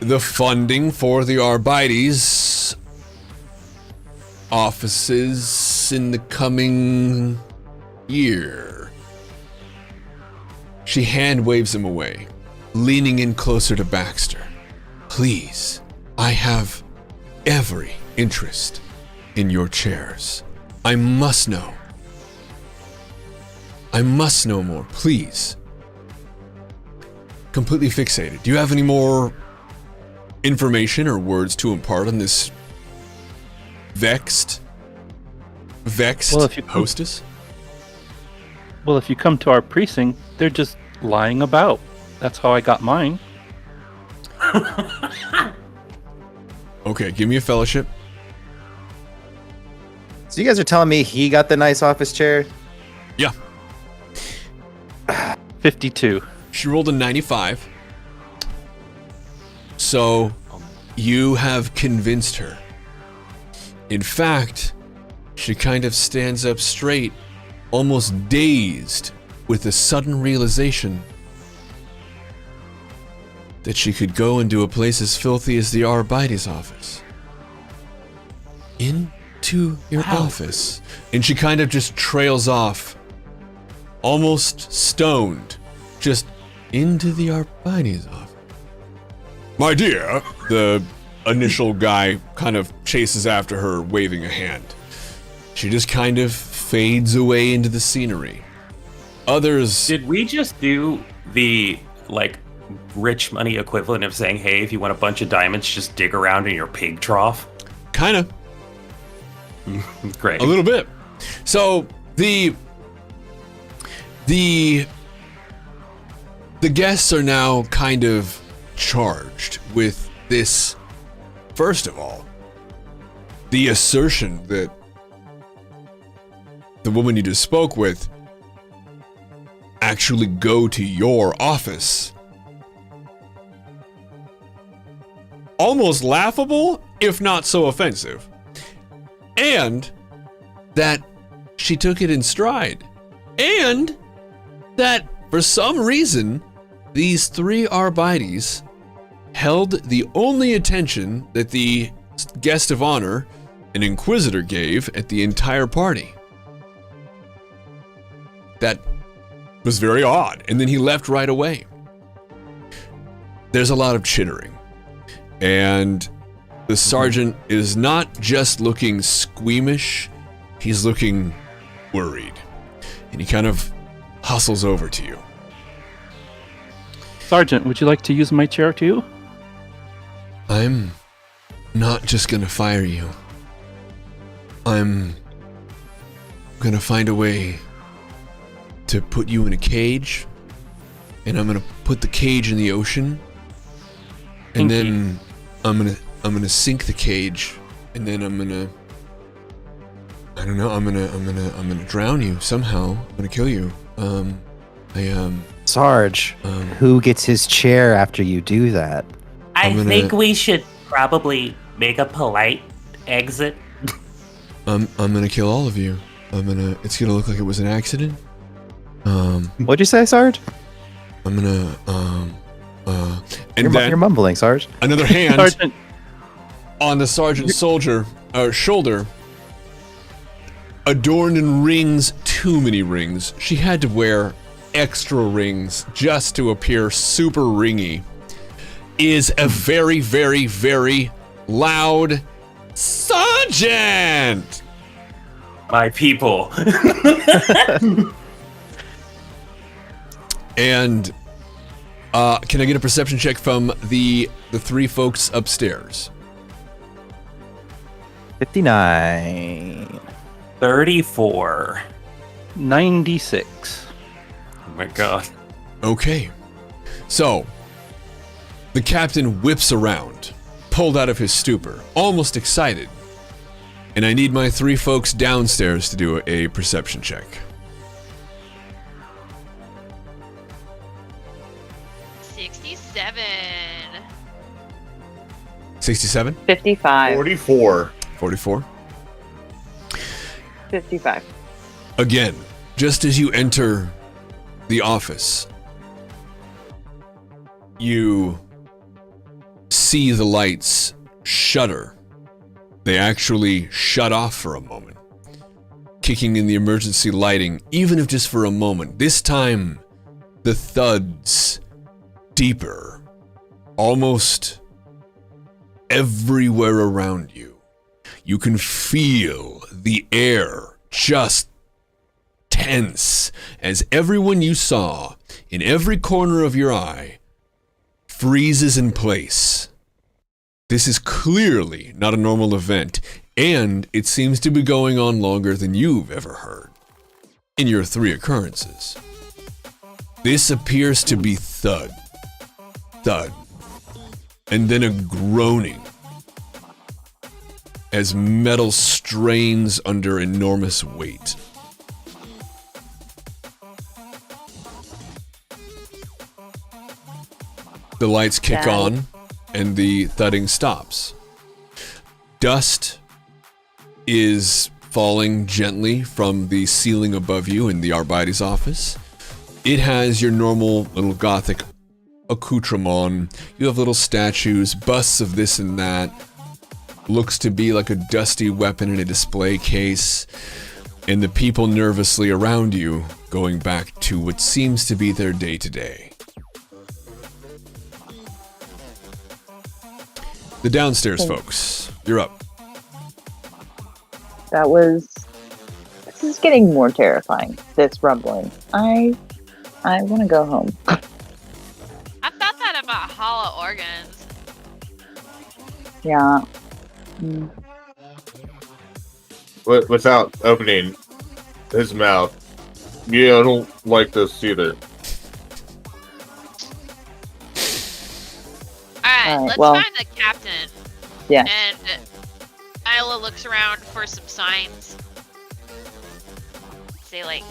the funding for the Arbites offices in the coming year. She hand waves him away, leaning in closer to Baxter. Please, I have every interest in your chairs. I must know. I must know more, please. Completely fixated. Do you have any more information or words to impart on this vexed Well, if you- hostess? Well, if you come to our precinct, they're just lying about. That's how I got mine. Okay, give me a fellowship. So you guys are telling me he got the nice office chair? Yeah. 52. She rolled a 95. So you have convinced her. In fact, she kind of stands up straight, almost dazed with a sudden realization that she could go into a place as filthy as the Arbites office. Into your office. And she kind of just trails off, almost stoned, just into the Arbites office. My dear, the initial guy kind of chases after her, waving a hand. She just kind of fades away into the scenery. Others... Did we just do the, like, rich money equivalent of saying, hey, if you want a bunch of diamonds, just dig around in your pig trough? Kinda. Great. A little bit. So, the guests are now kind of charged with this. First of all, the assertion that the woman you just spoke with actually go to your office. Almost laughable, if not so offensive. And that she took it in stride. And that, for some reason, these three Arbites held the only attention that the guest of honor, an Inquisitor, gave at the entire party. That was very odd. And then he left right away. There's a lot of chittering. And the sergeant is not just looking squeamish, he's looking worried. And he kind of hustles over to you. Sergeant, would you like to use my chair too? I'm not just gonna fire you. I'm gonna find a way to put you in a cage, and I'm gonna put the cage in the ocean, and then I'm gonna sink the cage, and then I'm gonna drown you somehow. I'm gonna kill you. Sarge, who gets his chair after you do that? I think we should probably make a polite exit. I'm gonna kill all of you. It's gonna look like it was an accident. What'd you say, Sarge? I'm gonna, and You're mumbling, Sarge. another hand Sergeant, on the sergeant's shoulder, adorned in rings, too many rings. She had to wear extra rings just to appear super ringy. Is a very, very, very loud sergeant. My people. And can I get a perception check from the three folks upstairs? 59. 34. 96. Oh my god. Okay. So, the captain whips around, pulled out of his stupor, almost excited. And I need my three folks downstairs to do a perception check. 67. 67? 55. 44. 44? 55. Again, just as you enter the office, you see the lights shudder. They actually shut off for a moment, kicking in the emergency lighting, even if just for a moment. This time, the thuds deeper, almost everywhere around you. You can feel the air just tense as everyone you saw in every corner of your eye freezes in place. This is clearly not a normal event. And it seems to be going on longer than you've ever heard in your 3 occurrences. This appears to be thud, thud, and then a groaning as metal strains under enormous weight. The lights kick on, and the thudding stops. Dust is falling gently from the ceiling above you in the Arbites office. It has your normal little gothic accoutrement. You have little statues, busts of this and that. Looks to be like a dusty weapon in a display case. And the people nervously around you going back to what seems to be their day-to-day. The downstairs folks, you're up. This is getting more terrifying, this rumbling. I want to go home. I thought that about hollow organs. Yeah. Without opening his mouth. Yeah, I don't like this either. Alright, let's well, find the captain. Yeah. And Isla looks around for some signs. Say, like,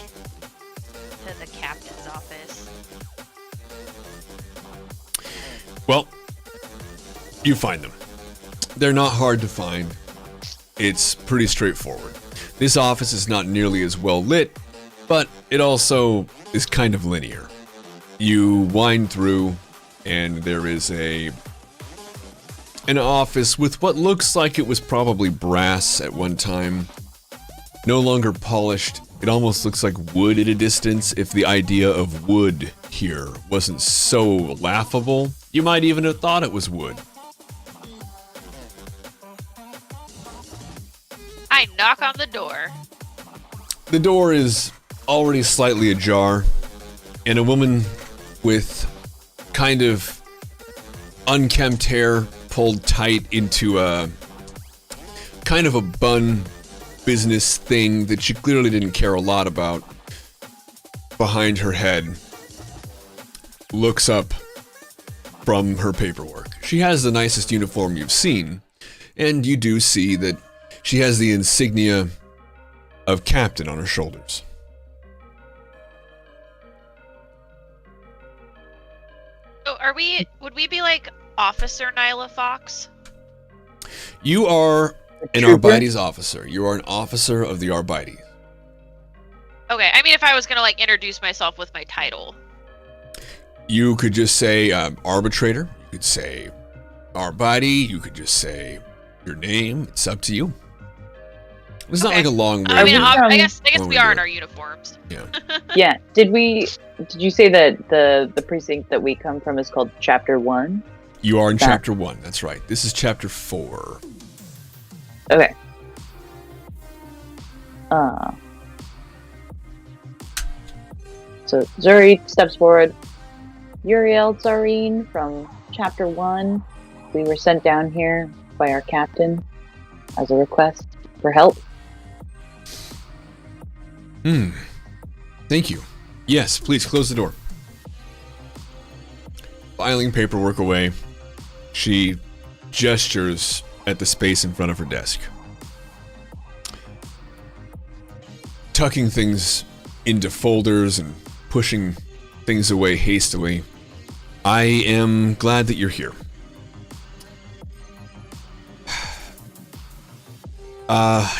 to the captain's office. Well, you find them. They're not hard to find. It's pretty straightforward. This office is not nearly as well lit, but it also is kind of linear. You wind through, and there is an office with what looks like it was probably brass at one time. No longer polished. It almost looks like wood at a distance. If the idea of wood here wasn't so laughable, you might even have thought it was wood. I knock on the door. The door is already slightly ajar, and a woman with kind of unkempt hair pulled tight into a kind of a bun business thing that she clearly didn't care a lot about behind her head looks up from her paperwork. She has the nicest uniform you've seen, and you do see that she has the insignia of captain on her shoulders. So would we be like Officer Nyla Fox? You are an Arbites officer. You are an officer of the Arbites. Okay, I mean if I was gonna like introduce myself with my title. You could just say arbitrator. You could say Arbite. You could just say your name. It's up to you. It's not like a long way. I mean, I guess long we way are to in do our it. uniforms. Yeah. Yeah. Did you say that the precinct that we come from is called Chapter 1? You are in Chapter 1. That's right. This is Chapter 4. Okay. So Zuri steps forward. Uriel Tsarine from Chapter 1. We were sent down here by our captain as a request for help. Thank you. Yes, please close the door. Filing paperwork away, she gestures at the space in front of her desk. Tucking things into folders and pushing things away hastily. I am glad that you're here.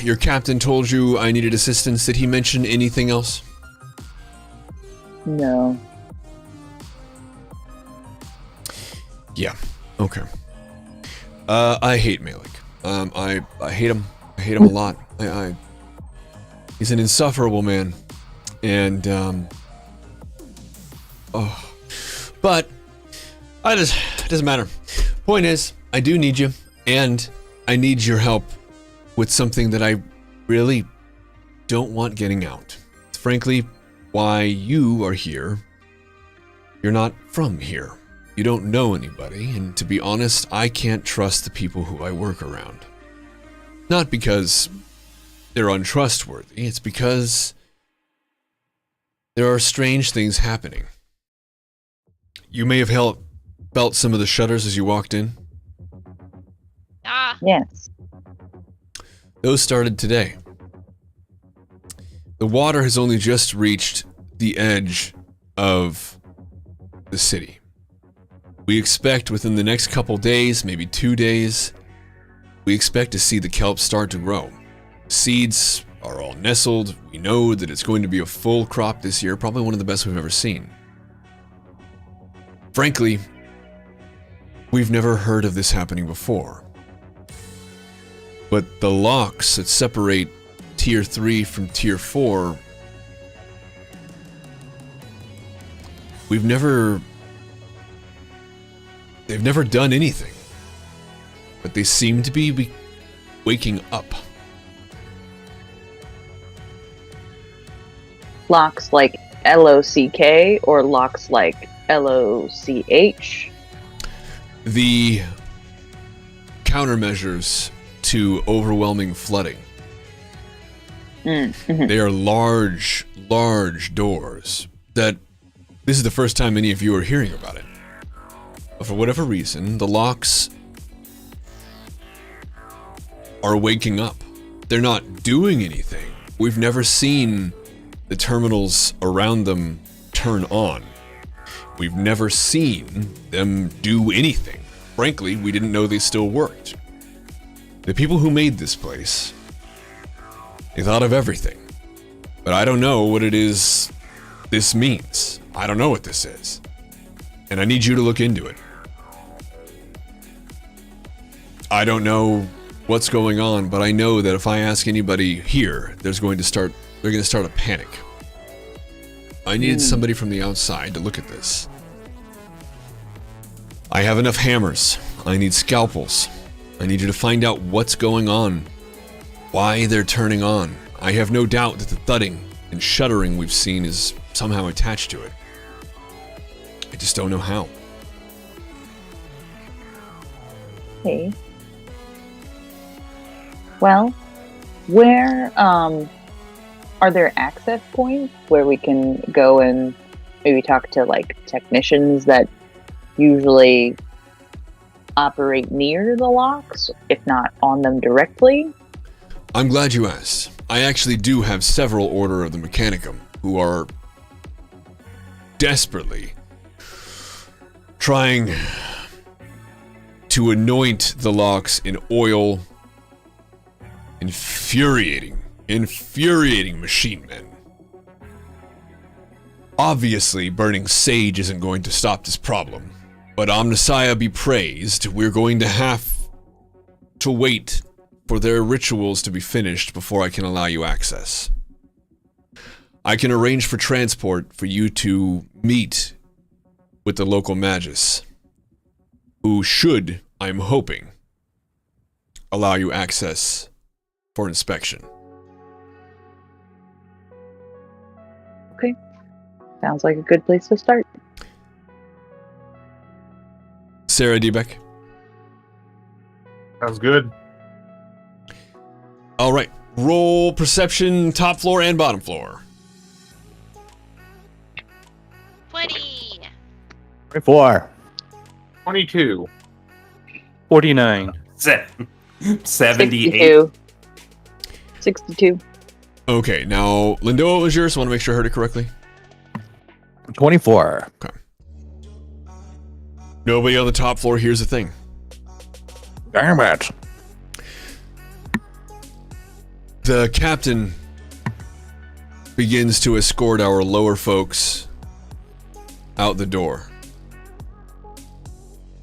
Your captain told you I needed assistance. Did he mention anything else? No. Yeah. Okay. I hate Malik. I hate him. I hate him a lot. He's an insufferable man, and but it doesn't matter. Point is, I do need you, and I need your help with something that I really don't want getting out. It's frankly why you are here. You're not from here. You don't know anybody, and to be honest, I can't trust the people who I work around. Not because they're untrustworthy, it's because there are strange things happening. You may have felt some of the shudders as you walked in. Ah, Yes. Those started today. The water has only just reached the edge of the city. We expect within the next couple days, maybe 2 days, we expect to see the kelp start to grow. Seeds are all nestled. We know that it's going to be a full crop this year, probably one of the best we've ever seen. Frankly, we've never heard of this happening before. But the locks that separate Tier 3 from Tier 4, they've never done anything. But they seem to be waking up. Locks like LOCK or locks like LOCH? The countermeasures to overwhelming flooding. They are large, large doors that this is the first time any of you are hearing about it. But for whatever reason, the locks are waking up. They're not doing anything. We've never seen the terminals around them turn on. We've never seen them do anything. Frankly, we didn't know they still worked. The people who made this place, they thought of everything. But I don't know what it is this means. I don't know what this is. And I need you to look into it. I don't know what's going on, but I know that if I ask anybody here, they're going to start a panic. I needed somebody from the outside to look at this. I have enough hammers. I need scalpels. I need you to find out what's going on, why they're turning on. I have no doubt that the thudding and shuddering we've seen is somehow attached to it. I just don't know how. Okay. Well, where are there access points where we can go and maybe talk to like technicians that usually operate near the locks, if not on them directly? I'm glad you asked. I actually do have several Order of the Mechanicum who are desperately trying to anoint the locks in oil. Infuriating machine men. Obviously, burning sage isn't going to stop this problem, but Omnissiah be praised, we're going to have to wait for their rituals to be finished before I can allow you access. I can arrange for transport for you to meet with the local magus, who should, I'm hoping, allow you access for inspection. Okay. Sounds like a good place to start. Sarah Debeck. Sounds good. All right. Roll perception, top floor and bottom floor. 20. 24. 22. 49. 78. 62. 62. Okay, now, Linda, what was yours? I want to make sure I heard it correctly. 24. Okay. Nobody on the top floor hears a thing. Damn it. The captain begins to escort our lower folks out the door.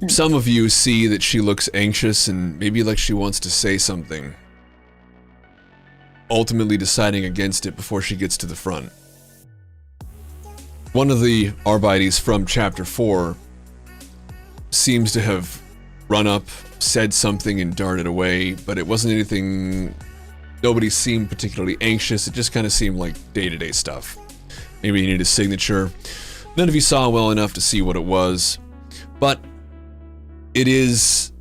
Some of you see that she looks anxious and maybe like she wants to say something, ultimately deciding against it before she gets to the front. One of the Arbites from Chapter 4 seems to have run up, said something, and darted away, but it wasn't anything. Nobody seemed particularly anxious. It just kind of seemed like day-to-day stuff. Maybe you need a signature. None of you saw well enough to see what it was, but it is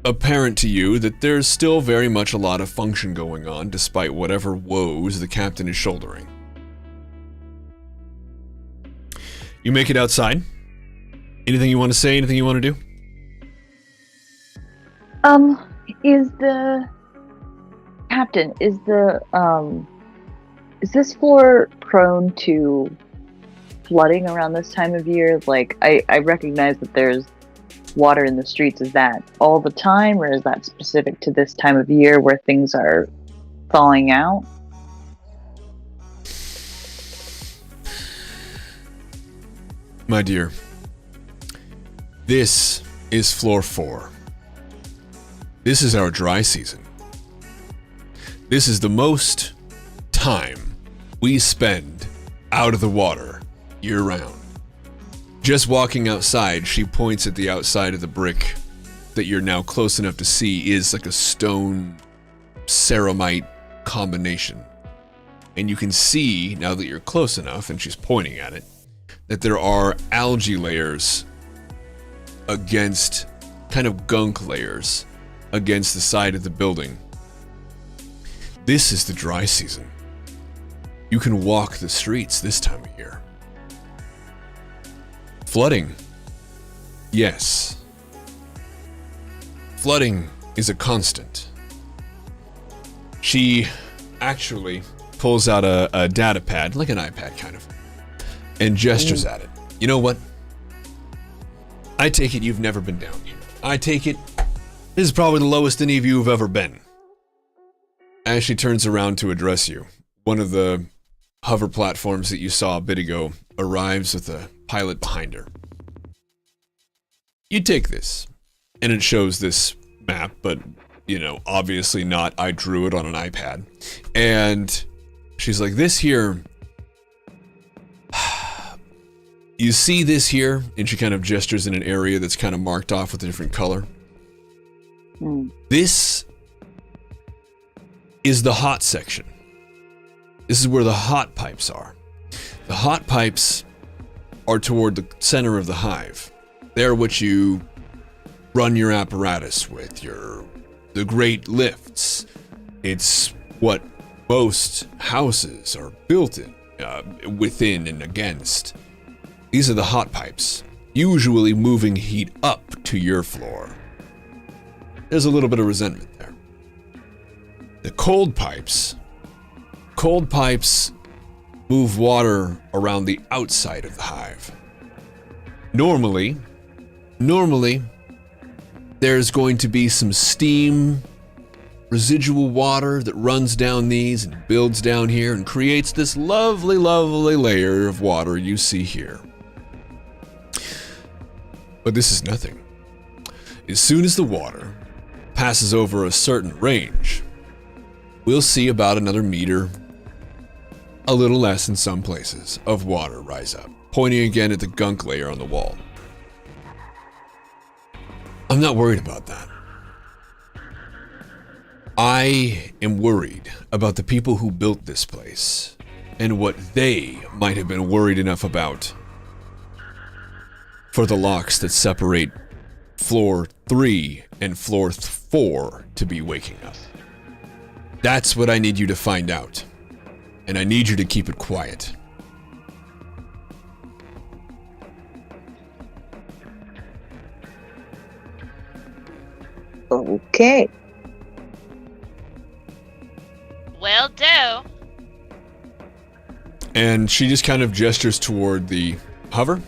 apparent to you that there's still very much a lot of function going on despite whatever woes the captain is shouldering. You make it outside. Anything you want to say? Anything you want to do? Is the captain, is this floor prone to flooding around this time of year? Like, I recognize that there's water in the streets. Is that all the time, or is that specific to this time of year where things are thawing out? My dear, this is floor 4. This is our dry season. This is the most time we spend out of the water year-round. Just walking outside, she points at the outside of the brick that you're now close enough to see is like a stone ceramite combination. And you can see, now that you're close enough, and she's pointing at it, that there are algae layers against, kind of gunk layers, against the side of the building. This is the dry season. You can walk the streets this time of year. Flooding. Yes. Flooding is a constant. She actually pulls out a data pad, like an iPad kind of, and gestures at it. You know what? I take it you've never been down here. I take it this is probably the lowest any of you have ever been. As she turns around to address you, one of the hover platforms that you saw a bit ago arrives with a pilot behind her. You take this, and it shows this map, but, you know, obviously not I drew it on an iPad. And she's like, this here, you see this here? And she kind of gestures in an area that's kind of marked off with a different color. This is the hot section. This is where the hot pipes are. The hot pipes are toward the center of the hive. They're what you run your apparatus with, the great lifts. It's what most houses are built in, within and against. These are the hot pipes, usually moving heat up to your floor. There's a little bit of resentment there. The cold pipes move water around the outside of the hive. Normally, there's going to be some steam, residual water that runs down these and builds down here and creates this lovely, lovely layer of water you see here. But this is nothing. As soon as the water passes over a certain range, we'll see about another meter, a little less in some places, of water rise up, pointing again at the gunk layer on the wall. I'm not worried about that. I am worried about the people who built this place and what they might have been worried enough about for the locks that separate floor 3 and floor 4 to be waking up. That's what I need you to find out. And I need you to keep it quiet. Okay. Will do. And she just kind of gestures toward the hover.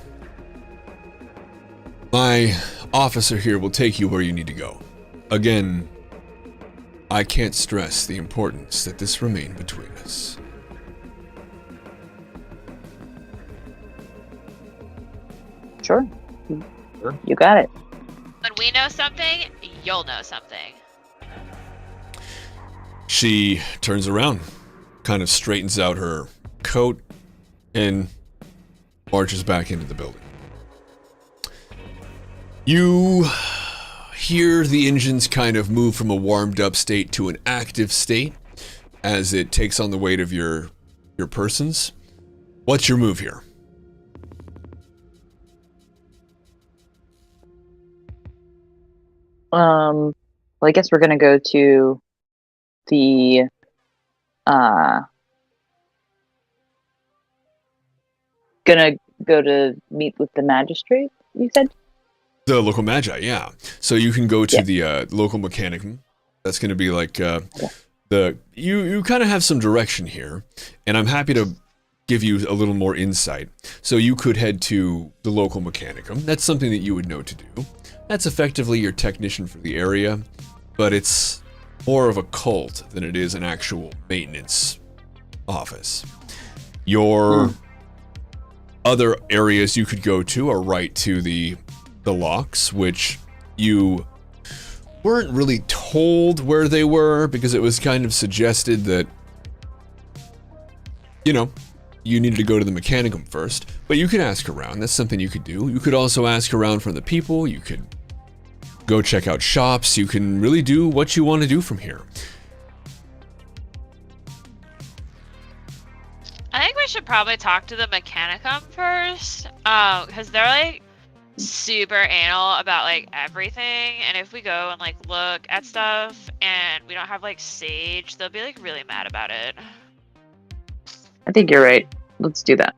My officer here will take you where you need to go. Again, I can't stress the importance that this remain between us. Sure. You got it. When we know something, you'll know something. She turns around, kind of straightens out her coat, and marches back into the building. You hear the engines kind of move from a warmed up state to an active state as it takes on the weight of your persons. What's your move here? Well, I guess we're gonna go to the gonna go to meet with the magistrate, you said? The local magi, yeah. So you can go to Yeah. the local mechanicum. That's going to be like you kind of have some direction here, and I'm happy to give you a little more insight. So you could head to the local mechanicum. That's something that you would know to do. That's effectively your technician for the area, but it's more of a cult than it is an actual maintenance office. Your other areas you could go to are right to the locks, which you weren't really told where they were because it was kind of suggested that, you know, you needed to go to the mechanicum first, but you could ask around. That's something you could do. You could also ask around from the people. You could go check out shops. You can really do what you want to do from here. I think we should probably talk to the Mechanicum first, because they're like super anal about like everything, and if we go and like look at stuff and we don't have like sage, they'll be like really mad about it. I think you're right. Let's do that.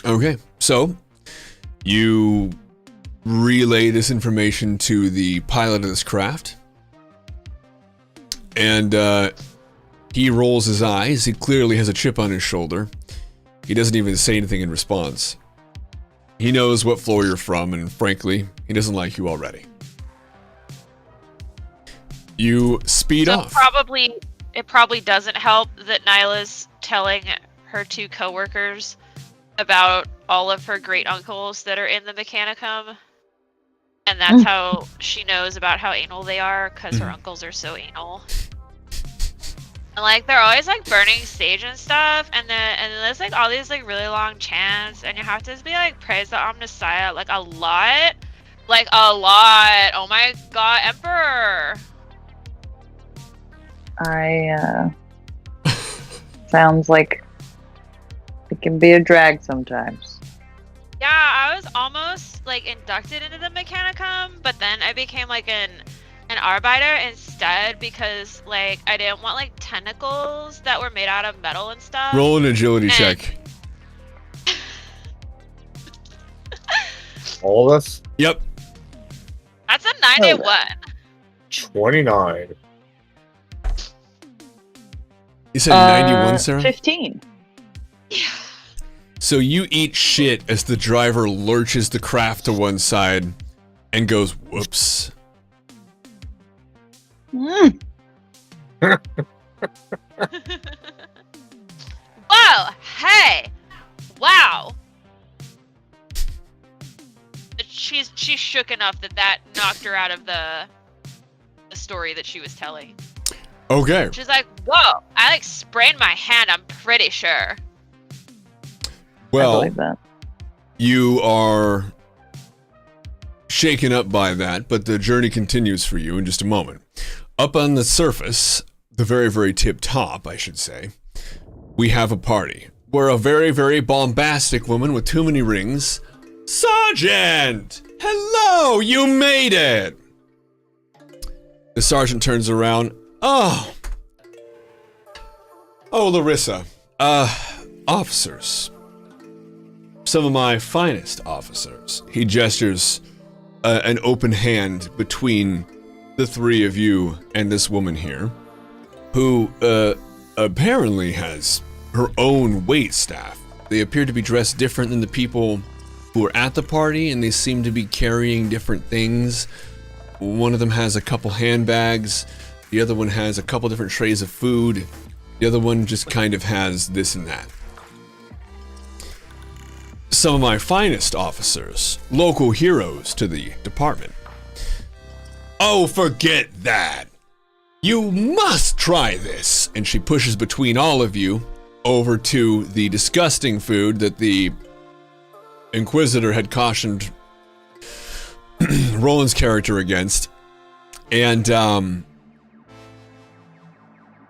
Okay, so you relay this information to the pilot of this craft, and he rolls his eyes. He clearly has a chip on his shoulder. He doesn't even say anything in response. He knows what floor you're from, and frankly, he doesn't like you already. You speed So off. it probably doesn't help that Nyla's telling her two coworkers about all of her great uncles that are in the Mechanicum. And that's how she knows about how anal they are, because her uncles are so anal. And like they're always like burning sage and stuff, and then there's like all these like really long chants, and you have to be like praise the Omnissiah like a lot. Like a lot. Oh my god, Emperor. Sounds like it can be a drag sometimes. Yeah, I was almost like inducted into the Mechanicum, but then I became like an Arbiter instead because like I didn't want like tentacles that were made out of metal and stuff. Roll an agility check. All of us? Yep. That's a 91. 29. You said 91, Sarah? 15. Yeah. So you eat shit as the driver lurches the craft to one side and goes, whoops. Whoa! Hey! Wow! She's shook enough that knocked her out of the story that she was telling. Okay. She's like, whoa! I like sprained my hand, I'm pretty sure. I Well, believe that. you are shaken up by that, but the journey continues for you in just a moment. Up on the surface, the very, very tip top, I should say, we have a party where a very, very bombastic woman with too many rings, Sergeant! Hello, you made it! The sergeant turns around. Oh, Larissa. Officers. Some of my finest officers. He gestures an open hand between the three of you and this woman here, who apparently has her own wait staff. They appear to be dressed different than the people who are at the party, and they seem to be carrying different things. One of them has a couple handbags, the other one has a couple different trays of food, the other one just kind of has this and that. Some of my finest officers, local heroes to the department. Oh, forget that. You must try this. And she pushes between all of you over to the disgusting food that the Inquisitor had cautioned Roland's character against. And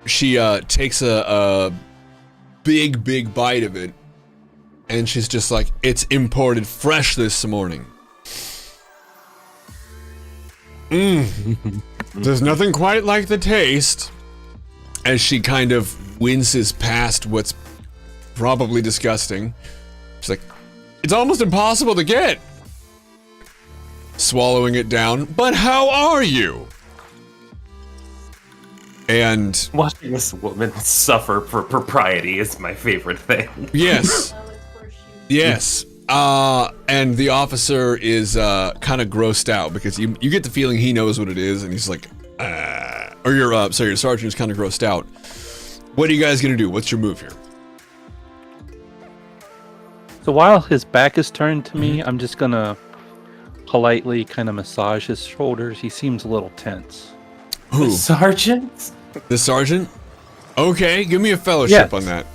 she takes a big bite of it. And she's just like, it's imported fresh this morning. There's nothing quite like the taste. As she kind of winces past what's probably disgusting. She's like, it's almost impossible to get. Swallowing it down. But how are you? And Watching this woman suffer for propriety is my favorite thing. yes. Yes. And the officer is kind of grossed out because you get the feeling he knows what it is, and he's like, or your sergeant is kind of grossed out. What are you guys gonna do? What's your move here? So while his back is turned to me, I'm just gonna politely kind of massage his shoulders. He seems a little tense. Who? Sergeant? The sergeant? Okay, give me a fellowship Yes. on that.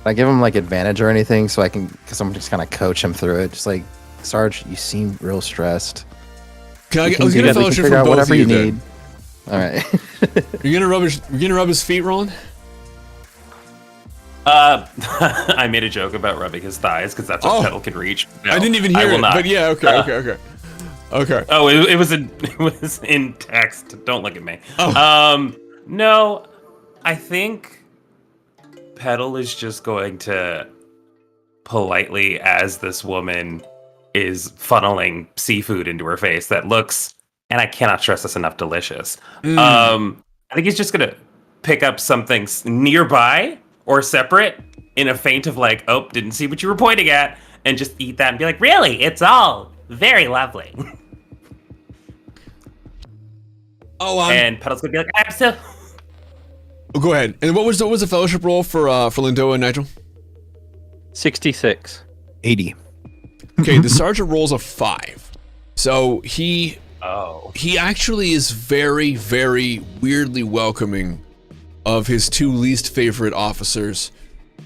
I give him like advantage or anything, so I can, because I'm just kind of coach him through it. Just like, Sarge, you seem real stressed. Can I We get, let's do get a that. We can fellowship figure from out both whatever of you you then. need. All right. You're gonna rub his feet, Roland? I made a joke about rubbing his thighs because that's what Oh. Petal can reach. No, I didn't even I hear will it, not. but yeah, okay. Oh, it was in text. Don't look at me. Oh. No, I think Petal is just going to politely, as this woman is funneling seafood into her face that looks, and I cannot stress this enough, delicious. I think he's just gonna pick up something nearby or separate in a feint of like, oh, didn't see what you were pointing at, and just eat that and be like, really, it's all very lovely. And Petal's gonna be like, I'm so. Oh, go ahead. And what was the fellowship roll for Lindoa and Nigel? 66. 80. Okay, the sergeant rolls a 5. So he Oh. actually is very, very weirdly welcoming of his two least favorite officers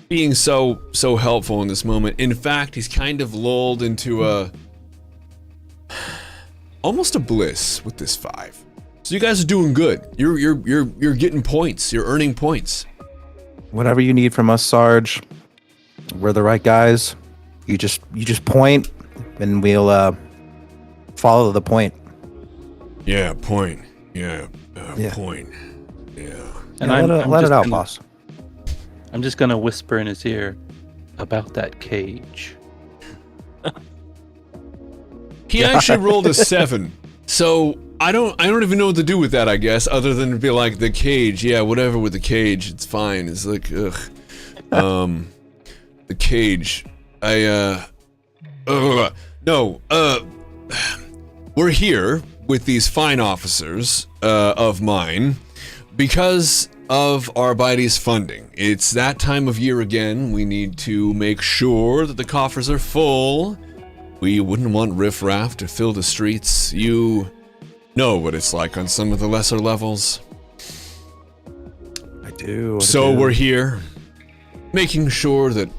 being so helpful in this moment. In fact, he's kind of lulled into almost a bliss with this 5. So you guys are doing good. You're getting points. You're earning points. Whatever you need from us, Sarge. We're the right guys. You just point, and we'll follow the point. Yeah, point. Yeah, Yeah. point. Yeah. And Yeah, let it just out, gonna- boss. I'm just gonna whisper in his ear about that cage. He actually rolled a 7. So I don't even know what to do with that, I guess, other than to be like, the cage, yeah, whatever with the cage, it's fine. It's like, ugh. The cage. We're here with these fine officers of mine because of Arbites funding. It's that time of year again. We need to make sure that the coffers are full. We wouldn't want riffraff to fill the streets. You know what it's like on some of the lesser levels. I do. So we're here, making sure that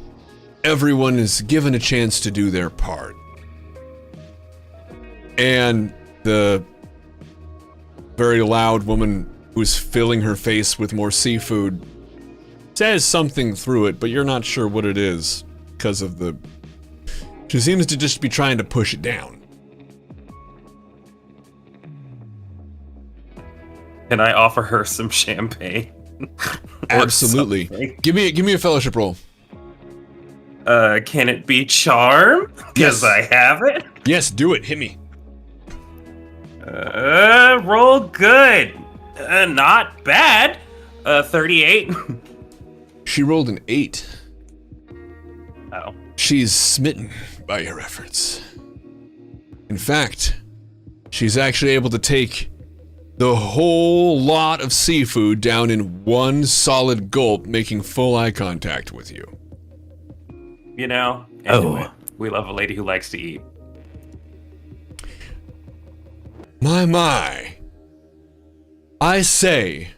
everyone is given a chance to do their part. And the very loud woman who's filling her face with more seafood says something through it, but you're not sure what it is because of the... She seems to just be trying to push it down. Can I offer her some champagne? Or Absolutely. something? Give me a fellowship roll. Can it be charm? Because Yes. I have it. Yes, do it. Hit me. Roll good. Not bad. 38. She rolled an 8. Oh. She's smitten by your efforts. In fact, she's actually able to take the whole lot of seafood down in one solid gulp, making full eye contact with you. You know, Oh. anyway, we love a lady who likes to eat. My. I say,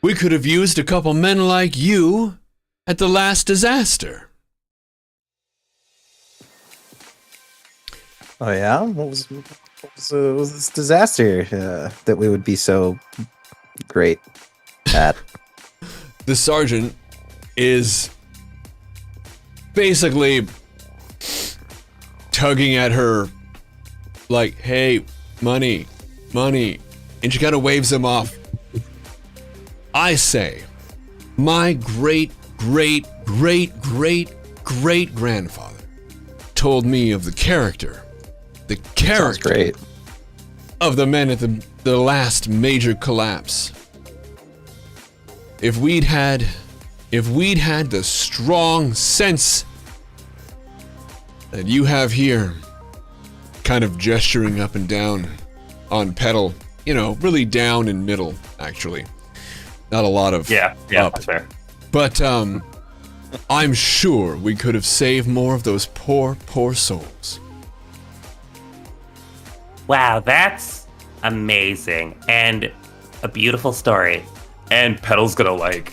we could have used a couple men like you at the last disaster. Oh yeah, what was this disaster that we would be so great at? The sergeant is basically tugging at her like, hey, money, money. And she kind of waves him off. I say, my great grandfather told me of the character Sounds great. of the men at the last major collapse. If we'd had the strong sense that you have here, kind of gesturing up and down on pedal, really down and middle, actually. Not a lot of Yeah, up. that's fair. But I'm sure we could have saved more of those poor souls. Wow, that's amazing and a beautiful story. And Petal's gonna like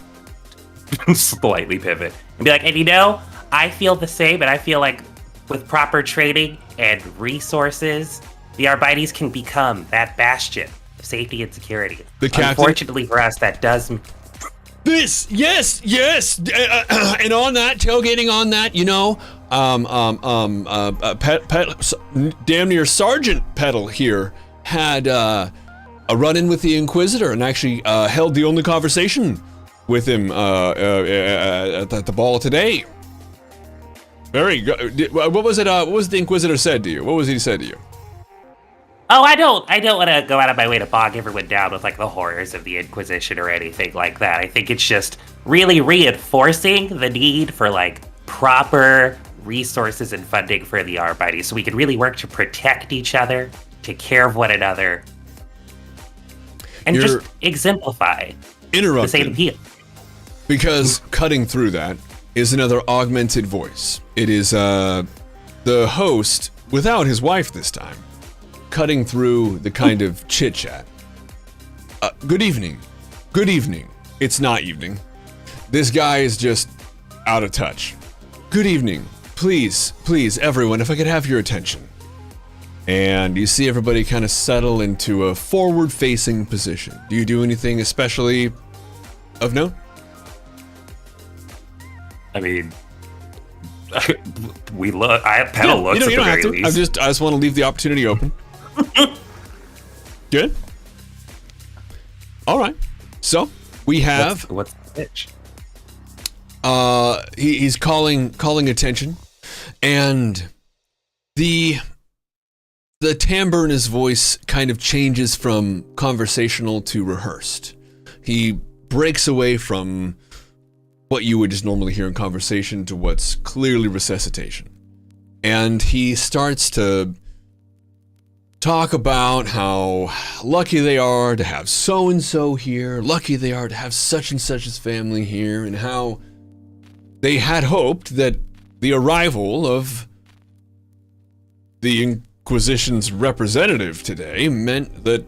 slightly pivot and be like, and I feel the same, and I feel like with proper training and resources, the Arbites can become that bastion of safety and security. The captain. Unfortunately for us, that does. Yes. And on that, tailgating on that, damn near Sergeant Petal here had a run-in with the Inquisitor and actually held the only conversation with him at the ball today. Very good. What was it? What was the Inquisitor said to you? What was he said to you? Oh, I don't want to go out of my way to bog everyone down with like the horrors of the Inquisition or anything like that. I think it's just really reinforcing the need for like proper resources and funding for the Arbites so we can really work to protect each other, take care of one another, and just exemplify the same appeal. Because cutting through that is another augmented voice. It is the host, without his wife this time, cutting through the kind of chit-chat. Good evening. It's not evening. This guy is just out of touch. Good evening. Please, everyone, if I could have your attention. And you see everybody kind of settle into a forward-facing position. Do you do anything especially of note? I mean, we look. Petal looks at the very least. I just want to leave the opportunity open. Good. All right. So we have. What's the pitch? He's calling attention, and the timbre in his voice kind of changes from conversational to rehearsed. He breaks away from what you would just normally hear in conversation to what's clearly resuscitation. And he starts to talk about how lucky they are to have so-and-so here, lucky they are to have such and such's family here, and how they had hoped that the arrival of the Inquisition's representative today meant that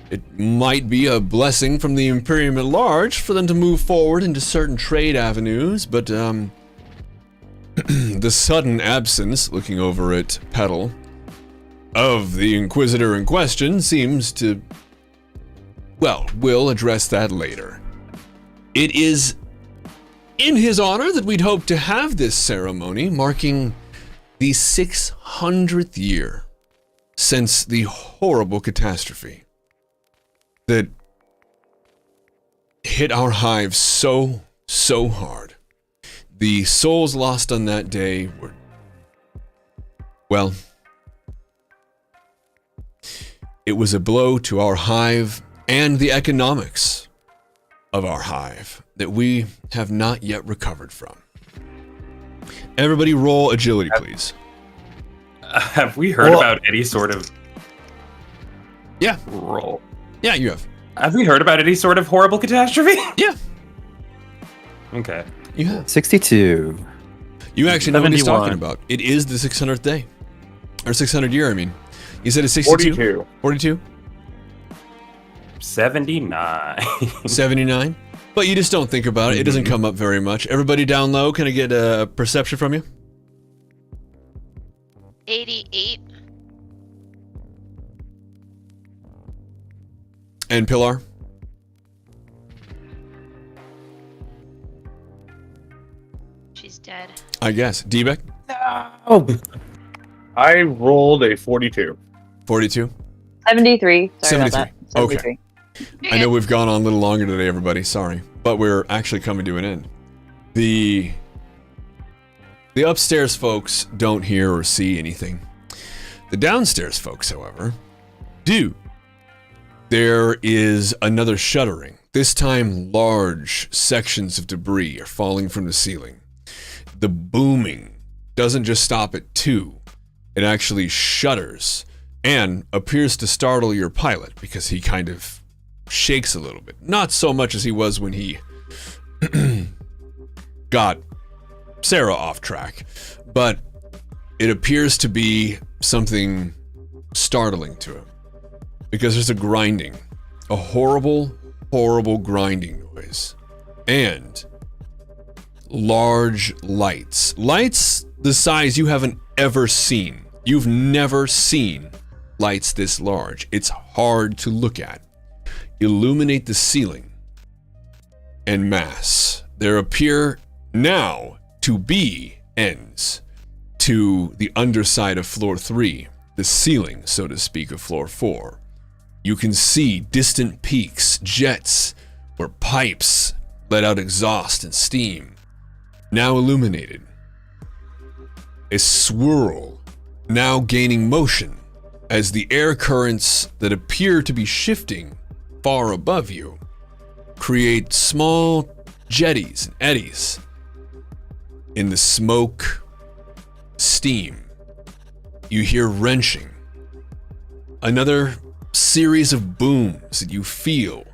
it might be a blessing from the Imperium at large for them to move forward into certain trade avenues, but the sudden absence, looking over at Petal, of the Inquisitor in question seems to... Well, we'll address that later. It is in his honor that we'd hoped to have this ceremony marking the 600th year since the horrible catastrophe that hit our hive so hard. The souls lost on that day were, well, it was a blow to our hive and the economics of our hive that we have not yet recovered from. Everybody roll agility, please. Have we heard about any sort of roll? Yeah, you have. Have we heard about any sort of horrible catastrophe? Yeah. Okay. You have. 62. You actually know what he's 71. talking about. It is the 600th day. Or 600 year, I mean. You said it's 62? 42. 42? 79. 79? But you just don't think about it. It doesn't come up very much. Everybody down low, can I get a perception from you? 88. And Pilar? She's dead. I guess. D-Beck? Oh, I rolled a 42. 42? 73. Sorry 73. about that. Okay. 73. I know we've gone on a little longer today, everybody. Sorry. But we're actually coming to an end. The upstairs folks don't hear or see anything. The downstairs folks, however, do. There is another shuddering. This time, large sections of debris are falling from the ceiling. The booming doesn't just stop at 2. It actually shudders and appears to startle your pilot because he kind of shakes a little bit. Not so much as he was when he got Sarah off track, but it appears to be something startling to him because there's a grinding, a horrible, horrible grinding noise, and large lights the size you haven't ever seen. You've never seen lights this large. It's hard to look at. Illuminate the ceiling en masse. There appear now to be ends to the underside of floor 3, the ceiling, so to speak, of floor 4. You can see distant peaks, jets, where pipes let out exhaust and steam, now illuminated. A swirl, now gaining motion, as the air currents that appear to be shifting far above you create small jetties and eddies in the smoke, steam. You hear wrenching. Another series of booms that you feel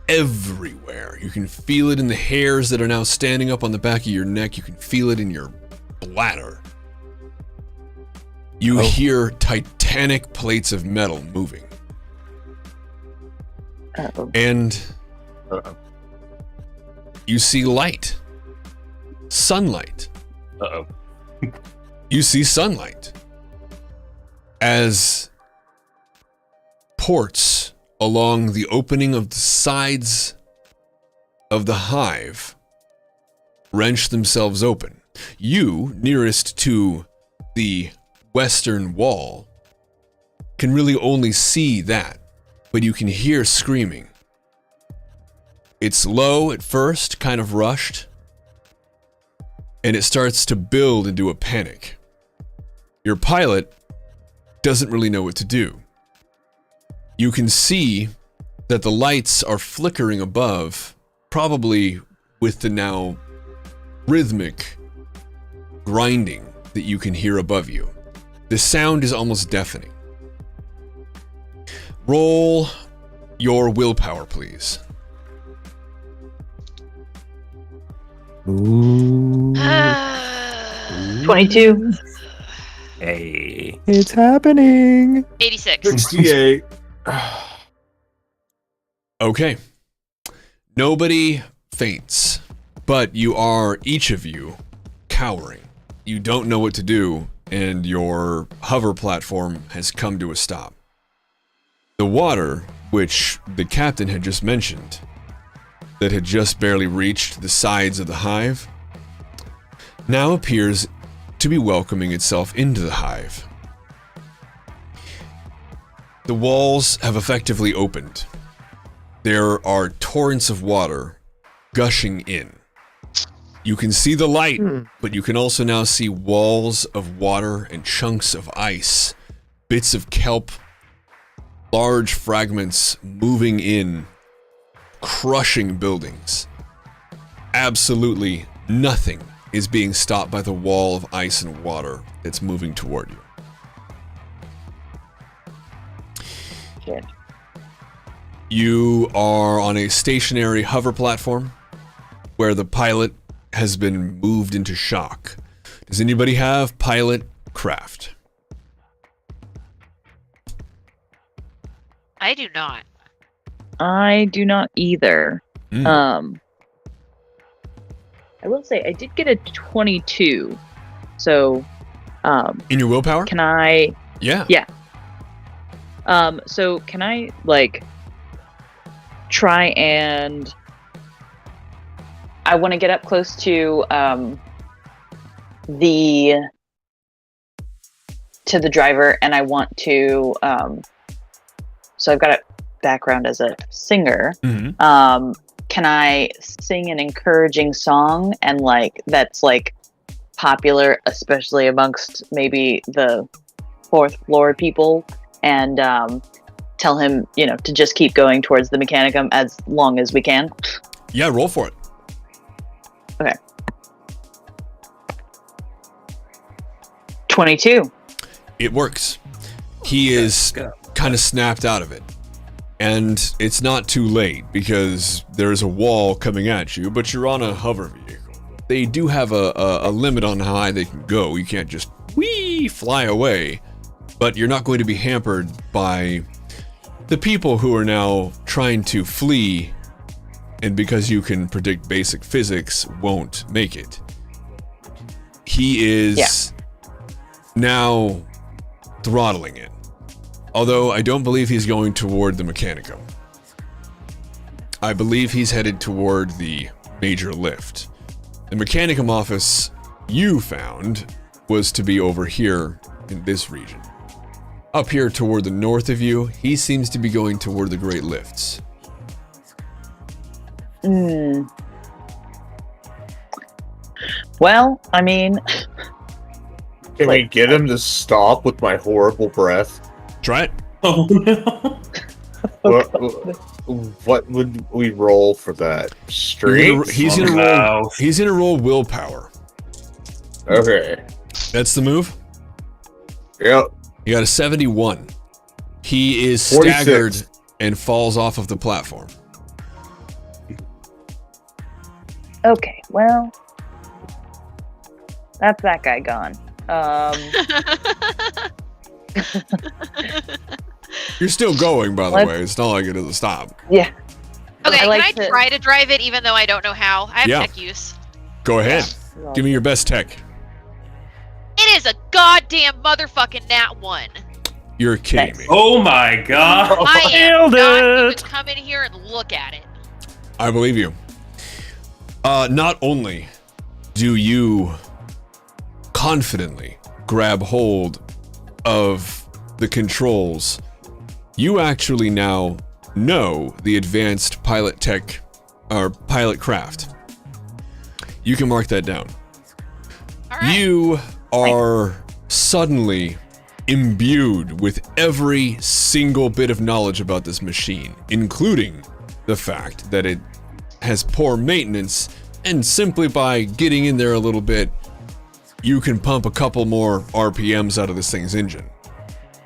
everywhere. You can feel it in the hairs that are now standing up on the back of your neck. You can feel it in your bladder. You hear titanic plates of metal moving. Uh-oh. And you see light. Sunlight. Uh-oh. You see sunlight. As ports along the opening of the sides of the hive wrench themselves open. You, nearest to the western wall, can really only see that, but you can hear screaming. It's low at first, kind of rushed, and it starts to build into a panic. Your pilot doesn't really know what to do. You can see that the lights are flickering above, probably with the now rhythmic grinding that you can hear above you. The sound is almost deafening. Roll your willpower, please. Ooh, 22. Hey. it's happening. 86. 68. Okay. Nobody faints, but you are, each of you, cowering. You don't know what to do, and your hover platform has come to a stop. The water, which the captain had just mentioned, that had just barely reached the sides of the hive, now appears to be welcoming itself into the hive. The walls have effectively opened. There are torrents of water gushing in. You can see the light, but you can also now see walls of water and chunks of ice, bits of kelp, large fragments moving in, crushing buildings. Absolutely nothing is being stopped by the wall of ice and water that's moving toward you. Shit. You are on a stationary hover platform where the pilot has been moved into shock. Does anybody have pilot craft? I do not. I do not either. Mm. I will say I did get a 22. So, In your willpower? can I? Yeah. Yeah. So can I try and? I want to get up close to the to the driver, and I want to. So I've got a background as a singer. Mm-hmm. Can I sing an encouraging song and like that's like popular, especially amongst maybe the fourth floor people, and tell him, to just keep going towards the Mechanicum as long as we can? Yeah, roll for it. Okay. 22. It works. He is kind of snapped out of it. And it's not too late because there's a wall coming at you, but you're on a hover vehicle. They do have a limit on how high they can go. You can't just fly away, but you're not going to be hampered by the people who are now trying to flee, and because you can predict basic physics, won't make it. He is now throttling it. Although I don't believe he's going toward the Mechanicum. I believe he's headed toward the major lift. The Mechanicum office you found was to be over here in this region. Up here toward the north of you, he seems to be going toward the great lifts. Well, I mean... Can we get him to stop with my horrible breath? Try it. Oh no. What would we roll for that? Strength? He's gonna roll willpower. Okay. That's the move? Yep. You got a 71. He is 46. staggered and falls off of the platform. Okay, well... That's that guy gone. You're still going, by the Let's- way. It's not like it doesn't stop. Yeah. Okay, I like can I to- try to drive it even though I don't know how? I have Yeah. tech use. Go ahead. Give me your best tech. It is a goddamn motherfucking nat 1. You're kidding me. Oh my god. I am Nailed not even it. come in here and look at it. I believe you. Not only do you confidently grab hold of the controls, you actually now know the advanced pilot tech or pilot craft. You can mark that down. All right. You are suddenly imbued with every single bit of knowledge about this machine, including the fact that it has poor maintenance, and simply by getting in there a little bit, you can pump a couple more RPMs out of this thing's engine.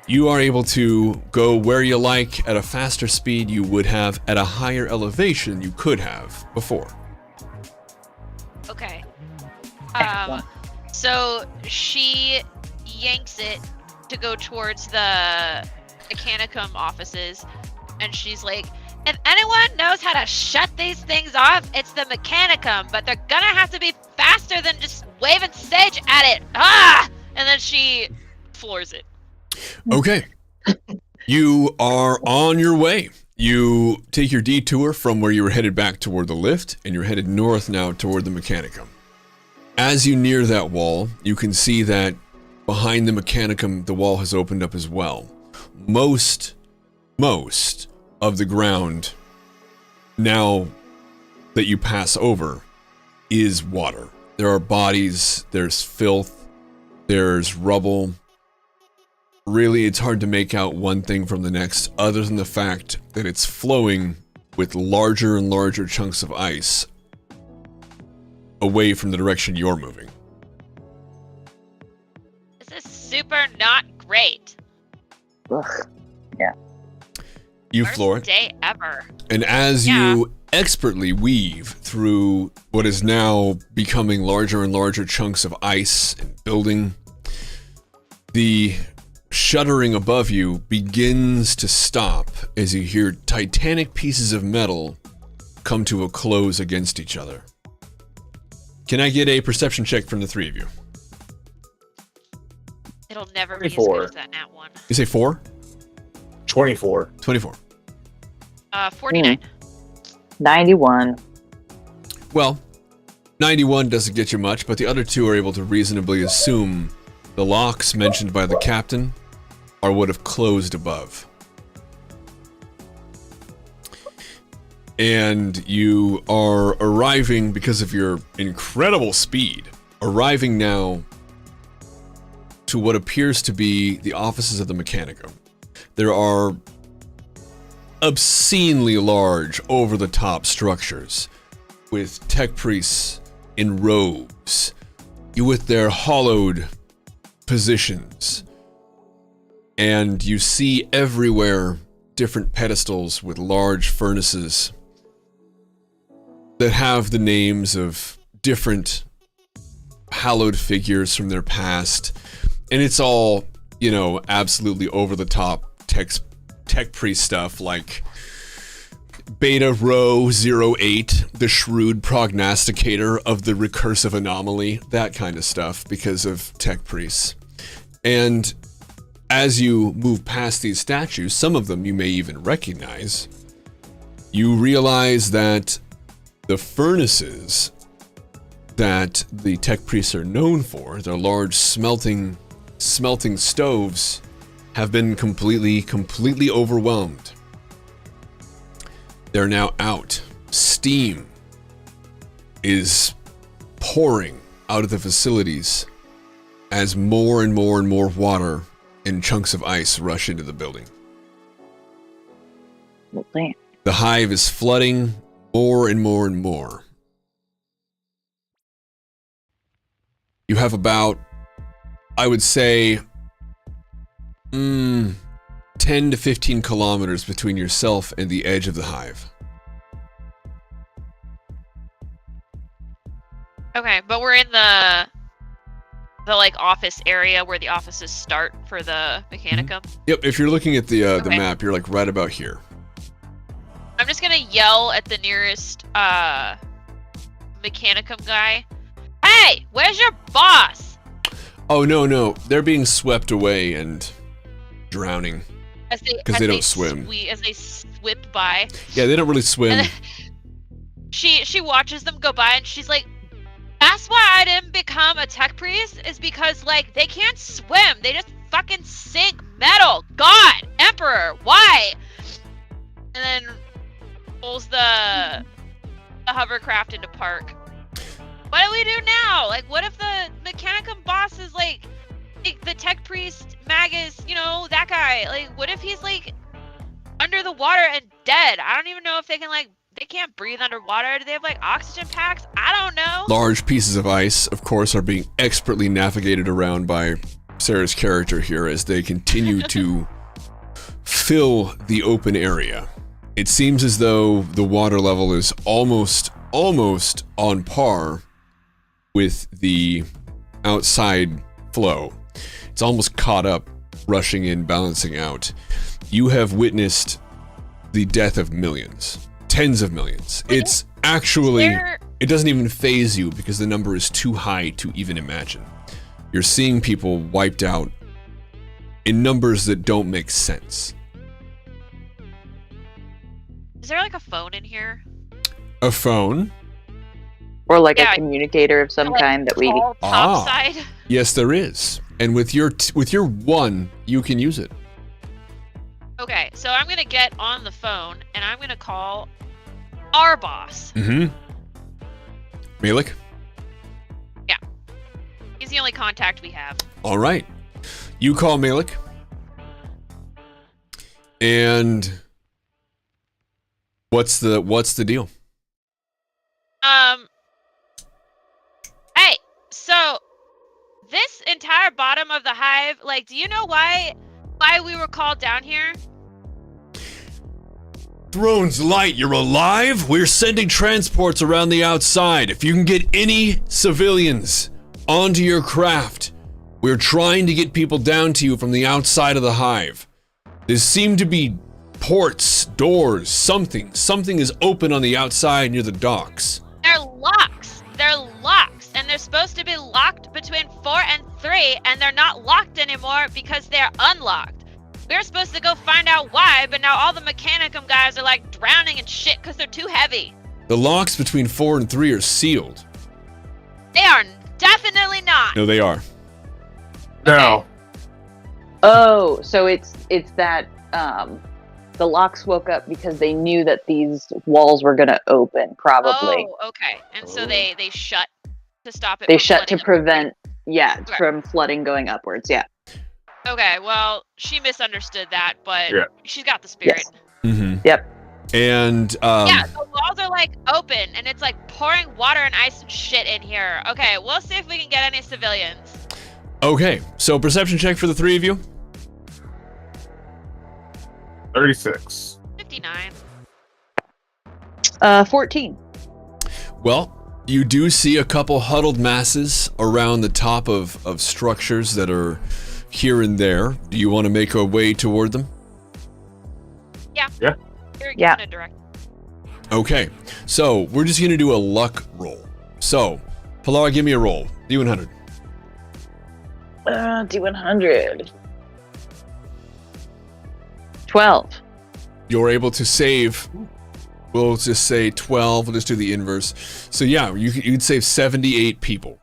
You are able to go where you like at a faster speed you would have at a higher elevation you could have before. Okay. Excellent. So she yanks it to go towards the Mechanicum offices, and she's like, if anyone knows how to shut these things off, it's the Mechanicum, but they're gonna have to be faster than just waving sage at it. Ah! And then she floors it. Okay. You are on your way. You take your detour from where you were headed back toward the lift, and you're headed north now toward the Mechanicum. As you near that wall, you can see that behind the Mechanicum, the wall has opened up as well. Most of the ground now that you pass over is water. There are bodies, there's filth, there's rubble. Really, it's hard to make out one thing from the next, other than the fact that it's flowing with larger and larger chunks of ice away from the direction you're moving. This is super not great. Ugh. You Worst floor it. day ever. And as you expertly weave through what is now becoming larger and larger chunks of ice and building, the shuddering above you begins to stop as you hear titanic pieces of metal come to a close against each other. Can I get a perception check from the three of you? It'll never be as 24. good as that nat 1. You say 4? 24. 24. 49. 91. Well, 91 doesn't get you much, but the other two are able to reasonably assume The locks mentioned by the captain are what have closed above. And you are arriving, because of your incredible speed, arriving now to what appears to be the offices of the Mechanicum. There are obscenely large, over-the-top structures with tech priests in robes, with their hollowed positions. And you see everywhere different pedestals with large furnaces that have the names of different hallowed figures from their past. And it's all, you know, absolutely over-the-top tech priest stuff, like Beta Rho 08, the shrewd prognosticator of the recursive anomaly, that kind of stuff, because of tech priests. And as you move past these statues, some of them you may even recognize, you realize that the furnaces that the tech priests are known for, their large smelting stoves, have been completely overwhelmed. They're now out. Steam is pouring out of the facilities as more and more and more water and chunks of ice rush into the building. Lovely. The hive is flooding more and more and more. You have about, I would say, 10 to 15 kilometers between yourself and the edge of the hive. Okay, but we're in the like office area where the offices start for the Mechanicum. Yep, if you're looking at the Okay. map, you're like right about here. I'm just gonna yell at the nearest Mechanicum guy. Hey, where's your boss? Oh no, they're being swept away and drowning. As they 'Cause they don't swim. As they swip by. Yeah, they don't really swim. She watches them go by and she's like, that's why I didn't become a tech priest, is because like they can't swim. They just fucking sink metal. God, Emperor, why? And then pulls the hovercraft into park. What do we do now? Like, what if the Mechanicum boss is like the tech priest, Magus, you know, that guy? Like, what if he's like under the water and dead? I don't even know if they can like, they can't breathe underwater. Do they have like oxygen packs? I don't know. Large pieces of ice, of course, are being expertly navigated around by Sarah's character here as they continue to fill the open area. It seems as though the water level is almost on par with the outside flow. It's almost caught up, rushing in, balancing out. You have witnessed the death of millions, tens of millions. It's actually, it doesn't even faze you because the number is too high to even imagine. You're seeing people wiped out in numbers that don't make sense. Is there like a phone in here? A phone? Or like Yeah, a communicator of some like, kind that we. Call topside? Yes, there is. And with your one, you can use it. Okay, so I'm gonna get on the phone and I'm gonna call our boss. Mm-hmm. Malik? He's the only contact we have. All right. You call Malik. And what's the deal? Hey, so this entire bottom of the hive, like, do you know why we were called down here? Throne's Light, you're alive? We're sending transports around the outside. If you can get any civilians onto your craft, we're trying to get people down to you from the outside of the hive. There seem to be ports, doors, something. Something is open on the outside near the docks. They're locks. And they're supposed to be locked between 4 and 3, and they're not locked anymore because they're unlocked. We were supposed to go find out why, but now all the Mechanicum guys are like drowning and shit because they're too heavy. The locks between 4 and 3 are sealed. They are definitely not. No, they are. No. Oh, so it's that the locks woke up because they knew that these walls were going to open, probably. Oh, okay. And so they shut to stop it. They from shut to flooding prevent, Okay. from flooding going upwards. Yeah. Okay, well, she misunderstood that, but Yeah. she's got the spirit. Yes. Mm-hmm. Yep. And Yeah, the walls are like open, and it's like pouring water and ice and shit in here. Okay, we'll see if we can get any civilians. okay, so perception check for the three of you. 36. 59. 14. Well, you do see a couple huddled masses around the top of structures that are here and there. Do you want to make a way toward them? Yeah. Yeah. You're Yeah. gonna direct. Okay, so we're just going to do a luck roll. So, Pilar, give me a roll. D100. D100. 12. You're able to save, we'll just say 12, we'll just do the inverse. So yeah, you'd save 78 people.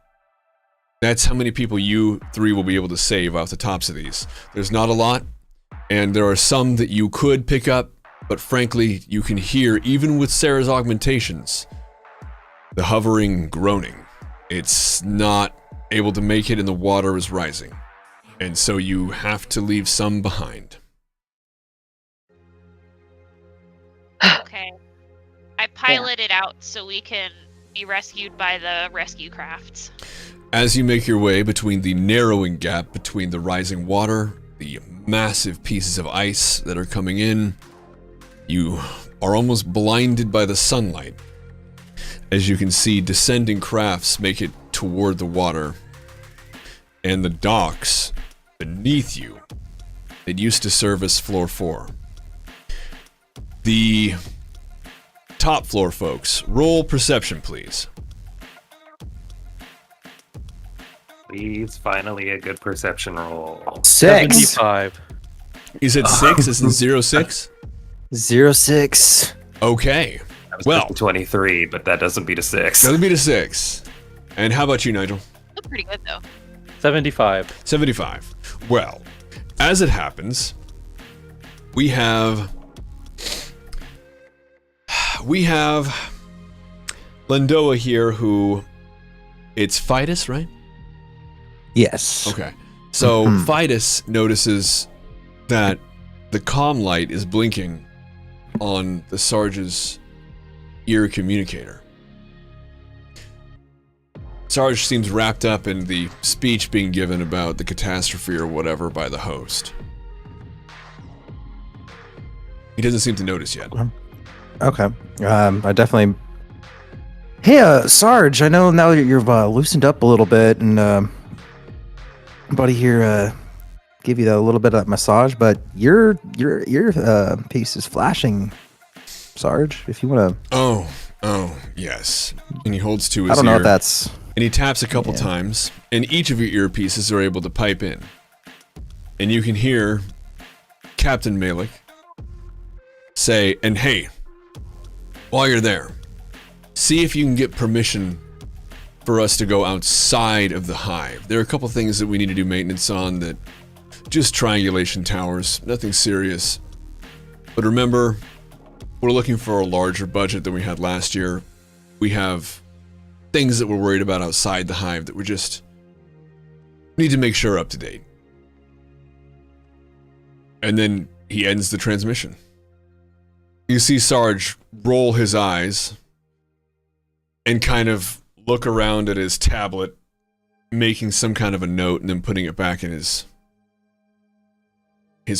That's how many people you three will be able to save off the tops of these. There's not a lot, and there are some that you could pick up, but frankly, you can hear, even with Sarah's augmentations, the hovering groaning. It's not able to make it and the water is rising. And so you have to leave some behind. Okay. I pilot it out so we can be rescued by the rescue crafts. As you make your way between the narrowing gap between the rising water, the massive pieces of ice that are coming in, you are almost blinded by the sunlight. As you can see, descending crafts make it toward the water, and the docks beneath you that used to serve as floor 4. The top floor folks, roll perception, please. Please, finally a good perception roll. 6. 75. You said 6, isn't 06? 06. Okay. I was Well. thinking 23, but that doesn't beat a 6. That'll be a 6. And how about you, Nigel? Look pretty good though. 75. 75. Well, as it happens, we have Landoa here who, it's Fidus, right? Yes. Okay. So Fidus notices that the comm light is blinking on the Sarge's ear communicator. Sarge seems wrapped up in the speech being given about the catastrophe or whatever by the host. He doesn't seem to notice yet. Okay. I definitely. Hey, Sarge. I know now that you've loosened up a little bit, and buddy here give you a little bit of massage, but your piece is flashing, Sarge. If you want to. Oh, yes. And he holds to his I don't know ear, if that's. and he taps a couple times, and each of your earpieces are able to pipe in. And you can hear Captain Malik say, and hey, while you're there, see if you can get permission for us to go outside of the hive. There are a couple things that we need to do maintenance on, that just triangulation towers, nothing serious. But remember, we're looking for a larger budget than we had last year. We have things that we're worried about outside the hive that we just need to make sure are up to date. And then he ends the transmission. You see Sarge roll his eyes and kind of look around at his tablet, making some kind of a note and then putting it back in his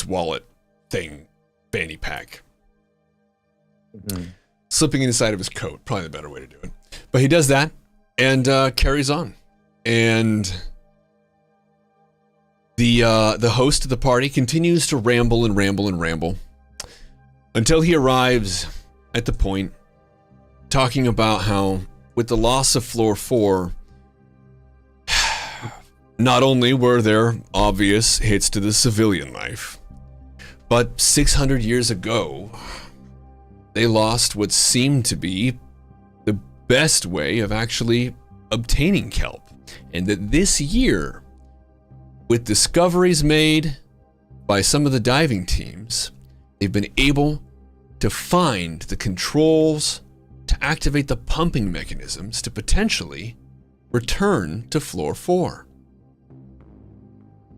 wallet thing, fanny pack. Slipping inside of his coat, probably the better way to do it. But he does that and carries on. And the host of the party continues to ramble and ramble and ramble until he arrives at the point talking about how, with the loss of floor 4, not only were there obvious hits to the civilian life, but 600 years ago, they lost what seemed to be the best way of actually obtaining kelp. And that this year, with discoveries made by some of the diving teams, they've been able to find the controls to activate the pumping mechanisms to potentially return to floor 4.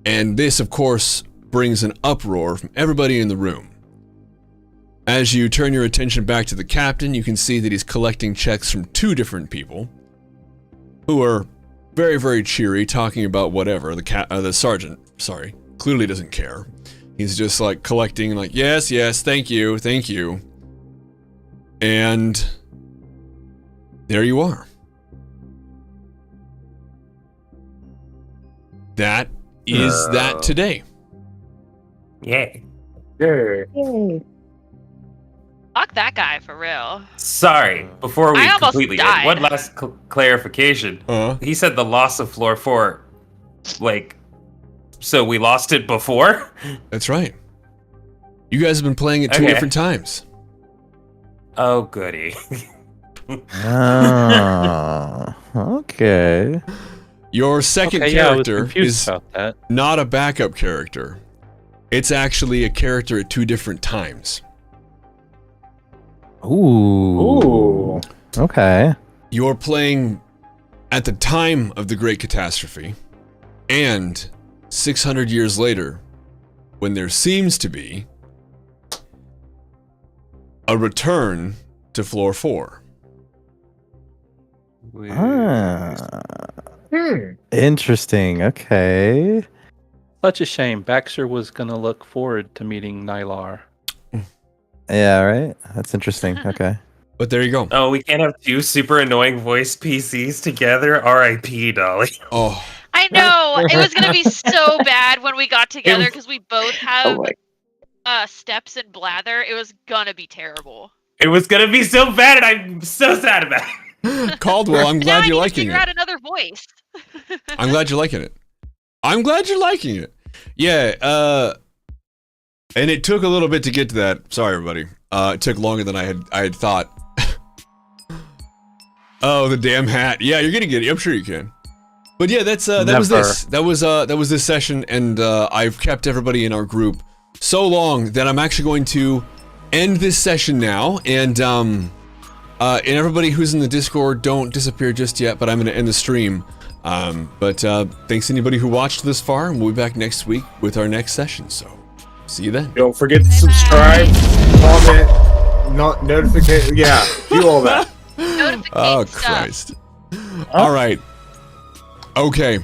And this, of course, brings an uproar from everybody in the room. As you turn your attention back to the captain, you can see that he's collecting checks from 2 different people who are very, very cheery, talking about whatever. The sergeant, clearly doesn't care. He's just like collecting, like, yes, thank you. And there you are. That is that today. Yay. Yeah. Yay. Fuck that guy for real. Sorry, before we I almost completely died. one last clarification. He said the loss of floor 4, like, so we lost it before? That's right. You guys have been playing it 2 Okay. different times. Oh, goody. Oh, okay. Your second Okay, yeah, I was character confused is about that. not a backup character. It's actually a character at 2 different times. Ooh. Okay. You're playing at the time of the Great Catastrophe, and 600 years later, when there seems to be a return to floor 4. Ah, Hmm. interesting. Okay. Such a shame. Baxter was gonna look forward to meeting Nylar. Yeah, right. That's interesting. Okay. But there you go. Oh, we can't have 2 super annoying voice PCs together? RIP, Dolly. Oh, I know it was gonna be so bad when we got together because we both have steps and blather. It was gonna be terrible. It was gonna be so bad, and I'm so sad about it. Caldwell, I'm Now glad I you're need to liking figure it. out another voice. I'm glad you're liking it. I'm glad you're liking it. Yeah, and it took a little bit to get to that. Sorry, everybody. It took longer than I had thought. Oh, the damn hat. Yeah, you're gonna get it. I'm sure you can. But yeah, that was Never. this. That was this session, and I've kept everybody in our group so long that I'm actually going to end this session now. And everybody who's in the Discord, don't disappear just yet. But I'm gonna end the stream. But thanks to anybody who watched this far, and we'll be back next week with our next session. So, see you then. Don't forget to subscribe, comment, not notification. Yeah, do all that. Notification Oh stuff. Christ! All right. Okay.